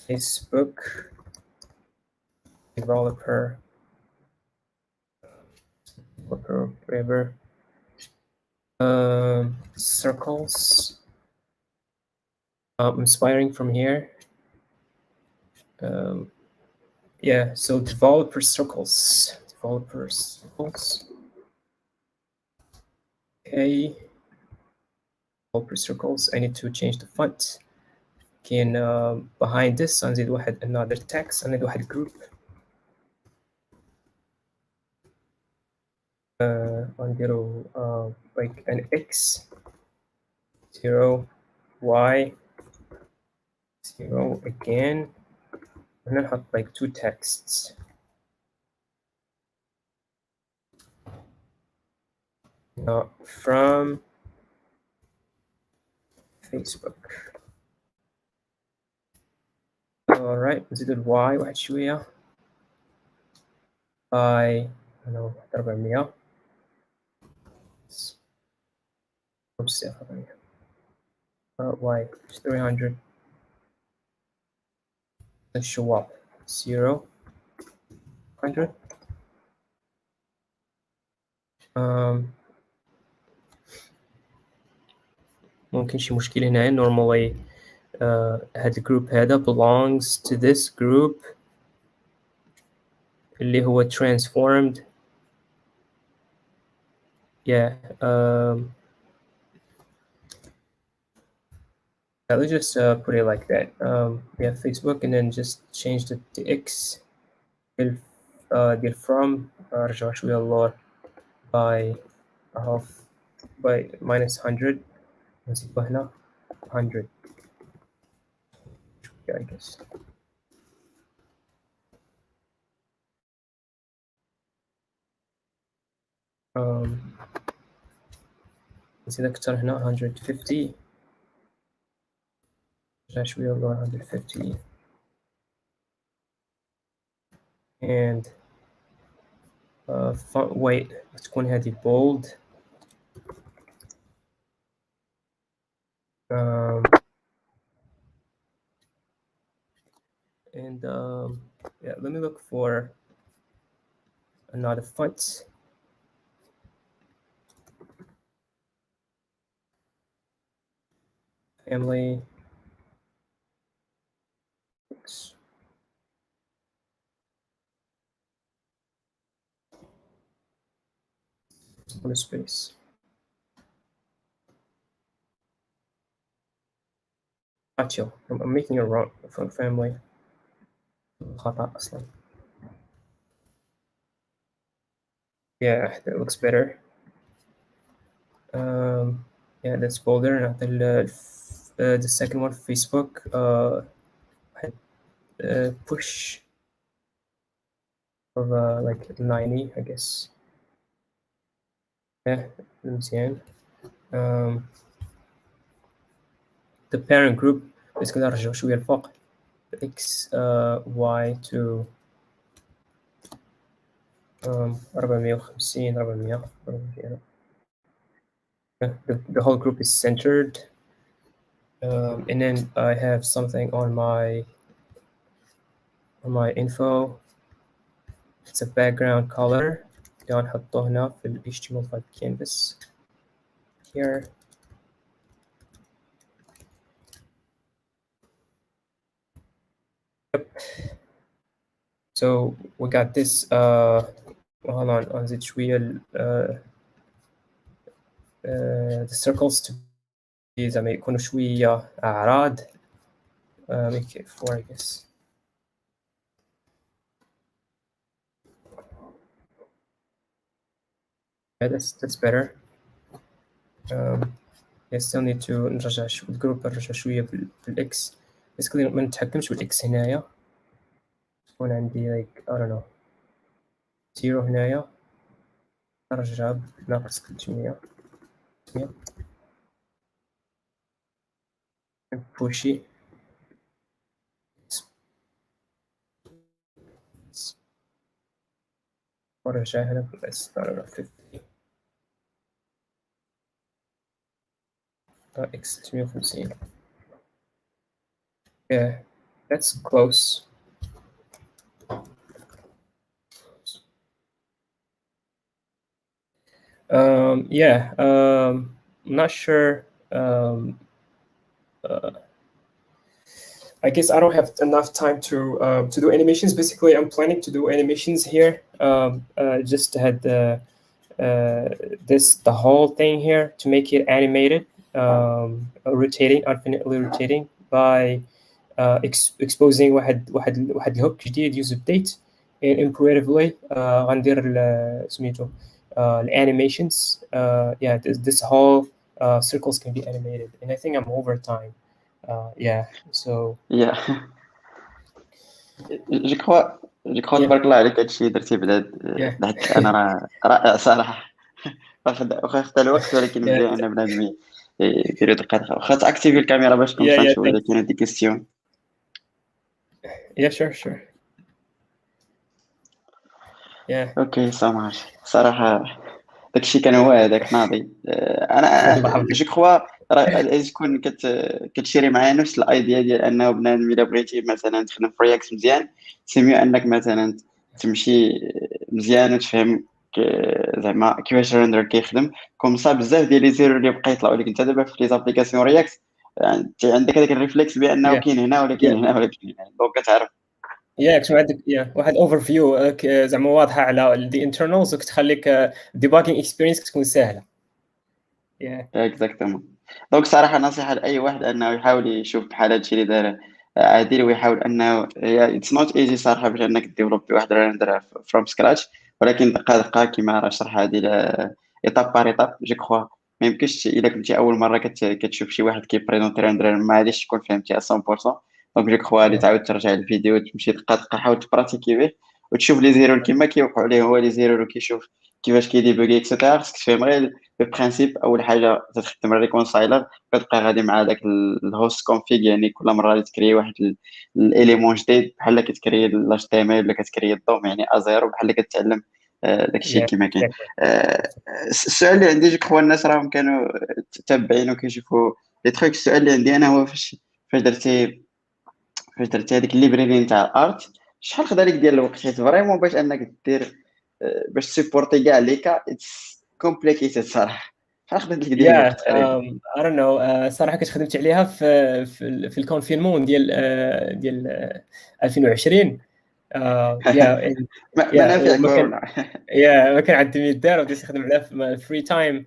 S2: Facebook developer whatever circles inspiring from here yeah so developer circles okay developer circles I need to change the font كاين behind this غنزيد واحد another text غنزيد واحد group غنديرو like an x 0 y 0 again and then have like two texts from Facebook all right نزيد ال y واحد شوية by I don't know 400 y 300 let's show up 0 100 ممكن شي مشكلة هنا normally هاد الجروب هذا belongs to this group اللي هو transformed yeah let's just put it like that yeah Facebook and then just change the x from رجع شوية اللور by half by minus 100 نزيد هنا 100 yeah, I guess نزيد أكتر هنا 150 رجع شوية اللور 150 and font weight تكون هذه bold and yeah let me look for another font family space Macho. I'm making a wrong family. خطأ أصلا. Yeah, that looks better. Yeah, that's folder. نعطي the second one Facebook. Push of like 90, I guess. Yeah, مزيان. The parent group بس كنا نرجعو شوية الفوق. X Y to 450 400. The whole group is centered. And then I have something on my info. It's a background color. نحطه هنا في ال Html5 Canvas here. Yep. So we got this. Hold on, أنزل شوية the circles to be زعما يكونوا شوية أعراض. Make it 4, I guess. Yeah, that's better. I still need to نرجع الجروب نرجع شوية بالإكس. basically ما نتحكمش بالإكس هنايا. تكون عندي like I don't know 0 هنايا نرجع ناقص 300 pushy. ورجع هنا بس I don't know 50. X 350. Yeah, that's close. Yeah, I'm not sure. I guess I don't have enough time to do animations. Basically, I'm planning to do animations here. Just had the whole thing here to make it animated, rotating, infinitely rotating by exposing واحد الهوك جديد use update and imperatively غندير سميتو animations. Yeah, this whole circles can be animated, and I think I'm over time. Yeah, so
S1: Yeah. جو كخوا تبارك الله عليك هادشي درتي بلاد ضحكت انا راه رائع صراحه. واخا خدا الوقت ولكن مزيان ان بنادم يديرو دقات واخا تاكتيفي الكاميرا باش كنبقى نشوف اذا كاينه دي كيستيون.
S2: Yeah, sure. Yeah.
S1: اوكي سامعش صراحه داكشي كان هو هذاك ناضي. انا جو كخوا راه تكون كتشيري معايا نفس الايديا ديال انه بنادم الا بغيتي مثلا تخدم في رياكت مزيان سيميو انك مثلا تمشي مزيان وتفهم زعما كيفاش الرندر كيخدم كومسا بزاف ديال لي زيرو اللي بقى يطلعوا لك انت دابا في لي زابليكاسيون رياكت انت عندك هذاك الريفلكس بانه كاين هنا ولا كاين هنا ولا كاين هنا دونك كتعرف.
S2: كتكون عندك واحد اوفر فيو زعما واضحه على الدي انترنالز وكتخليك ديباغينغ اكسبيرينس كتكون سهله.
S1: اكزاكتومون. دونك صراحه نصيحه لاي واحد انه يحاول يشوف بحال هادشي اللي دار عادل ويحاول انه اتس نوت ايزي صراحه باش انك ديفلوبي واحد الرندر فروم سكراتش ولكن دقه كيما راه شرح عادل ايطاب بار ايطاب جو كخوا ما يمكنش الا كنتي اول مره كتشوف شي واحد كيبريزونتي رندر ما غاديش تكون فهمتي 100%. دونك جو كخوا غادي تعاود ترجع للفيديو تمشي دقه حاول تبراتيكي به وتشوف لي زيرو كيما كيوقعوا ليه هو لي زيرو كيشوف كيفاش كيديبوغي اكسيتيرا خصك تفهم غير بالبرانسيب. اول حاجه تخدم الريكونسايلر كتبقى غادي مع داك الهوست كونفيغ يعني كل مره اللي تكري واحد الاليمون جديد بحال كتكري ال HTML ولا كتكري الدوم يعني ازيرو بحال كتعلم داكشي كيما كاين. السؤال اللي عندي جو كخوا الناس راهم كانوا تابعين وكيشوفوا لي تروك. السؤال اللي عندي انا هو فاش درتي هذيك الليبراري نتاع الارت شحال خدا لك ديال الوقت حيت فريمون باش انك دير باش تسيبورتي كاع ليكا اتس كومبليكيتد صراحه. شحال خدات لك ديال الوقت تقريبا؟
S2: I don't know. صراحه كنت خدمت عليها في الكونفينمون ديال 2020.
S1: منافع كورونا.
S2: ما كان عندي ما يدار وبديت نخدم عليها في فري تايم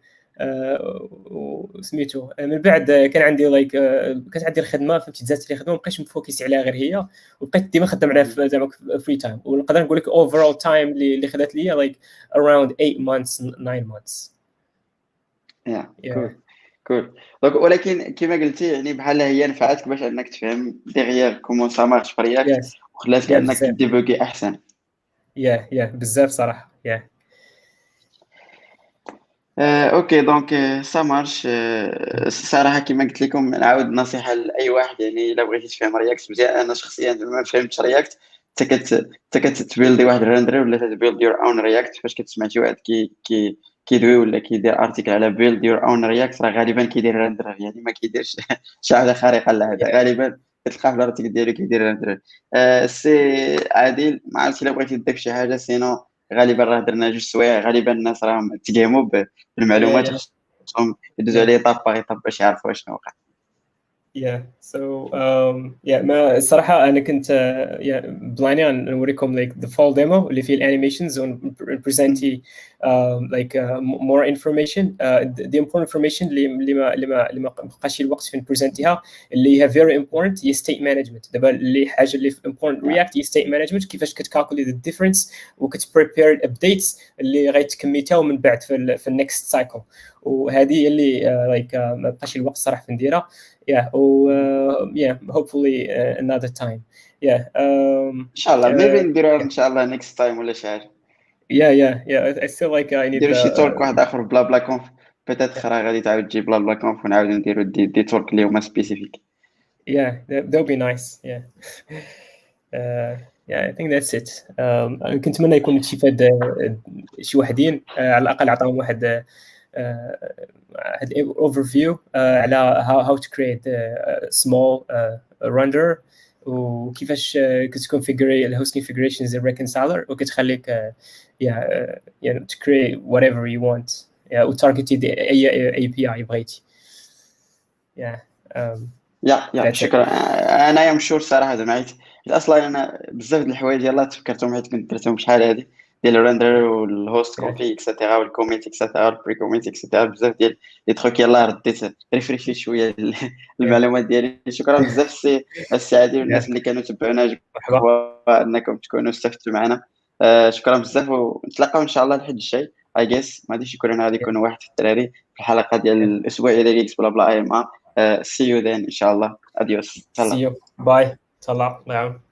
S2: وسميتو من بعد كان عندي كانت عندي الخدمه فهمتي تزادت لي خدمه مابقيتش مفوكس عليها غير هي وبقيت ديما خدام عليها زعما فري تايم ونقدر نقول لك اوفرول تايم اللي خدات لي around 8 months 9 months.
S1: كول. دونك ولكن كما قلتي يعني بحال هي نفعتك باش انك تفهم ديغيغ كومون سا مارش في رياكت
S2: يس
S1: وخلاتك
S2: يا
S1: انك
S2: بزاف
S1: ديبوغي احسن.
S2: بزاف صراحه
S1: اوكي دونك سا مارش. الصراحه كما قلت لكم نعاود نصيحه لاي واحد يعني الا بغيتي تفهم رياكت مزيان. انا شخصيا ما فهمتش رياكت حتى كتبيلدي واحد الرندر ولا تبيلد يور اون رياكت. فاش كتسمع شي واحد كيدوي ولا كيدير ارتيكل على بيلد يور اون رياكت راه غالبا كيدير رندر يعني ما كيديرش شي حاجه خارقه للعاده. غالبا كتلقاه في الارتيكل ديالو كيدير رندر. سي عادل ما عرفتش الا بغيتي تضيف شي حاجه سينو غالبا راه درنا جوج سوايع. غالبا الناس راهم تقيموا بالمعلومات
S2: يا
S1: خصهم يدوزوا عليه طاب باغ طاب باش يعرفوا شنو وقع.
S2: ما الصراحه انا كنت بلاني نوريكم the full demo اللي فيه الانيميشنز ونبريزنتي more information. The important information اللي ما بقاش الوقت فين نبريزنتيها اللي هي very important هي state management. دابا اللي حاجه اللي important react هي state management كيفاش كتكالكولي the difference وكتبريبير الابديتس اللي غيتكميتاو من بعد في النكست سايكل. وهذه هي اللي ما بقاش الوقت صراحه في نديرها. Hopefully another time.
S1: ان شاء الله ميبي نديروها ان شاء الله نيكست تايم ولا شي حاجه.
S2: I feel like I need
S1: نديرو شي تولك واحد اخر بلا بلا كونف بيتيت راه غادي تعاود تجي بلا بلا كونف ونعاودو نديرو دي تولك اللي هما سبيسيفيك.
S2: that would be nice. I think that's it. كنت نتمنى يكون شي فاد شي وحدين على الاقل عطاهم واحد overview على how to create a small render وكيفاش كتكونفيغري الهوست configurations زي reconciler وكتخليك to create whatever you want وتارجتي اي API بغيتي.
S1: شكرا. انا يوم شور صراحه دمعت اصلا. انا بزاف د الحوايج يلاه تفكرتهم حيت كنت درتهم شحال هادي ديال الرندر والهوست كونفيغ اكسيتيرا والكوميت اكسيتيرا البري كوميت اكسيتيرا بزاف ديال لي تروك يلاه رديت ريفريشي شويه المعلومات ديالي. شكرا بزاف السي عادل والناس اللي كانوا تبعونا انكم تكونوا استفدتوا معنا. شكرا بزاف ونتلاقاو ان شاء الله الحد الجاي. اي جيس ما غاديش يكون غادي يكونوا واحد في الدراري في الحلقه ديال الاسبوعيه ديال اكس بلا بلا اي ام. See you then إن شاء الله. Adios.
S2: See you. Bye. Salam.